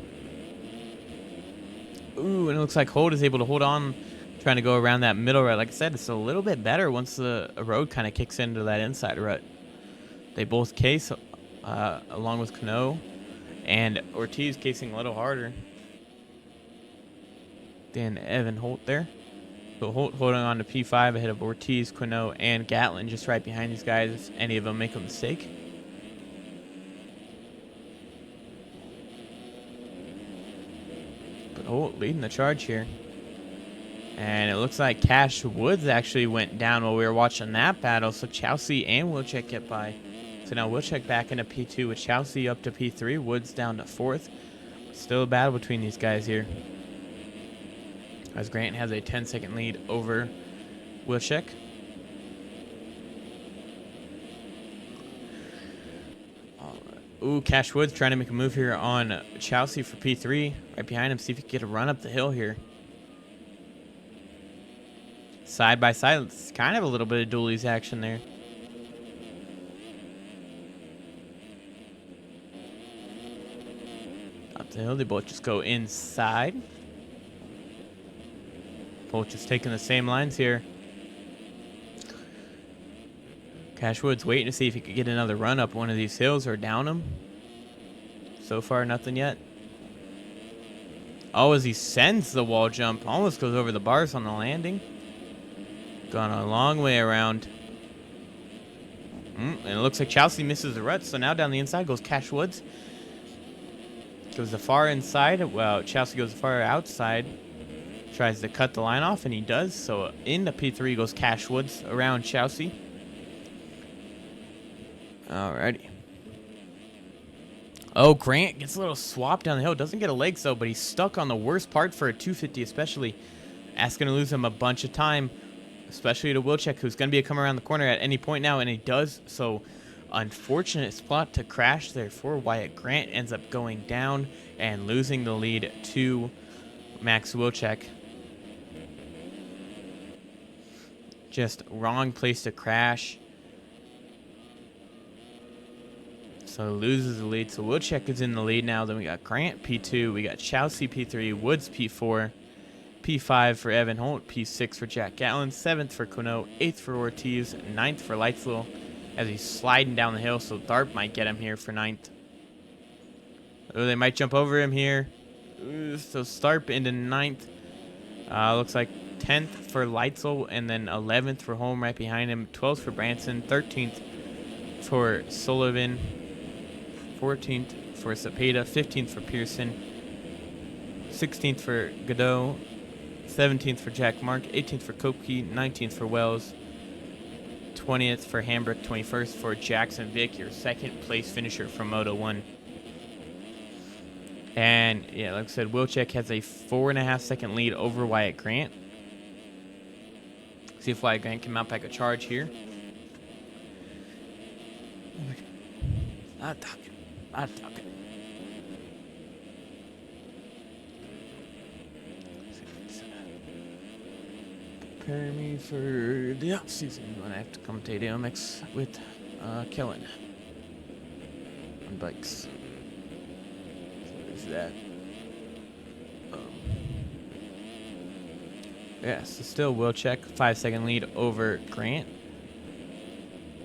Ooh, and it looks like Holt is able to hold on, trying to go around that middle rut. Like I said, it's a little bit better once the road kind of kicks into that inside rut. They both case along with Quinault, and Ortiz casing a little harder than Evan Holt there. So Holt holding on to P5 ahead of Ortiz, Quinault, and Gatland, just right behind these guys if any of them make a mistake. Holt leading the charge here. And it looks like Cash Woods actually went down while we were watching that battle. So Chelsea and Wilczek get by. So now Wilczek back into P2 with Chelsea up to P3. Woods down to 4th. Still a battle between these guys here, as Grant has a 10-second lead over Wilczek. Ooh, Cash Woods trying to make a move here on Chelsea for P3. Right behind him, see if he can get a run up the hill here. Side by side, it's kind of a little bit of dualies action there. Up the hill, they both just go inside. Both just taking the same lines here. Cash Woods waiting to see if he could get another run up one of these hills or down them. So far, nothing yet. Oh, as he sends the wall jump, almost goes over the bars on the landing. Gone a long way around. And it looks like Chelsea misses the rut, so now down the inside goes Cash Woods. Goes the far inside. Well, Chelsea goes the far outside. Tries to cut the line off, and he does. So into P3 goes Cash Woods around Chelsea. Alrighty. Oh, Grant gets a little swap down the hill. Doesn't get a leg though, but he's stuck on the worst part for a 250 especially. That's going to lose him a bunch of time, especially to Wilczek, who's going to be come around the corner at any point now, and he does. So unfortunate spot to crash there for Wyatt Grant. Ends up going down and losing the lead to Max Wilczek. Just wrong place to crash. So loses the lead. So Wilczek is in the lead now. Then we got Grant P2. We got Chelsea P3. Woods P4. P5 for Evan Holt. P6 for Jack Gatlin. 7th for Quinault. 8th for Ortiz. 9th for Leitzlow as he's sliding down the hill. So Tharp might get him here for 9th. Oh, they might jump over him here. So Tharp into 9th. Looks like 10th for Leitzel, and then 11th for Holm right behind him. 12th for Branson. 13th for Sullivan. 14th for Cepeda. 15th for Pearson. 16th for Godot. 17th for Jack Mark. 18th for Kopke. 19th for Wells. 20th for Hambrick. 21st for Jackson Vick, your second place finisher from Moto 1. And yeah, like I said, Wilczek has a 4.5 second lead over Wyatt Grant. See if Wyatt Grant can mount back a charge here. Not talking. Prepare me for the off season when I have to commentate AMX with Kellen on bikes. So there's that. Yeah, so still Wilczek, 5-second lead over Grant.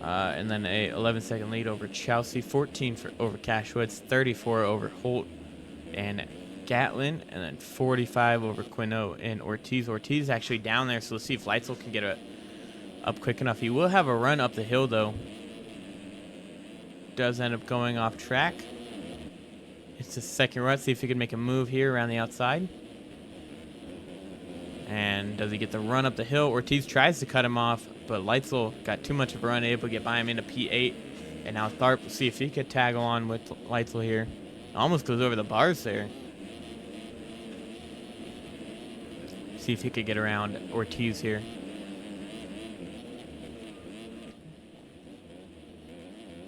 And then a 11-second lead over Chelsea, 14 over Cash Woods, 34 over Holt and Gatlin, and then 45 over Quinault and Ortiz. Ortiz actually down there, so let's see if Leitzel can get up quick enough. He will have a run up the hill, though. Does end up going off track. It's his second run. See if he can make a move here around the outside. And does he get the run up the hill? Ortiz tries to cut him off, but Leitzel got too much of a run, able to get by him into P8. And now Tharp, we'll see if he could tag on with Leitzel here. Almost goes over the bars there. See if he could get around Ortiz here.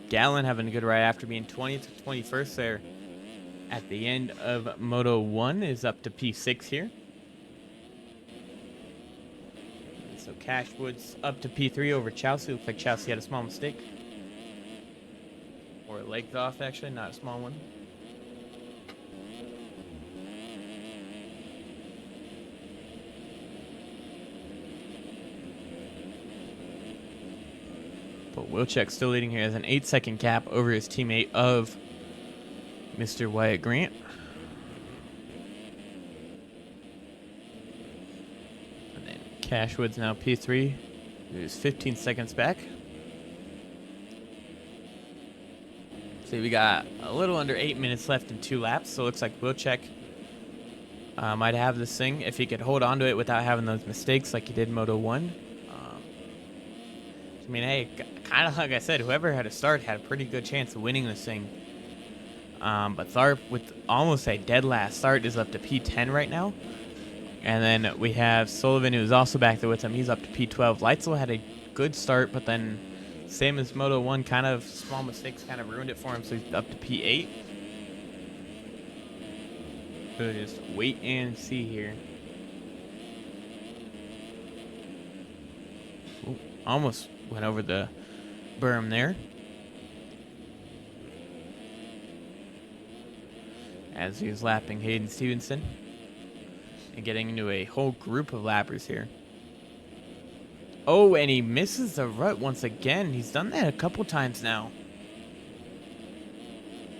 Gatlin having a good ride after being 20th to 21st there at the end of Moto 1 is up to P6 here. So Cashwood's up to P3 over Chelsea. Looks like Chelsea had a small mistake. Or legged off, actually, not a small one. But Wilczek still leading here as an 8-second gap over his teammate of Mr. Wyatt Grant. And then Cashwood's now P3. He's 15 seconds back. See, we got a little under 8 minutes left in 2 laps, so it looks like Wilczek might have this thing if he could hold on to it without having those mistakes like he did in Moto 1. I mean, hey, kind of like I said, whoever had a start had a pretty good chance of winning this thing. But Tharp, with almost a dead last start, is up to P10 right now. And then we have Sullivan, who's also back there with him. He's up to P12. Leitzel had a good start, but then same as Moto 1, kind of small mistakes kind of ruined it for him, so he's up to P8. So just wait and see here. Ooh, almost went over the berm there. As he was lapping Hayden Stevenson. And getting into a whole group of lappers here. Oh, and he misses the rut once again. He's done that a couple times now.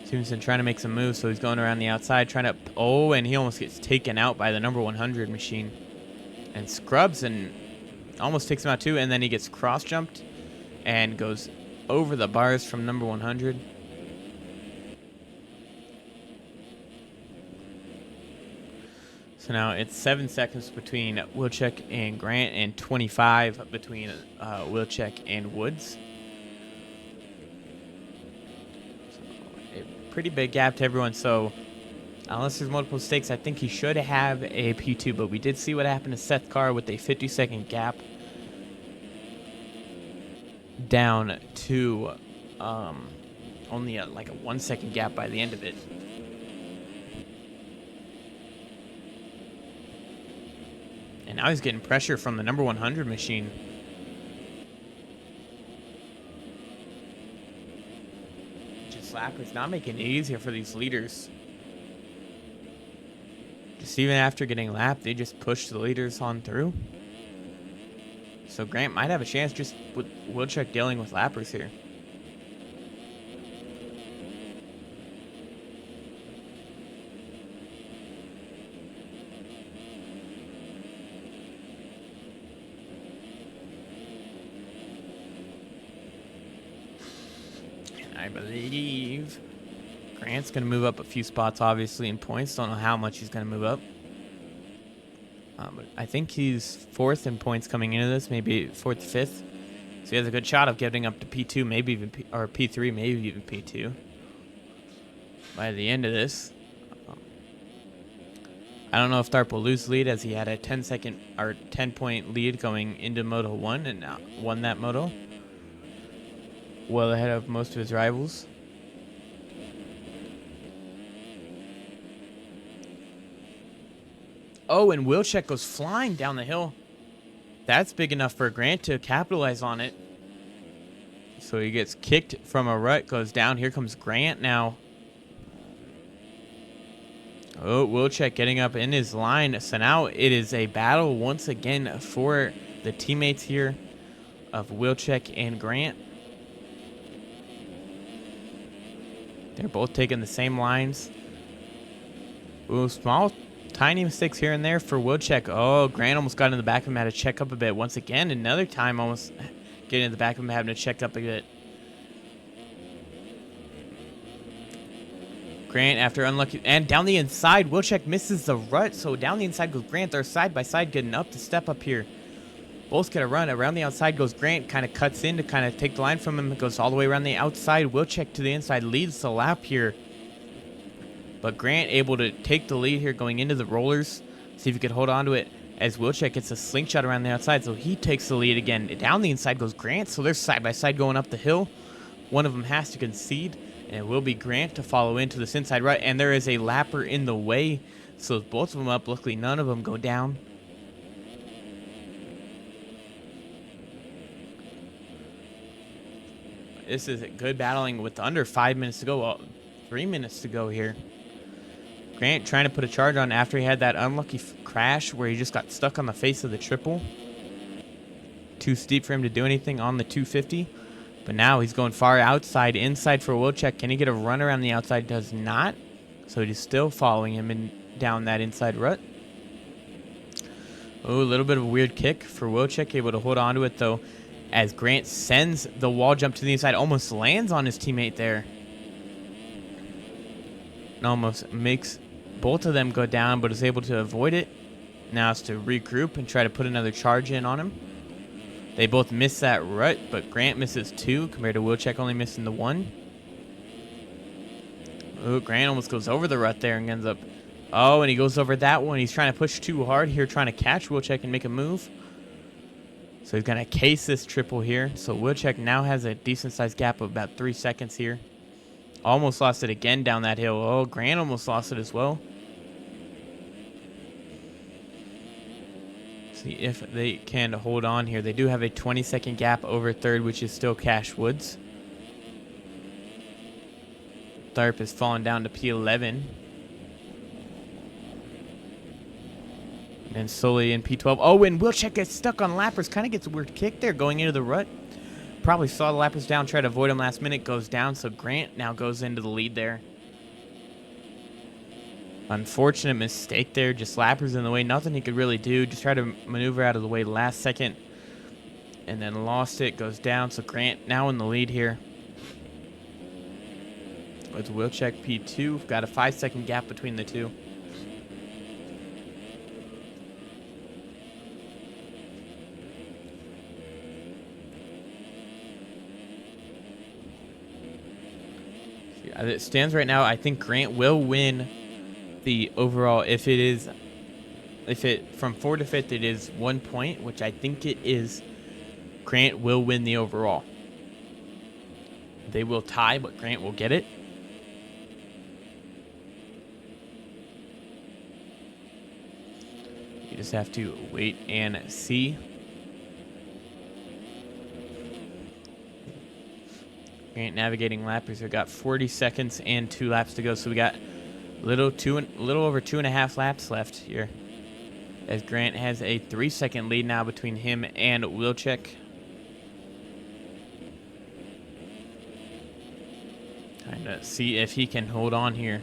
Stevenson trying to make some moves, so he's going around the outside, trying to... Oh, and he almost gets taken out by the number 100 machine. And scrubs and almost takes him out too, and then he gets cross-jumped and goes over the bars from number 100. So now it's 7 seconds between Wilczek and Grant and 25 between Wilczek and Woods. So a pretty big gap to everyone. So unless there's multiple mistakes, I think he should have a P2. But we did see what happened to Seth Carr with a 50-second gap down to only like a 1-second gap by the end of it. And now he's getting pressure from the number 100 machine. Just Lapper's not making it easier for these leaders. Just even after getting lapped, they just push the leaders on through. So Grant might have a chance just with Wilczek dealing with lappers here. And I believe Grant's going to move up a few spots, obviously, in points. Don't know how much he's going to move up. But I think he's 4th in points coming into this, maybe 4th, 5th. So he has a good shot of getting up to P2, maybe even or P3, maybe even P2 by the end of this. I don't know if Tharp will lose lead, as he had a 10-second or 10-point lead going into Moto 1 and won that moto, well ahead of most of his rivals. Oh, and Wilczek goes flying down the hill. That's big enough for Grant to capitalize on it. So he gets kicked from a rut, goes down. Here comes Grant now. Oh, Wilczek getting up in his line. So now it is a battle once again for the teammates here of Wilczek and Grant. They're both taking the same lines. Ooh, small tiny mistakes here and there for Wilczek. Oh, Grant almost got in the back of him, had to check up a bit. Once again, another time almost getting in the back of him, having to check up a bit. Grant after unlucky, and down the inside, Wilczek misses the rut. So down the inside goes Grant. They're side by side getting up to step up here. Both get a run. Around the outside goes Grant, kind of cuts in to kind of take the line from him. It goes all the way around the outside. Wilczek to the inside, leads the lap here. But Grant able to take the lead here going into the rollers. See if he could hold on to it as Wilczek gets a slingshot around the outside. So he takes the lead again. Down the inside goes Grant. So they're side by side going up the hill. One of them has to concede. And it will be Grant to follow into this inside rut. And there is a lapper in the way. So both of them up. Luckily, none of them go down. This is a good battling with under 5 minutes to go. Well, 3 minutes to go here. Grant trying to put a charge on after he had that unlucky crash where he just got stuck on the face of the triple. Too steep for him to do anything on the 250. But now he's going far outside, inside for Wilczek. Can he get a run around the outside? Does not. So he's still following him down that inside rut. Oh, a little bit of a weird kick for Wilczek. Able to hold on to it, though, as Grant sends the wall jump to the inside. Almost lands on his teammate there. And almost makes both of them go down, but is able to avoid it. Now it's to regroup and try to put another charge in on him. They both miss that rut, but Grant misses 2 compared to Wilczek only missing the 1. Oh, Grant almost goes over the rut there and ends up... Oh, and he goes over that one. He's trying to push too hard here, trying to catch Wilczek and make a move. So he's going to case this triple here. So Wilczek now has a decent-sized gap of about 3 seconds here. Almost lost it again down that hill. Oh, Grant almost lost it as well. See if they can hold on here. They do have a 20-second gap over third, which is still Cash Woods. Tharp has fallen down to P11. And slowly in P12. Oh, and Wilczek gets stuck on lappers. Kind of gets a weird kick there going into the rut. Probably saw the lappers down, tried to avoid him last minute, goes down. So Grant now goes into the lead there. Unfortunate mistake there. Just lappers in the way. Nothing he could really do. Just try to maneuver out of the way last second. And then lost it. Goes down. So Grant now in the lead here. With Wilczek P2. Got a 5-second gap between the two. As it stands right now, I think Grant will win the overall. If it from 4th to 5th, it is 1 point, which I think it is. Grant will win the overall. They will tie, but Grant will get it. You just have to wait and see. Grant navigating lappers. We've got 40 seconds and 2 laps to go, so we got a little over 2.5 laps left here. As Grant has a 3-second lead now between him and Wilczek. Trying to see if he can hold on here.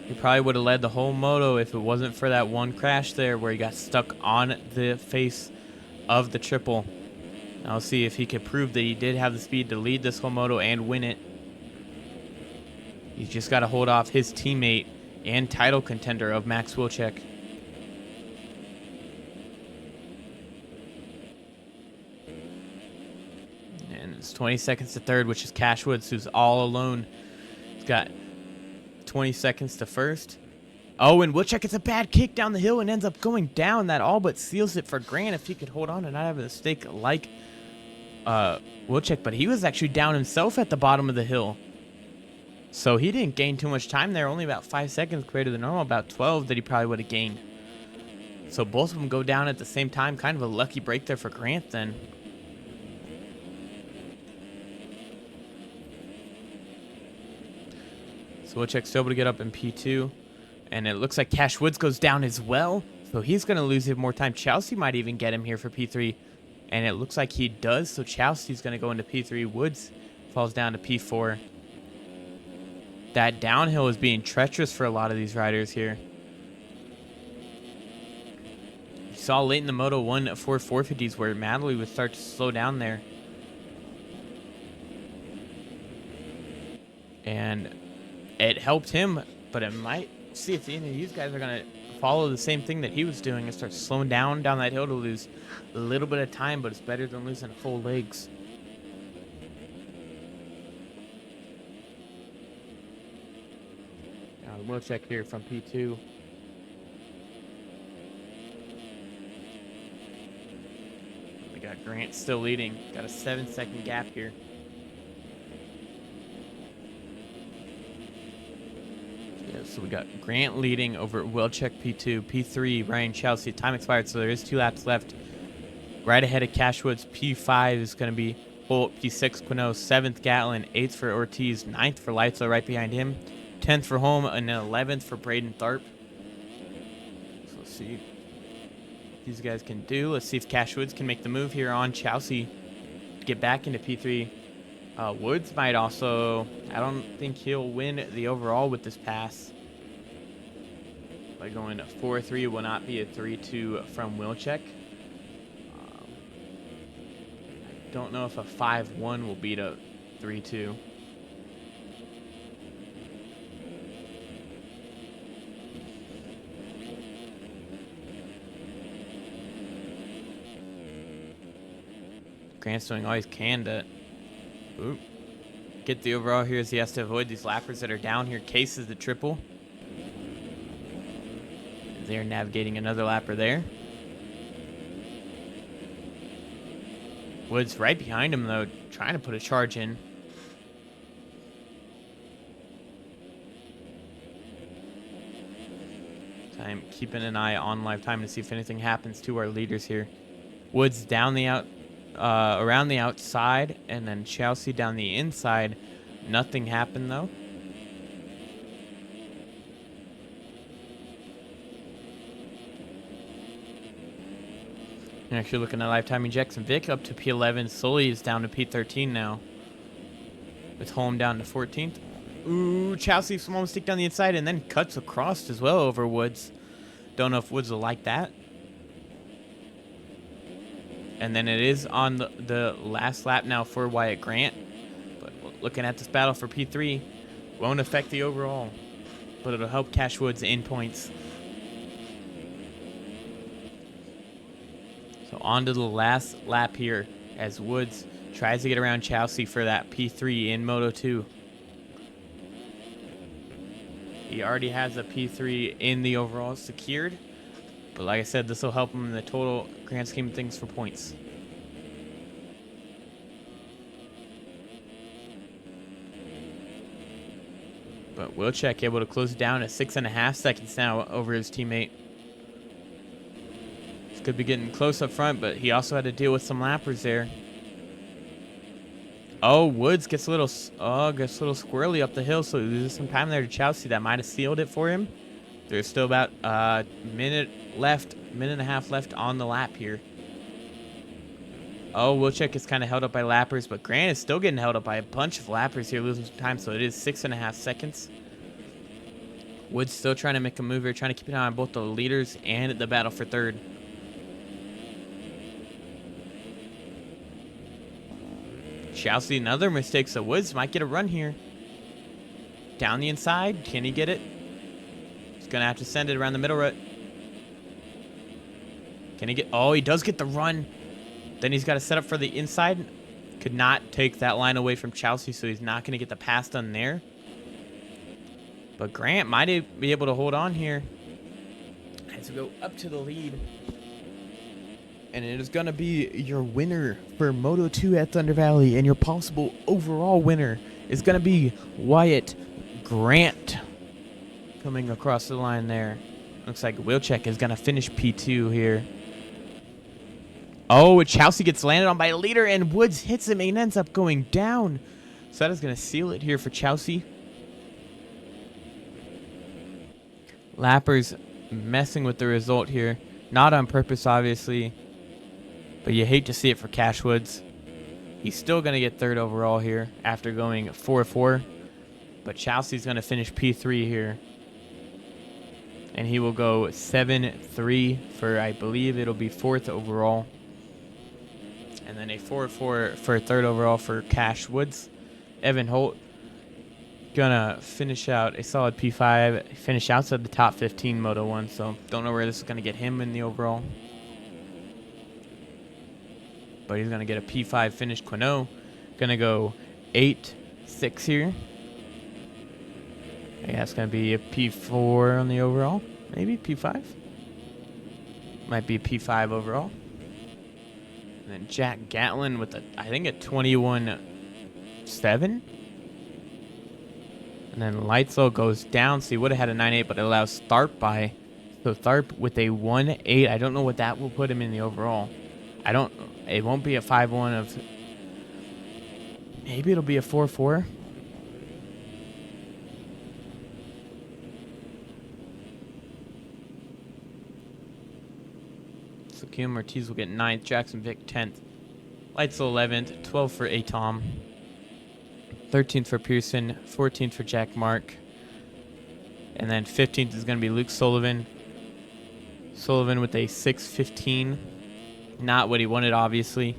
He probably would have led the whole moto if it wasn't for that one crash there where he got stuck on the face of the triple. I'll see if he could prove that he did have the speed to lead this whole moto and win it. He's just got to hold off his teammate and title contender of Max Wilczek. And it's 20 seconds to 3rd, which is Cash Woods, who's all alone. He's got 20 seconds to 1st. Oh, and Wilczek gets a bad kick down the hill and ends up going down. That all but seals it for Grant if he could hold on and not have a mistake like Wilczek. But he was actually down himself at the bottom of the hill. So he didn't gain too much time there. Only about 5 seconds compared to the normal, about 12 that he probably would have gained. So both of them go down at the same time. Kind of a lucky break there for Grant then. So Wilczek's still able to get up in P2. And it looks like Cash Woods goes down as well. So he's going to lose even more time. Chelsea might even get him here for P3. And it looks like he does. So Chelsea's going to go into P3. Woods falls down to P4. That downhill is being treacherous for a lot of these riders here. You saw late in the Moto 1 Ford 450s where Madley would start to slow down there. And it helped him, but it might see if any of these guys are going to follow the same thing that he was doing and start slowing down that hill to lose a little bit of time, but it's better than losing full legs. Now we'll check here from P2. We got Grant still leading. Got a 7-second gap here. So we got Grant leading over Wilczek P2, P3, Ryan Chelsea. Time expired, so there is 2 laps left. Right ahead of Cash Woods, P5 is going to be Holt, P6 Quino, 7th Gatlin, 8th for Ortiz, 9th for Leitzel right behind him, 10th for Holm, and then 11th for Braden Tharp. So let's see what these guys can do. Let's see if Cash Woods can make the move here on Chelsea to get back into P3. Woods might also, I don't think he'll win the overall with this pass. By going 4-3 will not be a 3-2 from Wilczek. I don't know if a 5-1 will beat a 3-2. Grant's doing all he can to get the overall here as he has to avoid these lappers that are down here. Case is the triple. They're navigating another lapper there. Woods right behind him, though, trying to put a charge in. I'm keeping an eye on live time to see if anything happens to our leaders here. Woods down the around the outside, and then Chelsea down the inside. Nothing happened, though. And actually looking at live timing, Jackson Vick up to P11. Sully is down to P13 now. With Holm down to 14th. Ooh, Chelsea, small mistake down the inside, and then cuts across as well over Woods. Don't know if Woods will like that. And then it is on the last lap now for Wyatt Grant. But looking at this battle for P3, won't affect the overall. But it'll help Cash Woods in points. So on to the last lap here as Woods Tries to get around Chelsea for that P3 in Moto 2. He already has a P3 in the overall secured. But like I said, this will help him in the total grand scheme of things for points. But Wilczek able to close it down at 6.5 seconds now over his teammate. This could be getting close up front, but he also had to deal with some lappers there. Oh, Woods gets a little squirrely up the hill, so he loses some time there to Chelsea. That might have sealed it for him. There's still about a minute and a half left on the lap here. Oh, Wilczek is kind of held up by lappers, but Grant is still getting held up by a bunch of lappers here, losing some time, so it is 6.5 seconds. Woods still trying to make a move here, trying to keep an eye on both the leaders and the battle for third. Chelsea, another mistake, so Woods might get a run here. Down the inside, can he get it? He's going to have to send it around the middle rut. Can he get, oh, he does get the run. Then he's got to set up for the inside. Could not take that line away from Chelsea, so he's not going to get the pass done there. But Grant might be able to hold on here as we go up to the lead. And it is going to be your winner for Moto 2 at Thunder Valley. And your possible overall winner is going to be Wyatt Grant. Coming across the line there. Looks like Wilczek is going to finish P2 here. Oh, Chelsea gets landed on by a leader, and Woods hits him and ends up going down. So that is going to seal it here for Chelsea. Lappers messing with the result here. Not on purpose, obviously. But you hate to see it for Cash Woods. He's still going to get third overall here after going 4-4. But Chelsea's going to finish P3 here. And he will go 7-3 for, I believe it'll be fourth overall. And then a 4-4 for third overall for Cash Woods. Evan Holt gonna finish out a solid P5. Finish outside the top 15 Moto 1, so don't know where this is gonna get him in the overall. But he's gonna get a P5 finish. Quino gonna go 8-6 here. Yeah, that's gonna be a P4 on the overall. Maybe P5. Might be a P5 overall. And then Jack Gatlin with I think a 21-7. And then Lightslow goes down. So he would have had a 9-8, but it allows Tharp by. So Tharp with a 1-8. I don't know what that will put him in the overall. It won't be a 5-1 of. Maybe it'll be a 4-4. So Kim Ortiz will get 9th, Jackson Vick 10th, Lightslow 11th, 12th for Atom, 13th for Pearson, 14th for Jack Mark, and then 15th is going to be Luke Sullivan. Sullivan with a 6.15, not what he wanted, obviously,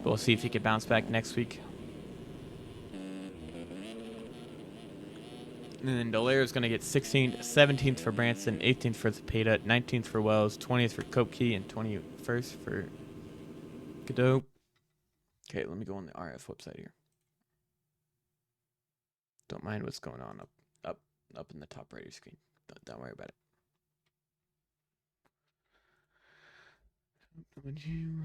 but we'll see if he can bounce back next week. And then Dallaire is going to get 16th, 17th for Branson, 18th for Zepeda, 19th for Wells, 20th for Kopke, and 21st for Godot. Okay, let me go on the RF website here. Don't mind what's going on up in the top right of your screen. Don't worry about it. Would you...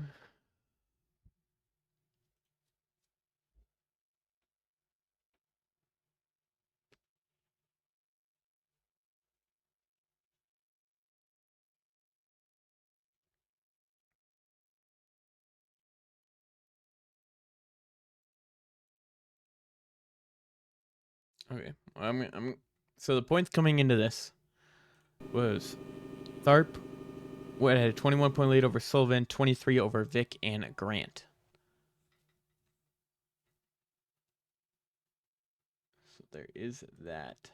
Okay, well, so the points coming into this was Tharp had a 21-point lead over Sullivan, 23 over Vic and Grant. So there is that.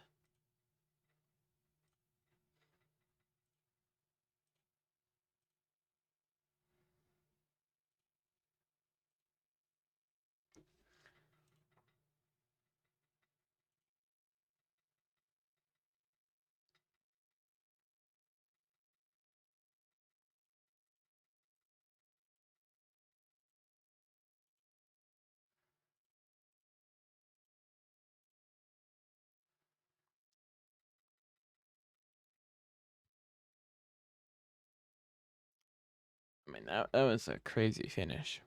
mean, that was a crazy finish.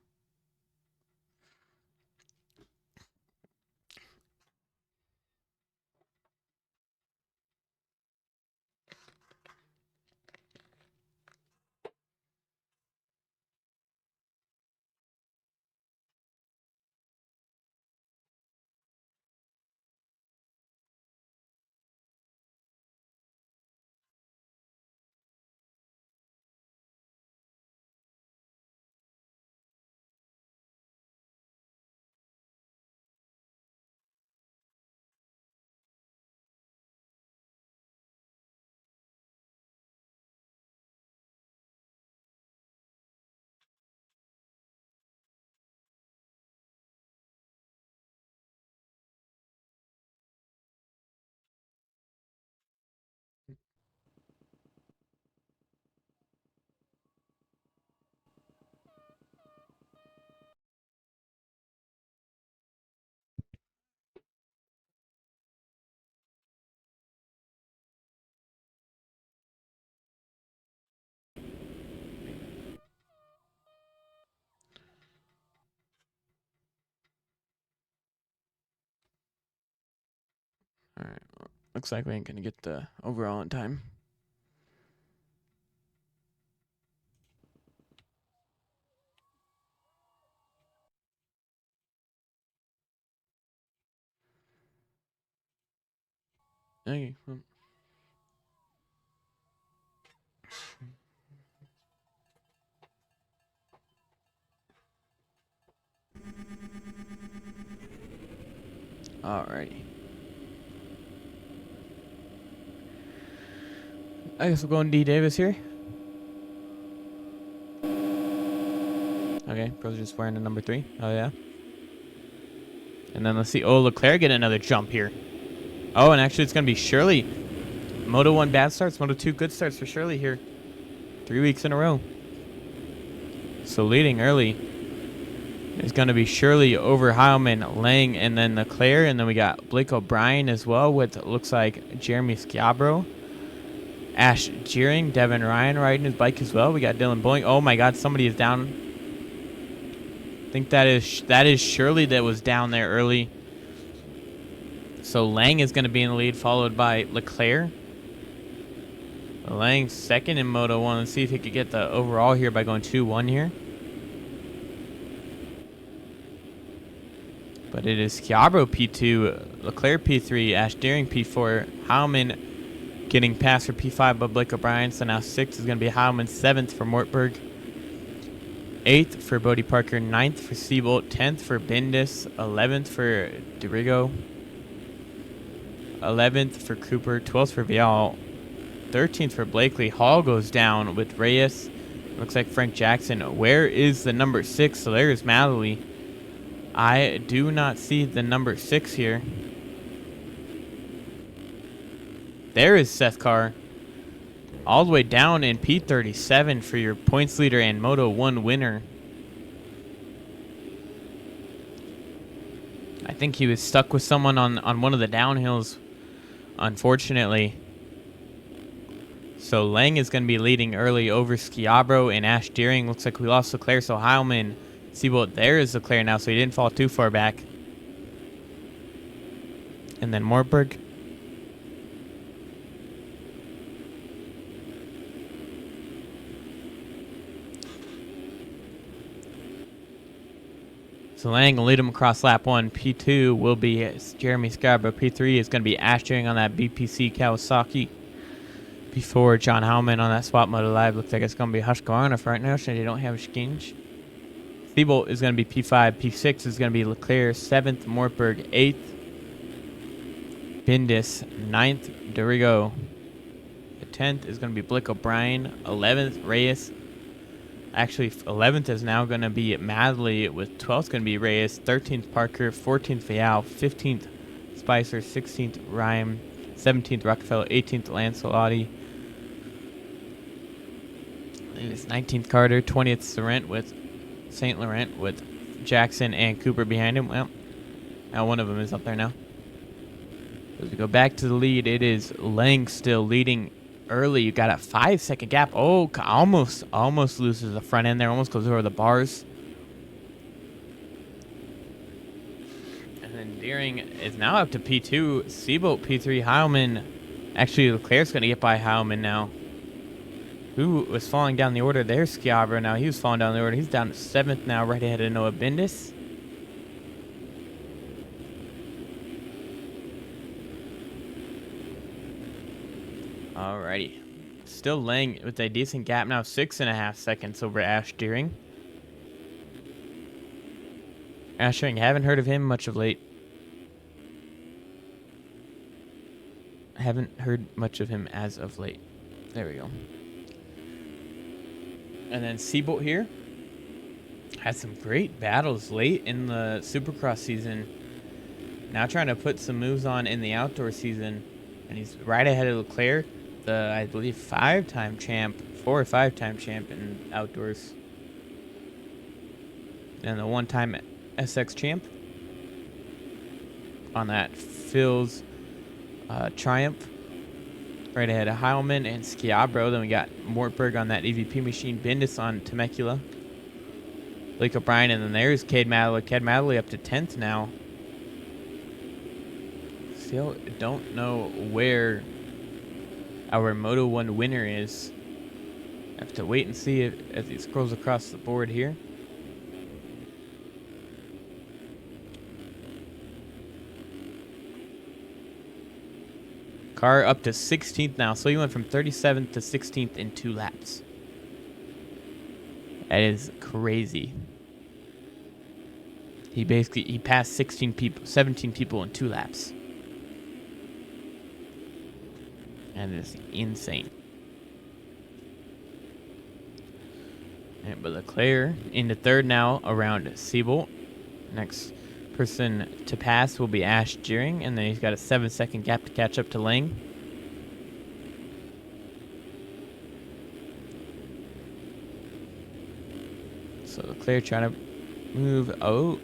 All right. Looks like we ain't gonna get the overall in time. Okay. Alrighty. I guess we'll go on D Davis here. Okay, Pro's just wearing the number 3. Oh, yeah. And then let's see. Oh, Leclerc get another jump here. Oh, and actually it's going to be Shirley. Moto 1 bad starts. Moto 2 good starts for Shirley here. 3 weeks in a row. So leading early is going to be Shirley over Heilman, Lang, and then Leclerc. And then we got Blake O'Brien as well with, looks like, Jeremy Schiabro. Ash Jeering, Devin Ryan riding his bike as well. We got Dylan Bowling. Oh my God, somebody is down. I think that is Shirley that was down there early. So Lang is going to be in the lead, followed by Leclerc. Lang second in Moto 1. Let's see if he could get the overall here by going 2-1 here. But it is Schiabro P2, Leclerc P3, Ash Deering P4, Heilman getting past for P5 by Blake O'Brien. So now 6th is going to be Heilman, 7th for Mortberg, 8th for Bodie Parker, 9th for Seabolt, 10th for Bendis, 11th for DeRigo, 11th for Cooper, 12th for Vial, 13th for Blakely. Hall goes down with Reyes. Looks like Frank Jackson. Where is the number 6? So there is Madley. I do not see the number 6 here. There is Seth Carr. All the way down in P37 for your points leader and Moto 1 winner. I think he was stuck with someone on one of the downhills, unfortunately. So Lang is going to be leading early over Schiabro and Ash Deering. Looks like we lost Leclerc, so Heilman. See what there is Leclerc now, so he didn't fall too far back. And then Mortberg. So Lang will lead him across lap 1. P2 will be Jeremy Schiabro. P3 is going to be Ash Deering on that BPC Kawasaki. P4, John Heilman on that Swap Moto Live. Looks like it's going to be Husqvarna for right now, since they don't have a Skinch. Thibault is going to be P5. P6 is going to be Leclerc. 7th, Mortberg. 8th, Bendis. 9th, DeRigo. The 10th is going to be Blake O'Brien. 11th, Reyes. Actually, 11th is now going to be Madley, with 12th going to be Reyes. 13th, Parker. 14th, Vial. 15th, Spicer. 16th, Rhyme. 17th, Rockefeller. 18th, Lancelotti. It's 19th, Carter. 20th, St. Laurent with Jackson and Cooper behind him. Well, now one of them is up there now. As we go back to the lead, it is Lang still leading early. You got a 5-second gap. Oh, almost loses the front end there. Almost goes over the bars. And then Deering is now up to P2. Seabolt P3. Heilman. Actually, Leclerc's going to get by Heilman now. Who was falling down the order? There's Schiavra now. He was falling down the order. He's down to 7th now, right ahead of Noah Bendis. Alrighty. Still laying with a decent gap now. 6.5 seconds over Ash Deering. Ash Deering, haven't heard of him much of late. Haven't heard much of him as of late. There we go. And then Seabolt here had some great battles late in the Supercross season. Now trying to put some moves on in the outdoor season. And he's right ahead of Leclerc, the, I believe, 5-time champ, 4 or 5-time champ in outdoors. And the 1-time SX champ on that Phil's Triumph. Right ahead of Heilman and Schiavra. Then we got Mortberg on that EVP machine. Bendis on Temecula. Blake O'Brien. And then there's Cade Madley. Cade Madley up to 10th now. Still don't know where our Moto 1 winner is. Have to wait and see as he scrolls across the board here. Car up to 16th now, so he went from 37th to 16th in 2 laps. That is crazy. He passed 17 people in 2 laps. And it's insane. And but Leclerc into 3rd now around Seabolt. Next person to pass will be Ash Deering, and then he's got a 7-second gap to catch up to Lang. So Leclerc trying to move. Oh,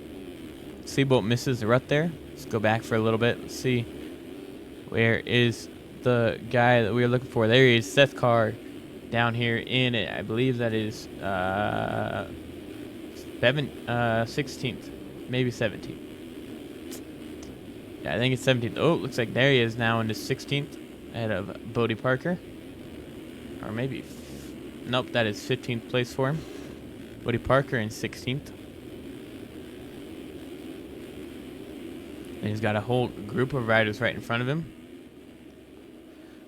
Seabolt misses the rut there. Let's go back for a little bit. Let's see, where is the guy that we were looking for? There he is, Seth Carr, down here in it. I believe that is 16th, maybe 17th. Yeah, I think it's 17th. Oh, looks like there he is now in his 16th, ahead of Bodie Parker. Or maybe, nope, that is 15th place for him. Bodie Parker in 16th. And he's got a whole group of riders right in front of him,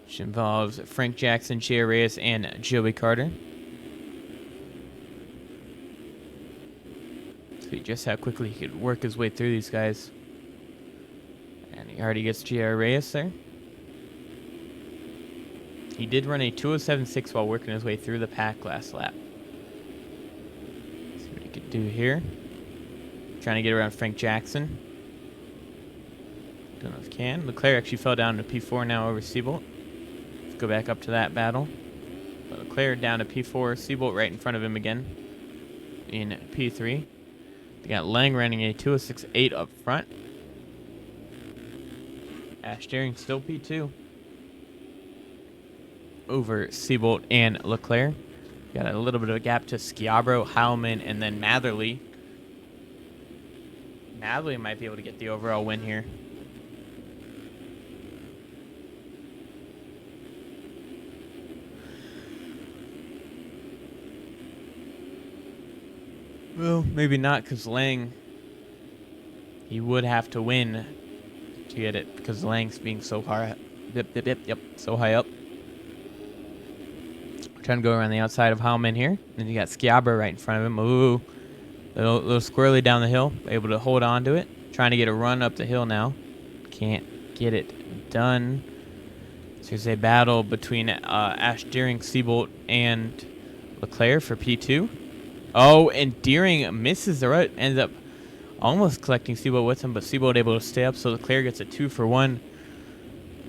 which involves Frank Jackson, Jay Reyes, and Joey Carter. See just how quickly he could work his way through these guys. And he already gets Jay Reyes there. He did run a 2:07.6 while working his way through the pack last lap. See what he could do here. Trying to get around Frank Jackson. Don't know if he can. Leclerc actually fell down to P4 now over Seabolt. Let's go back up to that battle. But Leclerc down to P4. Seabolt right in front of him again in P3. They got Lang running a 2:06.8 up front. Ash Deering still P2 over Seabolt and Leclerc. Got a little bit of a gap to Schiavra, Heilman, and then Matherly. Matherly might be able to get the overall win here. Well, maybe not, because Lang, he would have to win to get it, because Lang's being so high. Yep, so high up. We're trying to go around the outside of Heilman here. Then you got Schiavra right in front of him. Ooh, little squirrely down the hill, able to hold on to it. Trying to get a run up the hill now. Can't get it done. So here's a battle between Ash Deering, Seabolt, and Leclerc for P2. Oh, and Deering misses the rut, ends up almost collecting Seabolt with him, but Seabolt able to stay up, so Leclerc gets a 2-for-1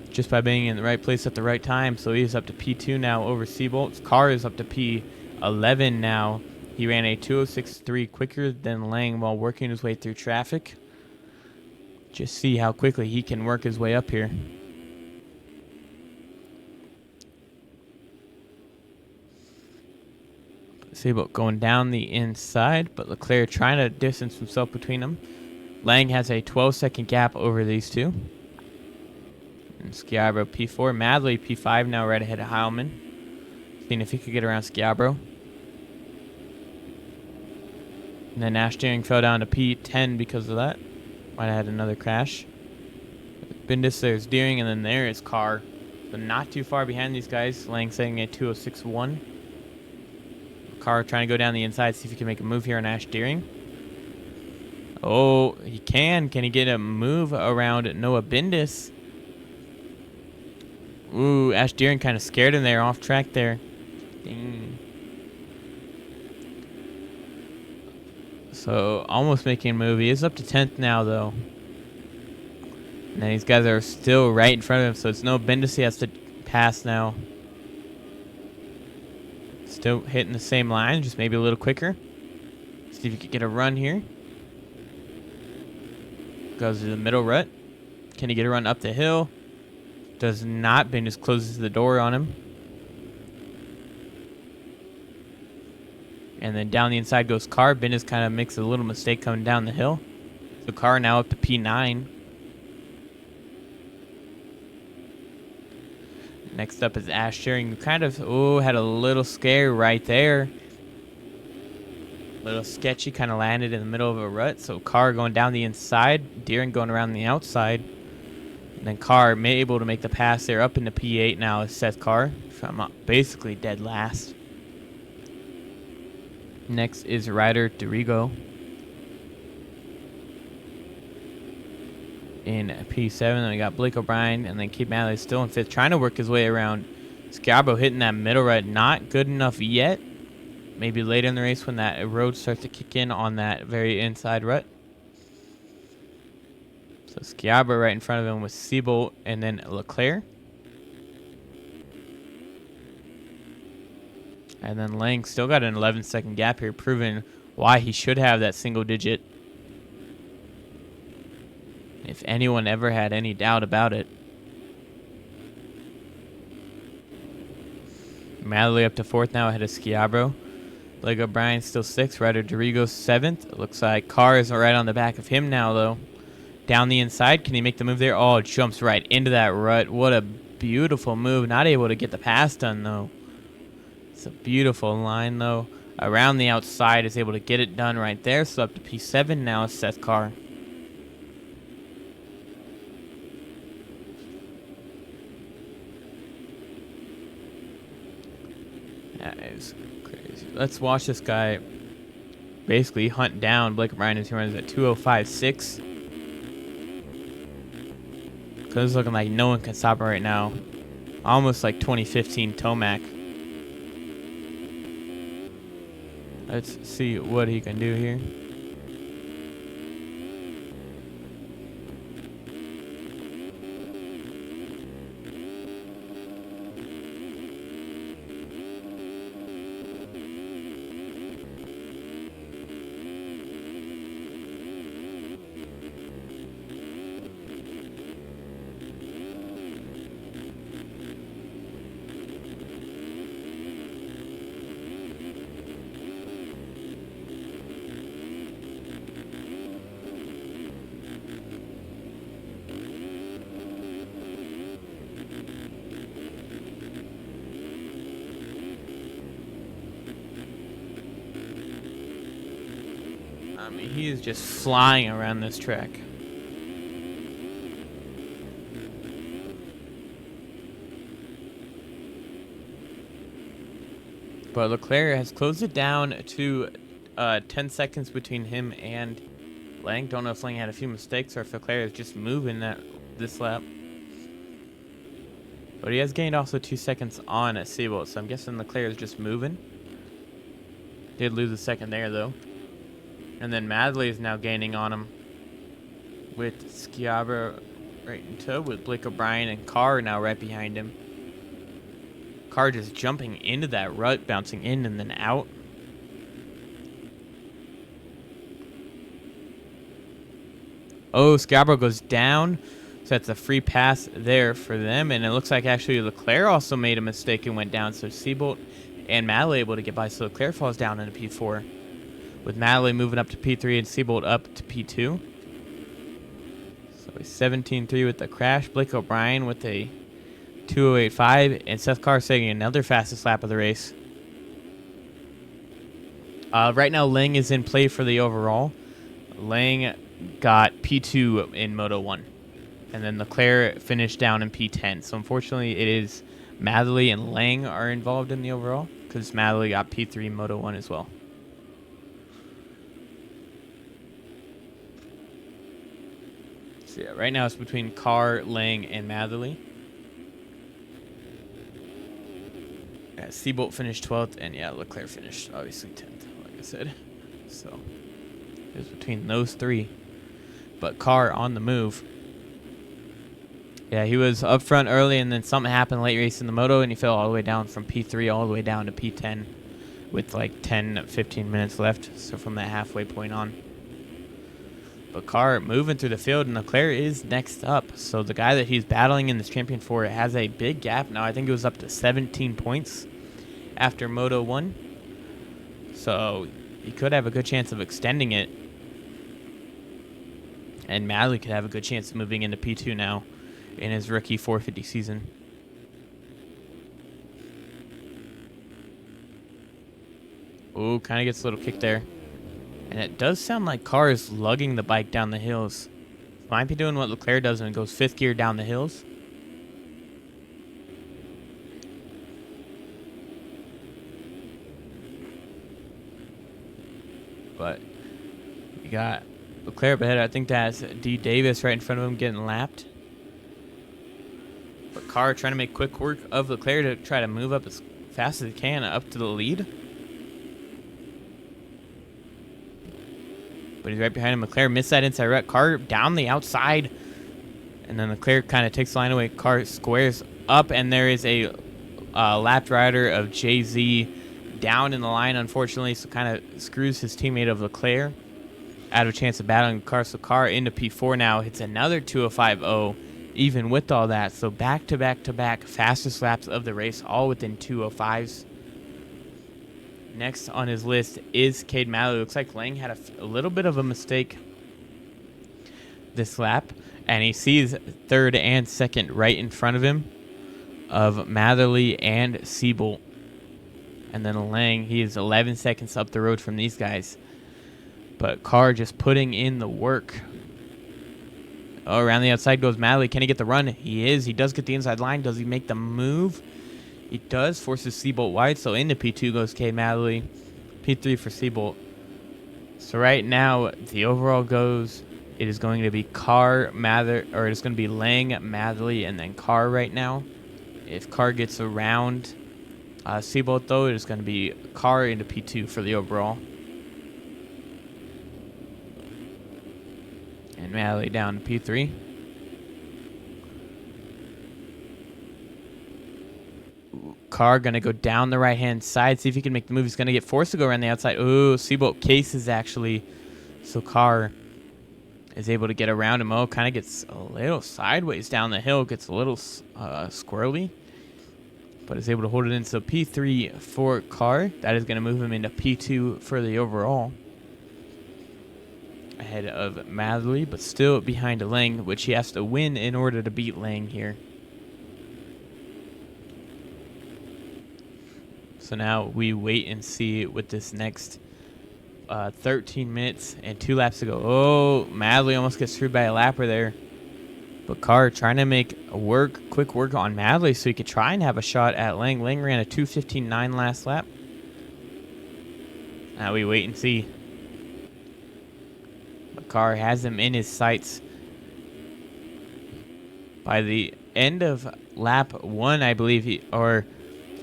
just by being in the right place at the right time. So he's up to P2 now over Seabolt's car is up to P11 now. He ran a 2:06.3 quicker than Lang while working his way through traffic. Just see how quickly he can work his way up here. Seabolt going down the inside, but Leclerc trying to distance himself between them. Lang has a 12-second gap over these two. And Schiabro P4. Madley P5 now right ahead of Heilman. Seeing if he could get around Schiabro. And then Ash Deering fell down to P10 because of that. Might have had another crash. Bindis, there's Deering, and then there is Carr. So not too far behind these guys. Lang setting at 206.1. Carr trying to go down the inside, see if he can make a move here on Ash Deering. Oh, he can. Can he get a move around Noah Bindis? Ooh, Ash Deering kind of scared him there, off track there. Dang. So, almost making a move. He is up to 10th now, though. And then these guys are still right in front of him, so it's no Bindis he has to pass now. Still hitting the same line, just maybe a little quicker. See if you could get a run here. Goes to the middle rut. Can he get a run up the hill? Does not. Bindis closes the door on him. And then down the inside goes Carr. Bindis kind of makes a little mistake coming down the hill. So Carr now up to P9. Next up is Ash Deering, who kind of had a little scare right there. Little sketchy, kind of landed in the middle of a rut. So Carr going down the inside, Deering going around the outside. And then Carr able to make the pass there up into P8 now is Seth Carr. From basically dead last. Next is Ryder Dorigo in P7. Then we got Blake O'Brien, and then Keith Madley still in 5th, trying to work his way around. Schiabro hitting that middle rut, not good enough yet. Maybe later in the race when that road starts to kick in on that very inside rut. So Schiabro right in front of him with Seabolt and then Leclerc. And then Lang still got an 11-second gap here, proving why he should have that single digit. If anyone ever had any doubt about it. Madley up to 4th now ahead of Schiabro. Blake O'Brien still 6th. Ryder Dorigo 7th. It looks like Carr is right on the back of him now, though. Down the inside. Can he make the move there? Oh, it jumps right into that rut. What a beautiful move. Not able to get the pass done, though. It's a beautiful line, though. Around the outside is able to get it done right there. So up to P7 now is Seth Carr. That is crazy. Let's watch this guy basically hunt down Blake O'Brien as he runs at 2:05.6. Because it's looking like no one can stop him right now. Almost like 2015 Tomac. Let's see what he can do here. I mean, he is just flying around this track. But Leclerc has closed it down to 10 seconds between him and Lang. Don't know if Lang had a few mistakes or if Leclerc is just moving this lap. But he has gained also 2 seconds on at Seabolt, so I'm guessing Leclerc is just moving. Did lose a second there, though. And then Madley is now gaining on him with Schiabro right in tow, with Blake O'Brien and Carr now right behind him. Carr just jumping into that rut, bouncing in and then out. Oh, Schiabro goes down. So that's a free pass there for them. And it looks like actually Leclerc also made a mistake and went down. So Seabolt and Madeley able to get by, so Leclerc falls down into P4. With Madeley moving up to P3 and Seabolt up to P2. So a 17.3 with the crash. Blake O'Brien with a 2:08.5, and Seth Carr taking another fastest lap of the race. Right now, Lang is in play for the overall. Lang got P2 in Moto 1. And then Leclerc finished down in P10. So unfortunately, it is Madeley and Lang are involved in the overall, because Madeley got P3 in Moto 1 as well. So yeah, right now it's between Carr, Lang, and Madeley. Yeah, Seabolt finished 12th, and yeah, Leclerc finished obviously 10th, like I said. So it was between those three. But Carr on the move. Yeah, he was up front early, and then something happened late race in the moto, and he fell all the way down from P3 all the way down to P10 with like 10, 15 minutes left. So from that halfway point on. But Carr moving through the field, and Leclerc is next up. So the guy that he's battling in this champion for has a big gap now. I think it was up to 17 points after Moto 1. So he could have a good chance of extending it. And Madeley could have a good chance of moving into P2 now in his rookie 450 season. Ooh, kind of gets a little kick there. And it does sound like Carr is lugging the bike down the hills. Might be doing what Leclerc does and goes 5th gear down the hills. But you got Leclerc up ahead. I think that's D. Davis right in front of him getting lapped. But Carr trying to make quick work of Leclerc to try to move up as fast as he can up to the lead. But he's right behind him. Leclerc missed that inside rut. Carr down the outside. And then Leclerc kind of takes the line away. Carr squares up, and there is a lapped rider of Jay-Z down in the line, unfortunately. So kind of screws his teammate of Leclerc out of a chance of battling Carr. So Carr into P4 now. Hits another 2:05.0 even with all that. So back-to-back-to-back fastest laps of the race, all within 2:05s. Next on his list is Cade Madeley. Looks like Lang had a little bit of a mistake this lap, and he sees third and second right in front of him of Madeley and Seabolt. And then Lang, he is 11 seconds up the road from these guys. But Carr just putting in the work. Oh, around the outside goes Madeley. Can he get the run? He is. He does get the inside line. Does he make the move? He does. Forces Seabolt wide. So into P2 goes Cade Madeley. P3 for Seabolt. So right now, the overall goes, it is going to be Carr, or it's going to be Lang, Madeley, and then Carr right now. If Carr gets around Seabolt, though, it is going to be Carr into P2 for the overall. And Madeley down to P3. Carr going to go down the right-hand side, see if he can make the move. He's going to get forced to go around the outside. Ooh, Seabolt cases, actually. So Carr is able to get around him. Oh, kind of gets a little sideways down the hill. Gets a little squirrely. But is able to hold it in. So P3 for Carr. That is going to move him into P2 for the overall. Ahead of Madeley, but still behind Lang, which he has to win in order to beat Lang here. So now we wait and see with this next 13 minutes and 2 laps to go. Oh, Madeley almost gets screwed by a lapper there. But Carr trying to make a quick work on Madeley so he could try and have a shot at Lang. Lang ran a 2:15.9 last lap. Now we wait and see. But Carr has him in his sights. By the end of lap 1, I believe or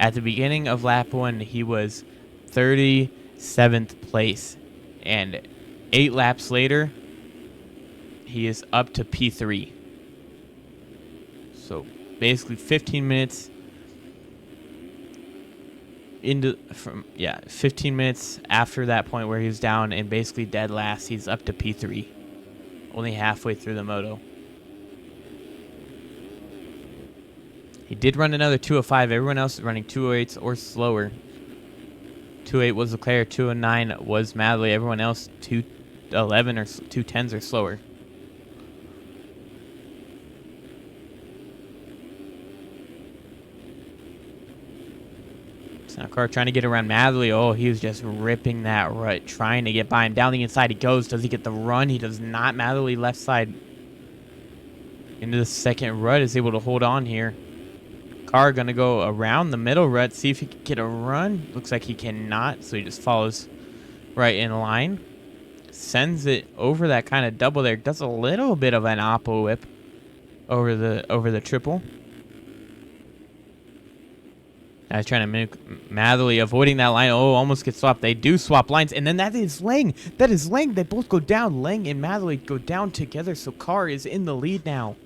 at the beginning of lap 1, he was 37th place. And 8 laps later, he is up to P3. So basically 15 minutes 15 minutes after that point where he was down and basically dead last, he's up to P3. Only halfway through the moto. He did run another 2:05. Everyone else is running 2:08s or slower. 2.08 was Leclerc, 2.09 was Madley. Everyone else 2.11 or 2.10s or slower. So now Carr trying to get around Madley. Oh, he was just ripping that rut, trying to get by him. Down the inside he goes. Does he get the run? He does not. Madley left side into the second rut, is able to hold on here. Carr gonna go around the middle rut, see if he can get a run. Looks like he cannot, so he just follows right in line. Sends it over that kind of double there. Does a little bit of an oppo whip over the triple. Now he's trying to mimic Madley, avoiding that line. Oh, almost gets swapped. They do swap lines, and then that is Lang. That is Lang. They both go down. Lang and Madley go down together, so Carr is in the lead now.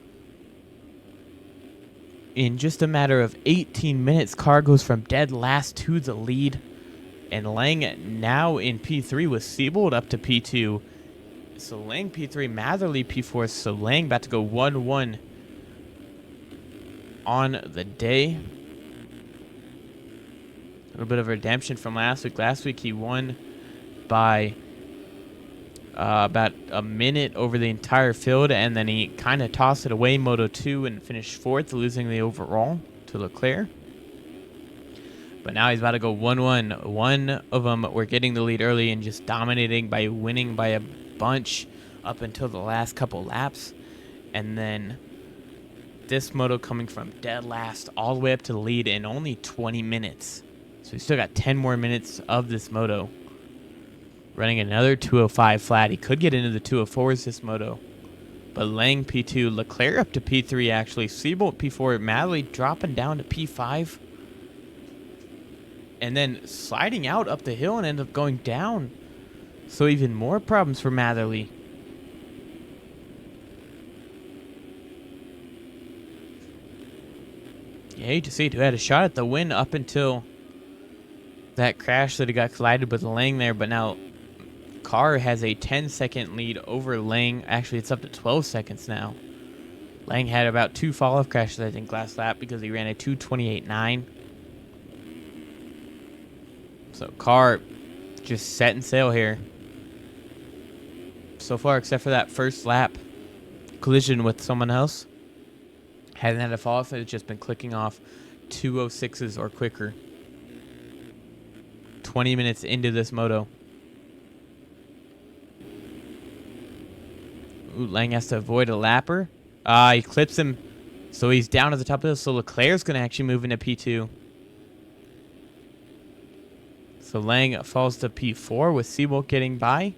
In just a matter of 18 minutes, Carr goes from dead last to the lead. And Lang now in P3 with Siebold up to P2. So Lang P3, Matherly P4. So Lang about to go 1-1 on the day. A little bit of redemption from last week. Last week he won by about a minute over the entire field, and then he kind of tossed it away Moto 2 and finished 4th, losing the overall to Leclerc. But now he's about to go 1-1. One of them were getting the lead early and just dominating by winning by a bunch up until the last couple laps. And then this moto coming from dead last all the way up to the lead in only 20 minutes. So he's still got 10 more minutes of this moto. Running another 205 flat. He could get into the 204s this moto. But Lang P2, Leclerc up to P3 actually. Siebold P4, Madley dropping down to P5. And then sliding out up the hill and end up going down. So even more problems for Matherly. You hate to see it, who had a shot at the win up until that crash that he got collided with Lang there, but now Carr has a 10-second lead over Lang. Actually, it's up to 12 seconds now. Lang had about 2 fall-off crashes, I think, last lap because he ran a 2:28.9. So Carr just setting sail here. So far, except for that first lap collision with someone else. Hasn't had a fall-off. It's just been clicking off 206s or quicker. 20 minutes into this moto. Ooh, Lang has to avoid a lapper. He clips him. So he's down at the top of the hill. So Leclerc's going to actually move into P2. So Lang falls to P4 with Siebold getting by.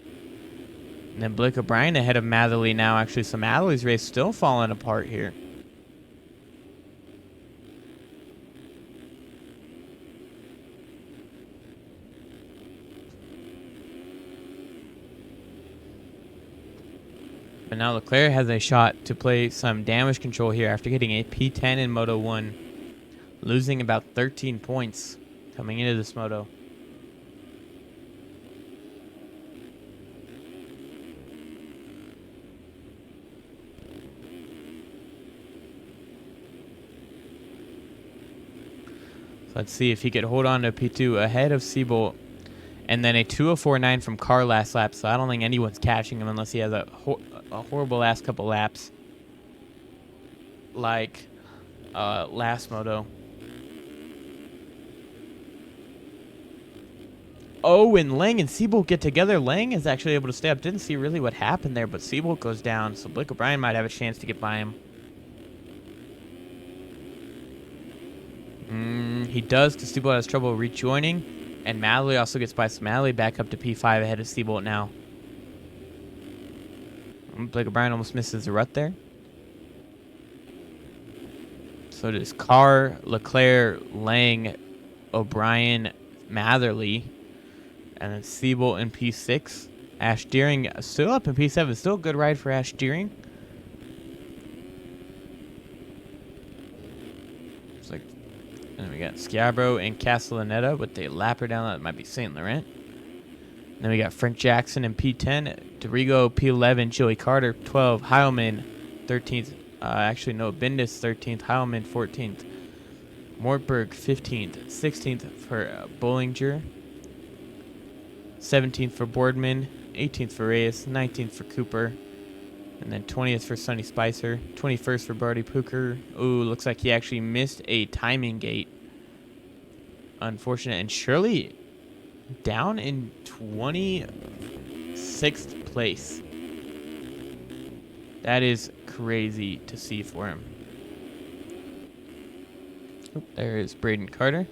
And then Blake O'Brien ahead of Matherly now, actually. So Matherly's race still falling apart here. But now Leclerc has a shot to play some damage control here after getting a P10 in Moto 1. Losing about 13 points coming into this moto. So let's see if he could hold on to P2 ahead of Siebold. And then a 2:04.9 from Carr last lap, so I don't think anyone's catching him unless he has a horrible last couple laps. Like last moto. Oh, when Lang and Siebold get together, Lang is actually able to stay up. Didn't see really what happened there, but Siebold goes down, so Blake O'Brien might have a chance to get by him. He does, because Siebold has trouble rejoining. And Madley also gets by. So Madley back up to P5 ahead of Siebold now. Blake O'Brien almost misses the rut there. So does Carr, Leclerc, Lang, O'Brien, Matherly. And then Siebold in P6. Ash Deering still up in P7. Still a good ride for Ash Deering. It's like, and then we got Schiabro and Castellaneta with the lapper down. That might be St. Laurent. And then we got Frank Jackson in P10. Dorigo P11. Joey Carter 12. Heilman 13th. Actually, no, Bendis 13th. Heilman 14th. Mortberg 15th. 16th for Bollinger. 17th for Boardman, 18th for Reyes, 19th for Cooper, and then 20th for Sonny Spicer, 21st for Barty Pooker. Ooh, looks like he actually missed a timing gate. Unfortunate. And Shirley down in 26th place. That is crazy to see for him. Oop, there is Braden Carter.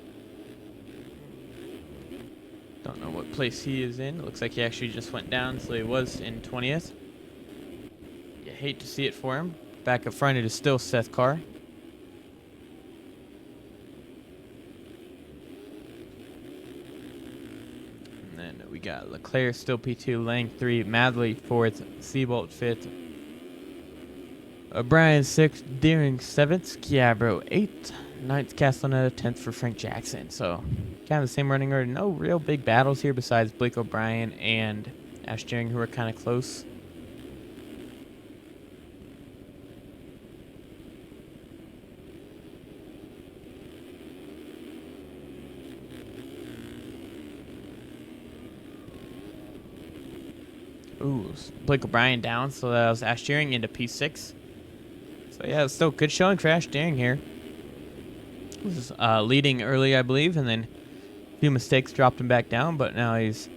Don't know what place he is in. Looks like he actually just went down, so he was in 20th. You hate to see it for him. Back up front, it is still Seth Carr. And then we got Leclerc still P2, Lang 3, Madley 4th, Seabolt 5th, O'Brien 6th, Deering 7th, Schiabro 8th, 9th Castellaneta, 10th for Frank Jackson. So kind of the same running order. No real big battles here besides Blake O'Brien and Ash Deering, who are kind of close. Ooh, Blake O'Brien down, so that was Ash Deering into P6. So yeah, it's still good showing for Ash Deering here. Was leading early, I believe, and then a few mistakes dropped him back down, but now he's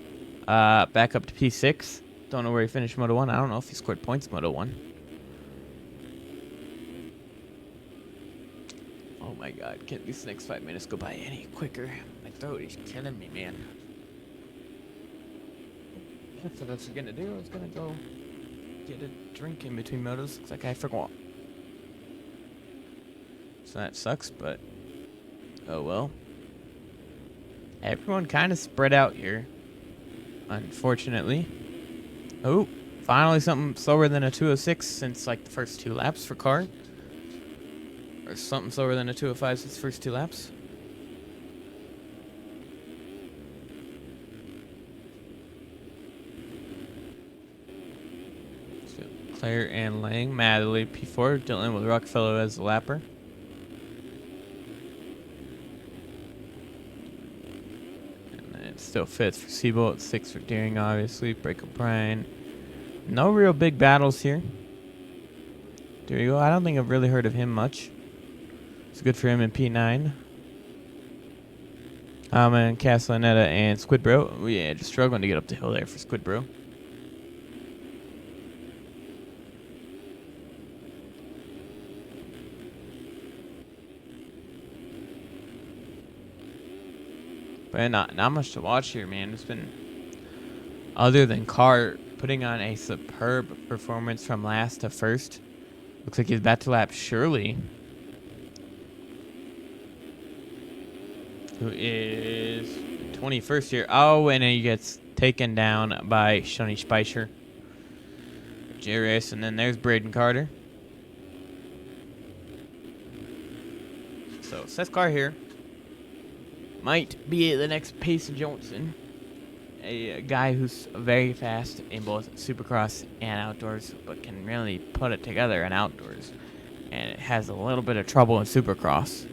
back up to P6. Don't know where he finished Moto 1. I don't know if he scored points in Moto 1. Oh my god, can't these next 5 minutes go by any quicker? My throat is killing me, man. That's what I was gonna do. I was gonna go get a drink in between motos. Looks like I forgot. So that sucks, but oh well. Everyone kind of spread out here, unfortunately. Oh, finally something slower than a 206 since like the first 2 laps for Carr. Or something slower than a 205 since the first 2 laps. So Claire and Lang, Madley P4, Dylan with Rockefeller as the lapper. Still 5th for Seabolt, 6th for Deering, obviously. Blake O'Brien. No real big battles here. There you go. I don't think I've really heard of him much. It's good for him in P9. And Castellaneta and Squidbro. Oh, yeah, just struggling to get up the hill there for Squidbro. But not much to watch here, man. It's been, other than Carr putting on a superb performance from last to first. Looks like he's about to lap Shirley, who is 21st here. Oh, and he gets taken down by Sonny Spicer. JRS, and then there's Braden Carter. So Seth Carr here might be the next Payson Johnson, a guy who's very fast in both Supercross and outdoors, but can really put it together in outdoors, and it has a little bit of trouble in Supercross.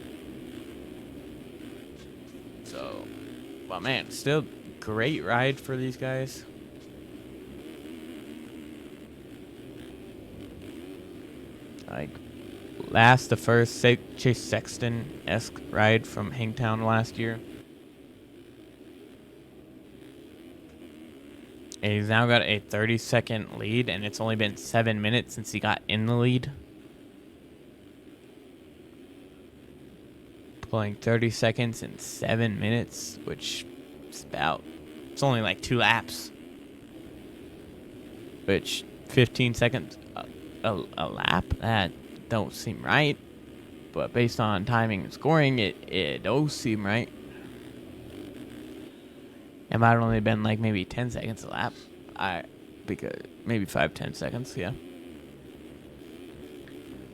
So, but man, still great ride for these guys. Like last to first, Chase Sexton-esque ride from Hangtown last year. And he's now got a 30-second lead, and it's only been 7 minutes since he got in the lead. Pulling 30 seconds in 7 minutes, which is it's only like 2 laps. Which, 15 seconds a lap? That don't seem right, but based on timing and scoring, it does seem right. It might have only been like maybe 10 seconds a lap, because maybe 5-10 seconds, yeah.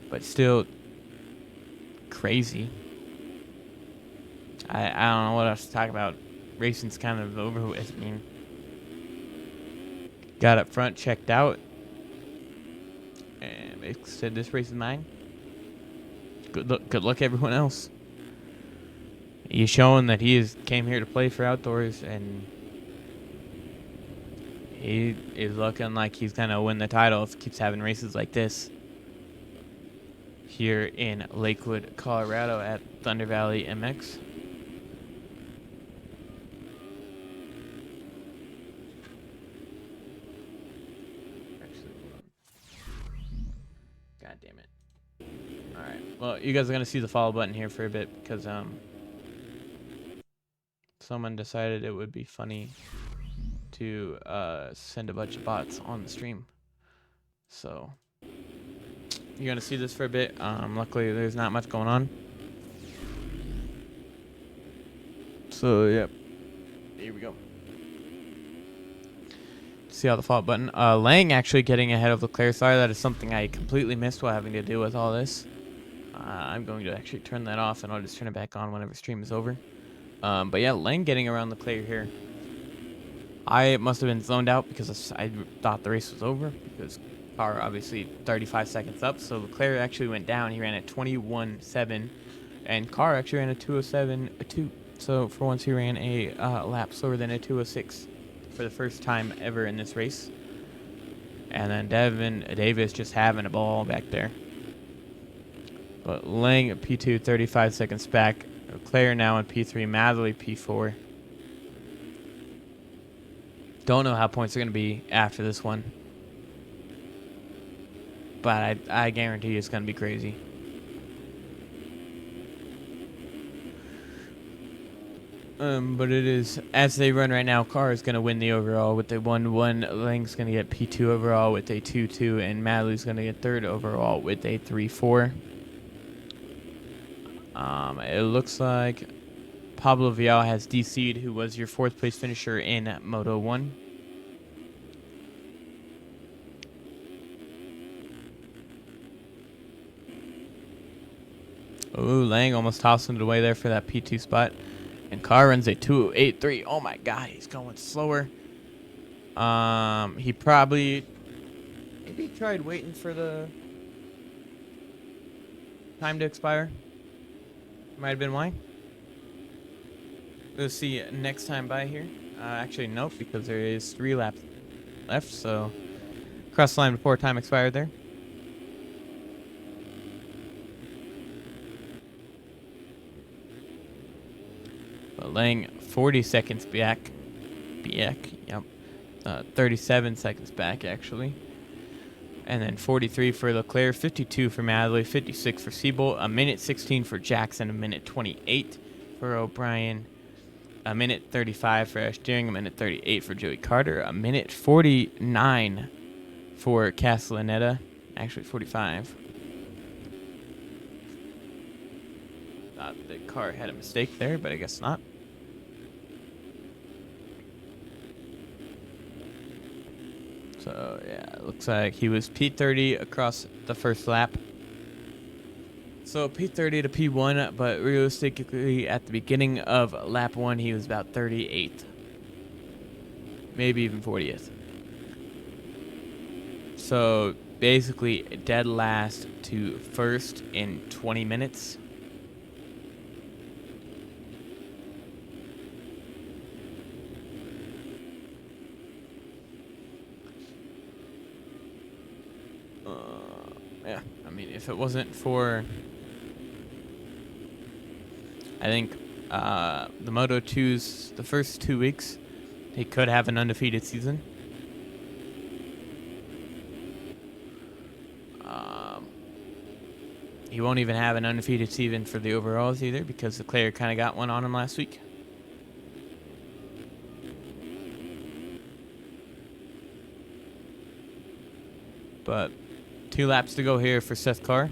But still crazy. I don't know what else to talk about. Racing's kind of over with. I mean, got up front, checked out. And basically said, this race is mine. Good luck everyone else. He's showing that came here to play for outdoors, and He is looking like he's going to win the title if he keeps having races like this here in Lakewood, Colorado at Thunder Valley MX. Actually, God damn it. Alright, well, you guys are going to see the follow button here for a bit because someone decided it would be funny to send a bunch of bots on the stream. So you're going to see this for a bit. Luckily, there's not much going on. So, yep. Here we go. See how the fault button. Lang actually getting ahead of Leclerc. Sorry, that is something I completely missed while having to deal with all this. I'm going to actually turn that off, and I'll just turn it back on whenever stream is over. But yeah, Lang getting around Leclerc here. I must have been zoned out because I thought the race was over because car obviously 35 seconds up. So Leclerc actually went down. He ran at 21.7, and Carr actually ran a 2:07.2. So for once, he ran a lap slower than a 2:06 for the first time ever in this race. And then Devin Davis just having a ball back there. But Lang at P2, 35 seconds back. Leclerc now in P3, Matherly P4. Don't know how points are going to be after this one. But I guarantee it's going to be crazy. But it is, as they run right now, Carr is going to win the overall with the 1-1. Lang's going to get P2 overall with a 2-2. And Madley's going to get third overall with a 3-4. It looks like Pablo Vial has DC'd, who was your 4th place finisher in Moto 1. Ooh, Lang almost tossing it away there for that P2 spot. And Carr runs a 2:08.3. Oh my god, he's going slower. He probably maybe tried waiting for the time to expire. Might have been why. We'll see next time by here. Actually, nope, because there is 3 laps left. So cross the line before time expired there. But Lang 40 seconds back. Yep. 37 seconds back, actually. And then 43 for Leclerc, 52 for Madley, 56 for Siebel, a minute 16 for Jackson, a minute 28 for O'Brien, a minute 35 for Ashdeering, a minute 38 for Joey Carter, a minute 49 for Castellaneta, actually 45. Thought the car had a mistake there, but I guess not. So, yeah, it looks like he was P30 across the first lap. So, P30 to P1, but realistically, at the beginning of lap 1, he was about 38th. Maybe even 40th. So, basically, dead last to first in 20 minutes. Yeah, I mean, if it wasn't for, I think, the Moto 2's, the first 2 weeks, he could have an undefeated season. He won't even have an undefeated season for the overalls either because Leclerc kind of got one on him last week. But 2 laps to go here for Seth Carr.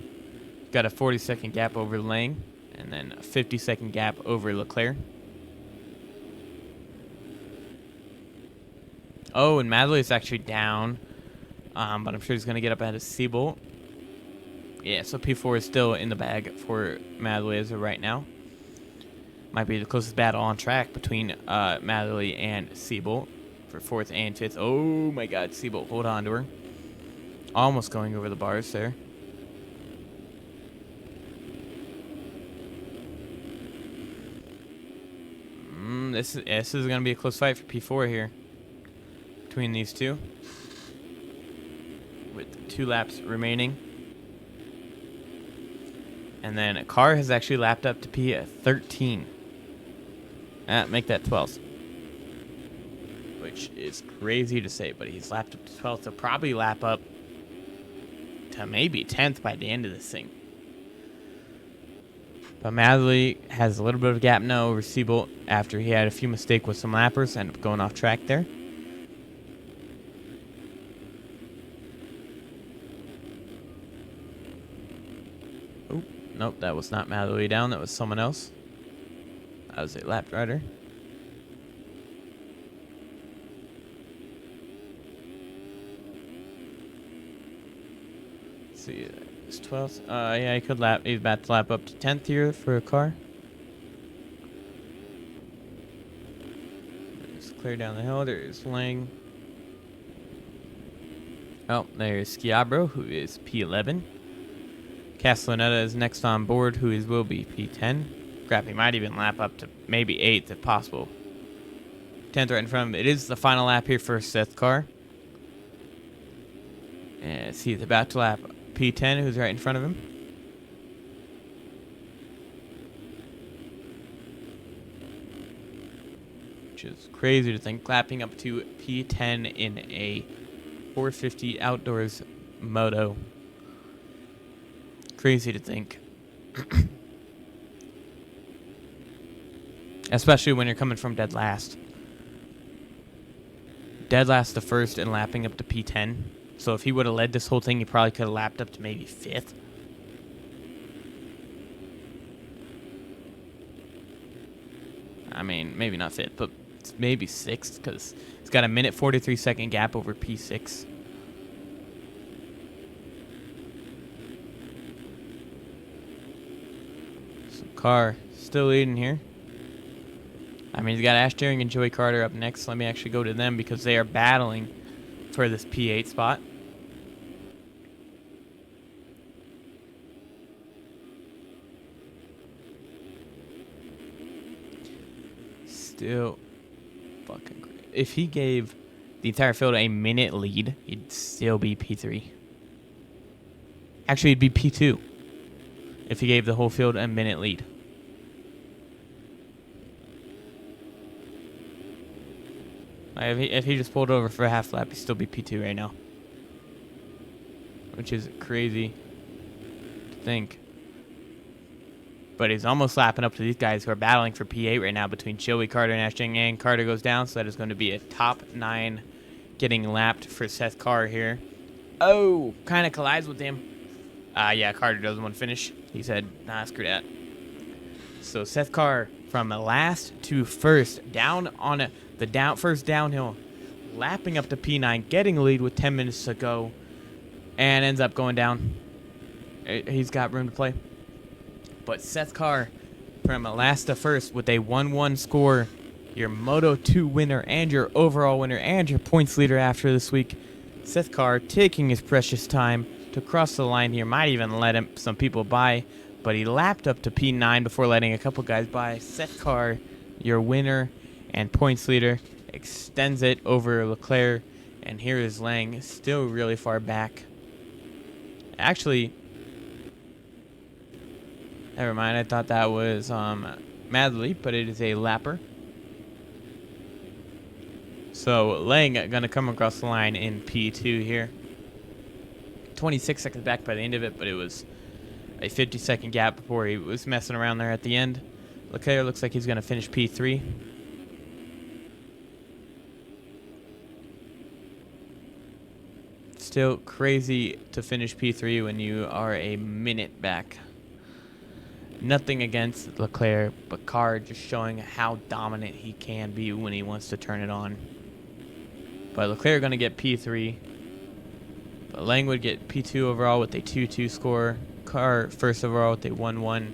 Got a 40-second gap over Lang, and then a 50-second gap over Leclerc. Oh, and Madley is actually down, but I'm sure he's going to get up ahead of Siebel. Yeah, so P4 is still in the bag for Madley as of right now. Might be the closest battle on track between Madley and Siebel for 4th and 5th. Oh my god, Siebel, hold on to her. Almost going over the bars there. This is going to be a close fight for P4 here. between these two, with 2 laps remaining. And then Carr has actually lapped up to P13. Make that 12th. Which is crazy to say, but he's lapped up to 12th. So probably lap up to maybe 10th by the end of this thing. But Madley has a little bit of a gap now over Siebold after he had a few mistakes with some lappers. Ended up going off track there. Oh, nope, that was not Madley down. That was someone else. That was a lap rider. Let's see, it's 12th. Yeah, he could lap. He's about to lap up to 10th here for a car. Just clear down the hill. There's Lang. Oh, there's Schiabro, who is P11. Castellaneta is next on board, who will be P10. Crap, he might even lap up to maybe 8th if possible. 10th right in front of him. It is the final lap here for Seth's car. And he's about to lap P10, who's right in front of him. Which is crazy to think, lapping up to P10 in a 450 outdoors moto. Crazy to think. Especially when you're coming from dead last. Dead last to first and lapping up to P10. So if he would have led this whole thing, he probably could have lapped up to maybe 5th. I mean, maybe not 5th, but maybe 6th, because it's got a 1:43 gap over P6. So Carr still leading here. I mean, he's got Ash Deering and Joey Carter up next. Let me actually go to them because they are battling for this P8 spot. Still fucking great. If he gave the entire field a minute lead, he'd still be P3. Actually, he'd be P2 if he gave the whole field a minute lead. If he just pulled over for a half lap, he'd still be P2 right now. Which is crazy to think. But he's almost lapping up to these guys who are battling for P8 right now between Joey Carter and Ash Deering. And Carter goes down, so that is going to be a top 9 getting lapped for Seth Carr here. Oh, kind of collides with him. Yeah, Carter doesn't want to finish. He said, nah, screw that. So Seth Carr from last to first, down on the first downhill, lapping up to P9, getting a lead with 10 minutes to go, and ends up going down. He's got room to play. But Seth Carr from last to first with a 1-1 score, your Moto 2 winner and your overall winner and your points leader after this week. Seth Carr taking his precious time to cross the line here. Might even let some people by, but he lapped up to P9 before letting a couple guys by. Seth Carr, your winner and points leader, extends it over Leclerc, and here is Lang, still really far back. Actually, never mind, I thought that was Madley, but it is a lapper. So Lang gonna come across the line in P2 here. 26 seconds back by the end of it, but it was a 50-second gap before he was messing around there at the end. Leclerc looks like he's gonna finish P3. Still crazy to finish P3 when you are a minute back. Nothing against Leclerc, but Carr just showing how dominant he can be when he wants to turn it on. But Leclerc going to get P3. But Lang would get P2 overall with a 2-2 score. Carr first overall with a 1-1.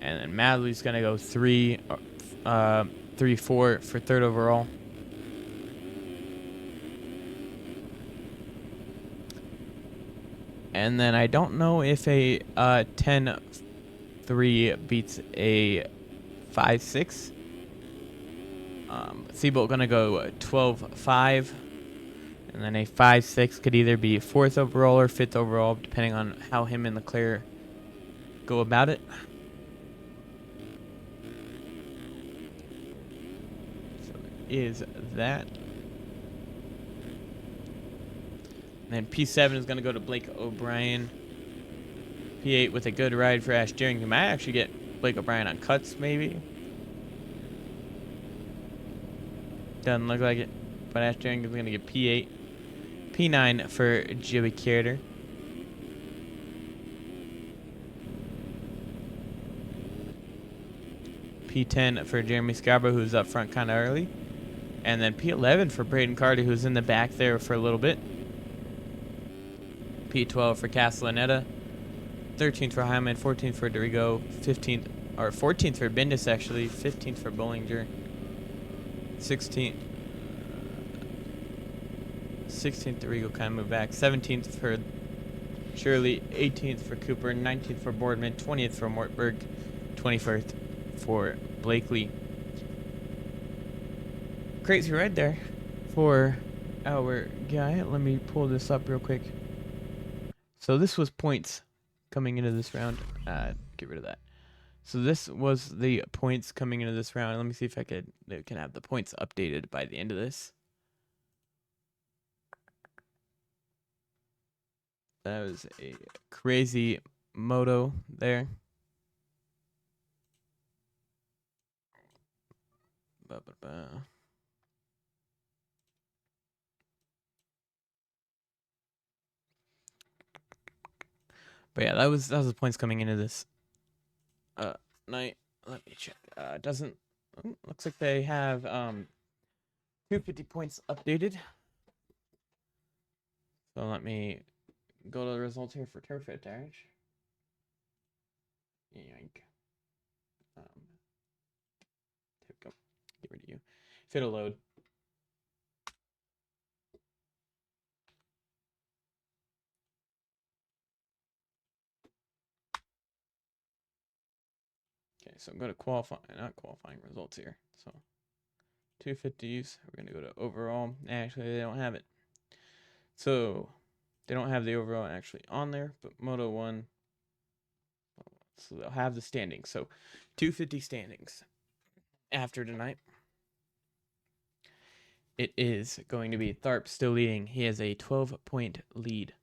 And then Madley's going to go 3-4 for third overall. And then I don't know if a 10-3 beats a 5-6. Siebold gonna go 12-5 And then a 5-6 could either be 4th overall or 5th overall, depending on how him and Leclerc go about it. So is that. And then P7 is going to go to Blake O'Brien. P8 with a good ride for Ash Deering. He might actually get Blake O'Brien on cuts, maybe. Doesn't look like it. But Ash Deering is going to get P8. P9 for Joey Carter. P10 for Jeremy Scarborough, who's up front kind of early. And then P11 for Braden Carty, who's in the back there for a little bit. P12 for Castellaneta. 13th for Hyman, 14th for Dorigo, 15th, or 14th for Bendis actually, 15th for Bollinger, 16th Dorigo kind of moved back, 17th for Shirley, 18th for Cooper, 19th for Boardman, 20th for Mortberg, 21st for Blakely. Crazy ride there for our guy. Let me pull this up real quick. So this was points coming into this round. Get rid of that. So this was the points coming into this round. Let me see if I can have the points updated by the end of this. That was a crazy moto there. But yeah, that was the points coming into this night. Let me check. Doesn't looks like they have 250 points updated. So let me go to the results here for Turf It Dash. Yank. There we go. Get rid of you. If it'll load. Okay, so I'm going to not qualifying results here. So 250s. We're going to go to overall. Actually, they don't have it. So they don't have the overall actually on there, but Moto 1. So they'll have the standings. So 250 standings after tonight. It is going to be Tharp still leading. He has a 12-point lead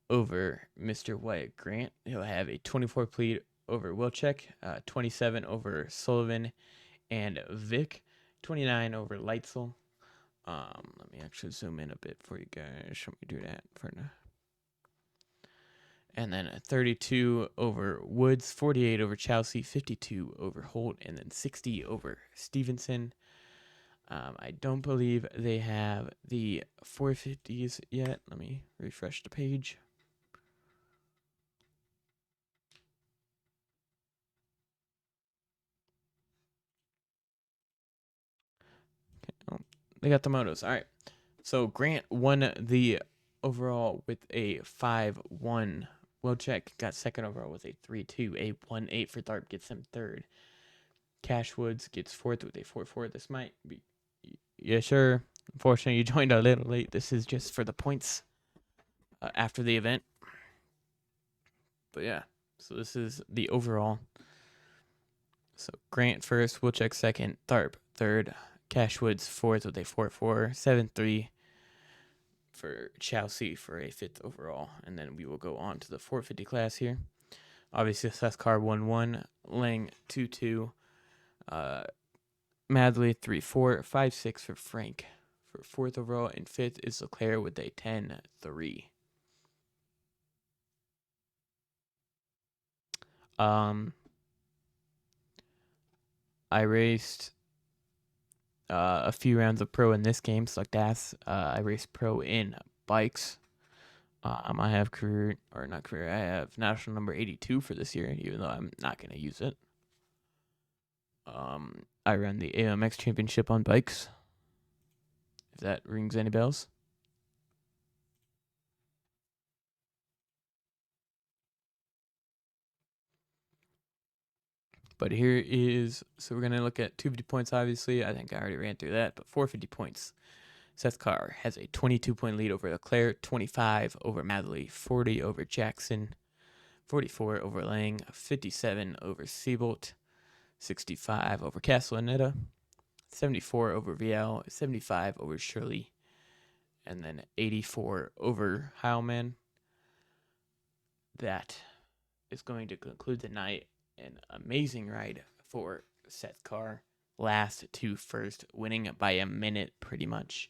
over Mr. Wyatt Grant. He'll have a 24-point lead over Wilczek, 27 over Sullivan and Vic, 29 over Leitzel. Let me actually zoom in a bit for you guys. Let me do that for now. And then 32 over Woods, 48 over Chelsea, 52 over Holt, and then 60 over Stevenson. I don't believe they have the 450s yet. Let me refresh the page. Okay, oh, they got the motos. All right. So Grant won the overall with a 5-1. Wilczek got second overall with a 3-2. A 1-8 for Tharp gets him third. Cash Woods gets fourth with a 4-4. This might be... Yeah, sure. Unfortunately, you joined a little late. This is just for the points after the event. But yeah, so this is the overall. So Grant first, Wilczek second, Tharp third, Cash Woods fourth with a 4-4, 7-3 for Chelsea for a fifth overall. And then we will go on to the 450 class here. Obviously, Sethcar 1-1, Lang 2-2, Madley 3-4, 5-6 for Frank for fourth overall, and fifth is Leclerc with a 10-3. I raced a few rounds of pro in this game, so like that's I raced pro in bikes. I have I have national number 82 for this year, even though I'm not gonna use it. I ran the AMX Championship on bikes. If that rings any bells. But here is, so we're going to look at 250 points, obviously. I think I already ran through that, but 450 points. Seth Carr has a 22-point lead over Leclerc, 25 over Matherly, 40 over Jackson, 44 over Lang, 57 over Siebolt, 65 over Castellaneta, 74 over Viel, 75 over Shirley, and then 84 over Heilman. That is going to conclude the night. An amazing ride for Seth Carr. Last to first, winning by a minute pretty much.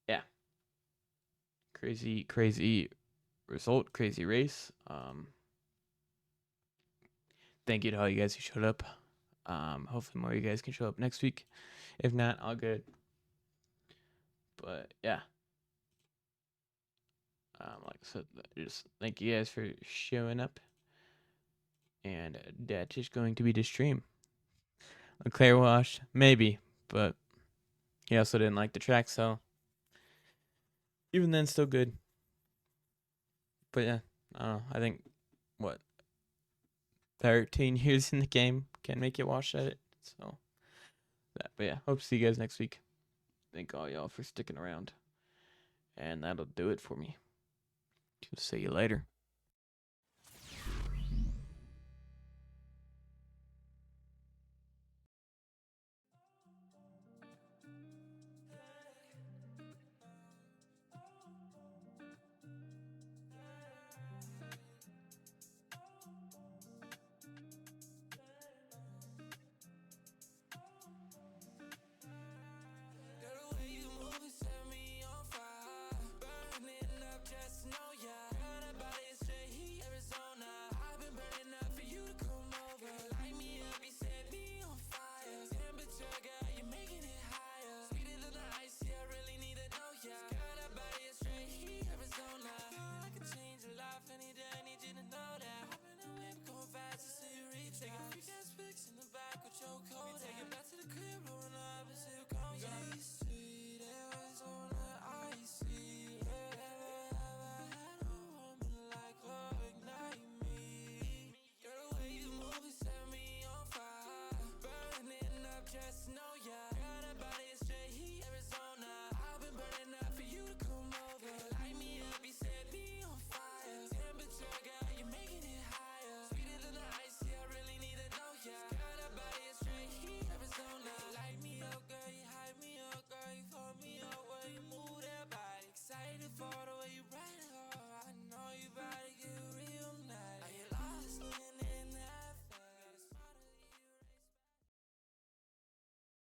Yeah. Crazy result, crazy race. Thank you to all you guys who showed up. Hopefully more of you guys can show up next week. If not, all good. But yeah. Like I said, just thank you guys for showing up. And that's just going to be the stream. Leclerc washed, maybe, but he also didn't like the track, so even then, still good. But yeah, I think 13 years in the game can make you wash at it. So but yeah, hope to see you guys next week. Thank all y'all for sticking around, and that'll do it for me. See you later.